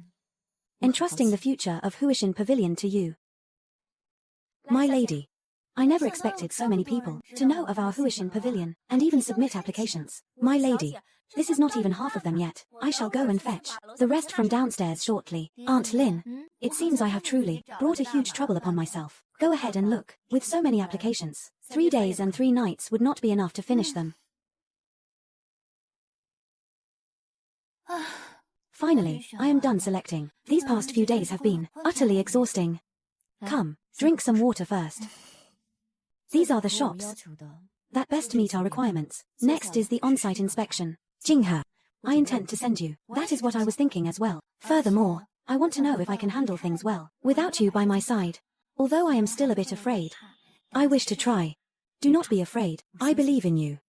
entrusting the future of Huishin Pavilion to you. My lady, I never expected so many people to know of our Huishin Pavilion and even submit applications. My lady, this is not even half of them yet. I shall go and fetch the rest from downstairs shortly. Aunt Lin, it seems I have truly brought a huge trouble upon myself. Go ahead and look. With so many applications, 3 days and 3 nights would not be enough to finish them. Finally, I am done selecting. These past few days have been utterly exhausting. Come, drink some water first. These are the shops that best meet our requirements. Next is the on-site inspection. Jinghe, I intend to send you. That is what I was thinking as well. Furthermore, I want to know if I can handle things well, without you by my side. Although I am still a bit afraid, I wish to try. Do not be afraid, I believe in you.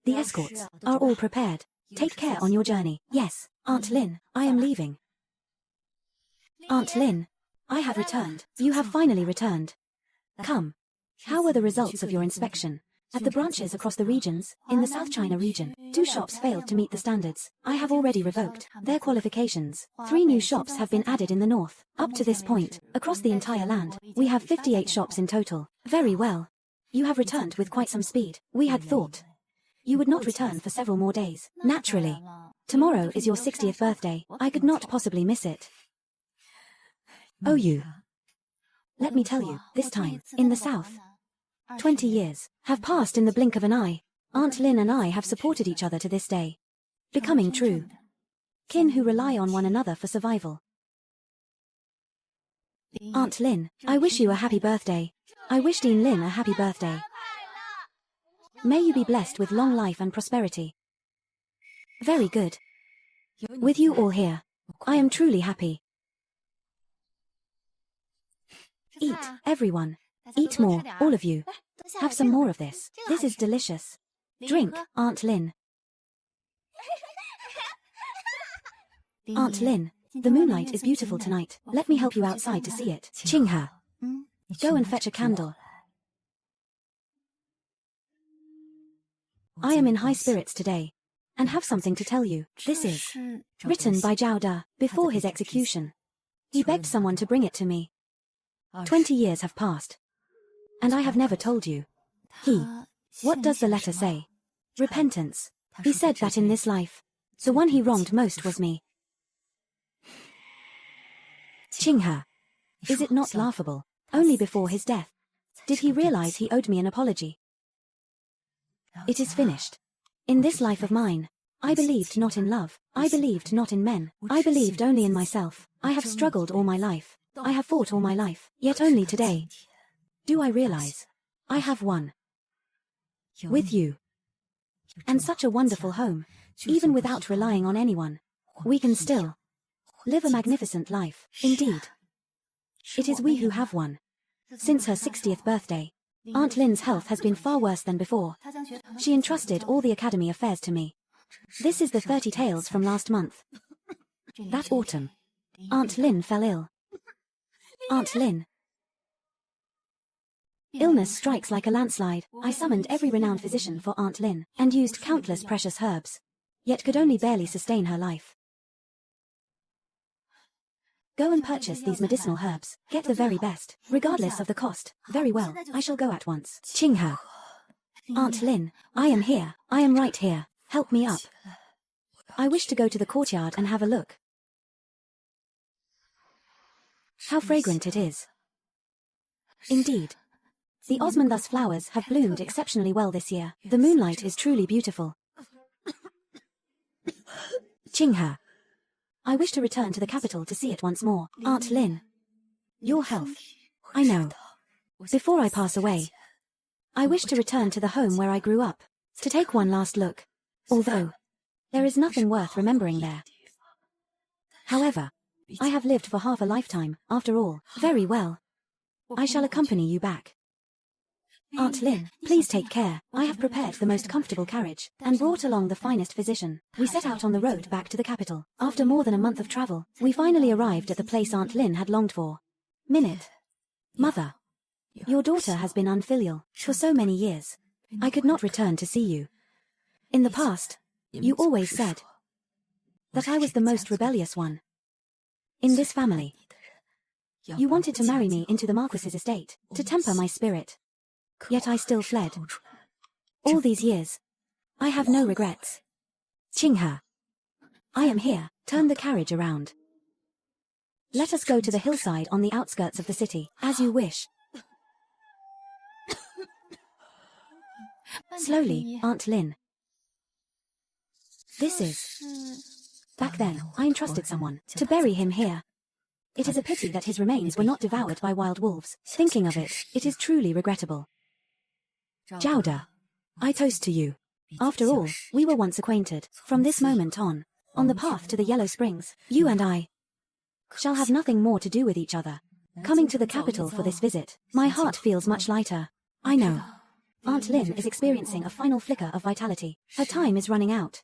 The escorts are all prepared. Take care on your journey. Yes, Aunt Lin, I am leaving. Aunt Lin, I have returned. You have finally returned. Come. How were the results of your inspection? At the branches across the regions, in the South China region, 2 shops failed to meet the standards. I have already revoked their qualifications. 3 new shops have been added in the north. Up to this point, across the entire land, we have 58 shops in total. Very well. You have returned with quite some speed. We had thought you would not return for several more days. Naturally. Tomorrow is your 60th birthday. I could not possibly miss it. Oh, you. Let me tell you, this time, in the south, 20 years have passed in the blink of an eye. Aunt Lin and I have supported each other to this day, becoming true kin who rely on one another for survival. Aunt Lin, I wish you a happy birthday. I wish Dean Lin a happy birthday. May you be blessed with long life and prosperity. Very good. With you all here, I am truly happy. Eat, everyone. Eat more, all of you. Have some more of this. This is delicious. Drink, Aunt Lin. Aunt Lin, the moonlight is beautiful tonight. Let me help you outside to see it. Jinghe, go and fetch a candle. I am in high spirits today, and have something to tell you. This is written by Zhao Da before his execution. He begged someone to bring it to me. 20 years have passed, and I have never told you. What does the letter say? Repentance. He said that in this life, the one he wronged most was me. Jinghe, is it not laughable? Only before his death did he realize he owed me an apology. It is finished. In this life of mine, I believed not in love. I believed not in men. I believed only in myself. I have struggled all my life. I have fought all my life. Yet only today do I realize I have won. With you. And such a wonderful home. Even without relying on anyone, we can still live a magnificent life. Indeed. It is we who have won. Since her 60th birthday, Aunt Lin's health has been far worse than before. She entrusted all the academy affairs to me. This is the 30 tales from last month. That autumn, Aunt Lin fell ill. Aunt Lin. Illness strikes like a landslide. I summoned every renowned physician for Aunt Lin, and used countless precious herbs, yet could only barely sustain her life. Go and purchase these medicinal herbs. Get the very best, regardless of the cost. Very well, I shall go at once. Jinghe. Aunt Lin, I am here. I am right here. Help me up. I wish to go to the courtyard and have a look. How fragrant it is. Indeed. The osmanthus flowers have bloomed exceptionally well this year. The moonlight is truly beautiful. Jinghe. I wish to return to the capital to see it once more. Aunt Lin. Your health. I know. Before I pass away, I wish to return to the home where I grew up, to take one last look. Although, there is nothing worth remembering there. However, I have lived for half a lifetime, after all. Very well. I shall accompany you back. Aunt Lin, please take care. I have prepared the most comfortable carriage, and brought along the finest physician. We set out on the road back to the capital. After more than a month of travel, we finally arrived at the place Aunt Lin had longed for. Minute. Mother. Your daughter has been unfilial for so many years. I could not return to see you. In the past, you always said that I was the most rebellious one in this family. You wanted to marry me into the Marquis's estate, to temper my spirit. Yet I still fled. All these years, I have no regrets. Jinghe. I am here. Turn the carriage around. Let us go to the hillside on the outskirts of the city, as you wish. Slowly, Aunt Lin. This is... Back then, I entrusted someone to bury him here. It is a pity that his remains were not devoured by wild wolves. Thinking of it, it is truly regrettable. Jowda, I toast to you. After all, we were once acquainted. From this moment on the path to the Yellow Springs, you and I shall have nothing more to do with each other. Coming to the capital for this visit, my heart feels much lighter. I know. Aunt Lin is experiencing a final flicker of vitality. Her time is running out.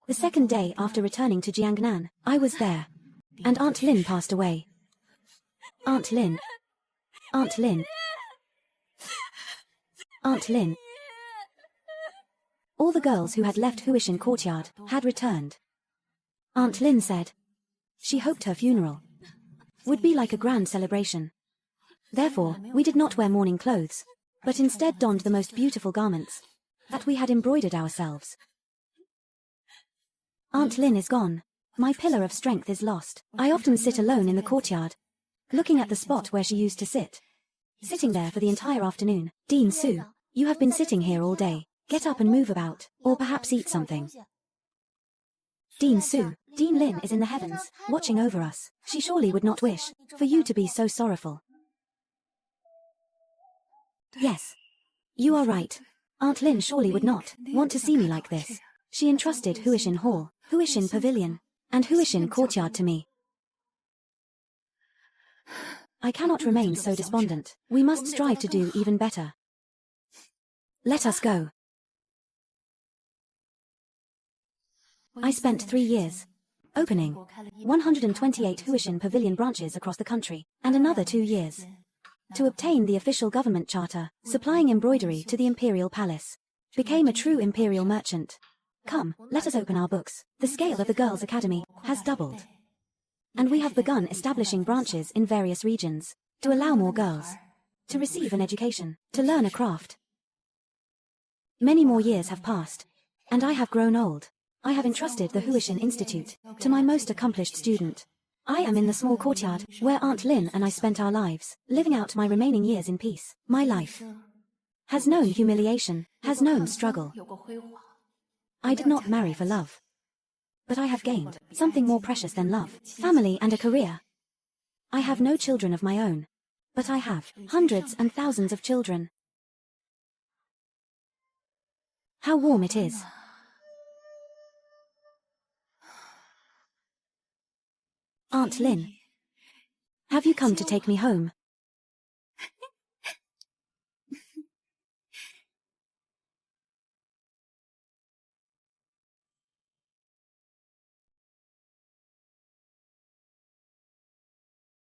The second day after returning to Jiangnan, I was there. And Aunt Lin passed away. Aunt Lin. Aunt Lin. Aunt Lin. All the girls who had left Huishin courtyard had returned. Aunt Lin said she hoped her funeral would be like a grand celebration. Therefore, we did not wear mourning clothes, but instead donned the most beautiful garments that we had embroidered ourselves. Aunt Lin is gone. My pillar of strength is lost. I often sit alone in the courtyard, looking at the spot where she used to sit. Sitting there for the entire afternoon. Dean Su, you have been sitting here all day. Get up and move about, or perhaps eat something. Dean Su, Dean Lin is in the heavens, watching over us. She surely would not wish for you to be so sorrowful. Yes, you are right. Aunt Lin surely would not want to see me like this. She entrusted Huishin Hall, Huishin Pavilion, and Huishin Courtyard to me. I cannot remain so despondent. We must strive to do even better. Let us go. I spent 3 years opening 128 Huishin Pavilion branches across the country, and another 2 years to obtain the official government charter, supplying embroidery to the Imperial Palace. Became a true Imperial merchant. Come, let us open our books. The scale of the Girls' Academy has doubled. And we have begun establishing branches in various regions to allow more girls to receive an education, to learn a craft. Many more years have passed, and I have grown old. I have entrusted the Huishin Institute to my most accomplished student. I am in the small courtyard where Aunt Lin and I spent our lives, living out my remaining years in peace. My life has known humiliation, has known struggle. I did not marry for love, but I have gained something more precious than love, family and a career. I have no children of my own, but I have hundreds and thousands of children. How warm it is. Aunt Lin, have you come to take me home?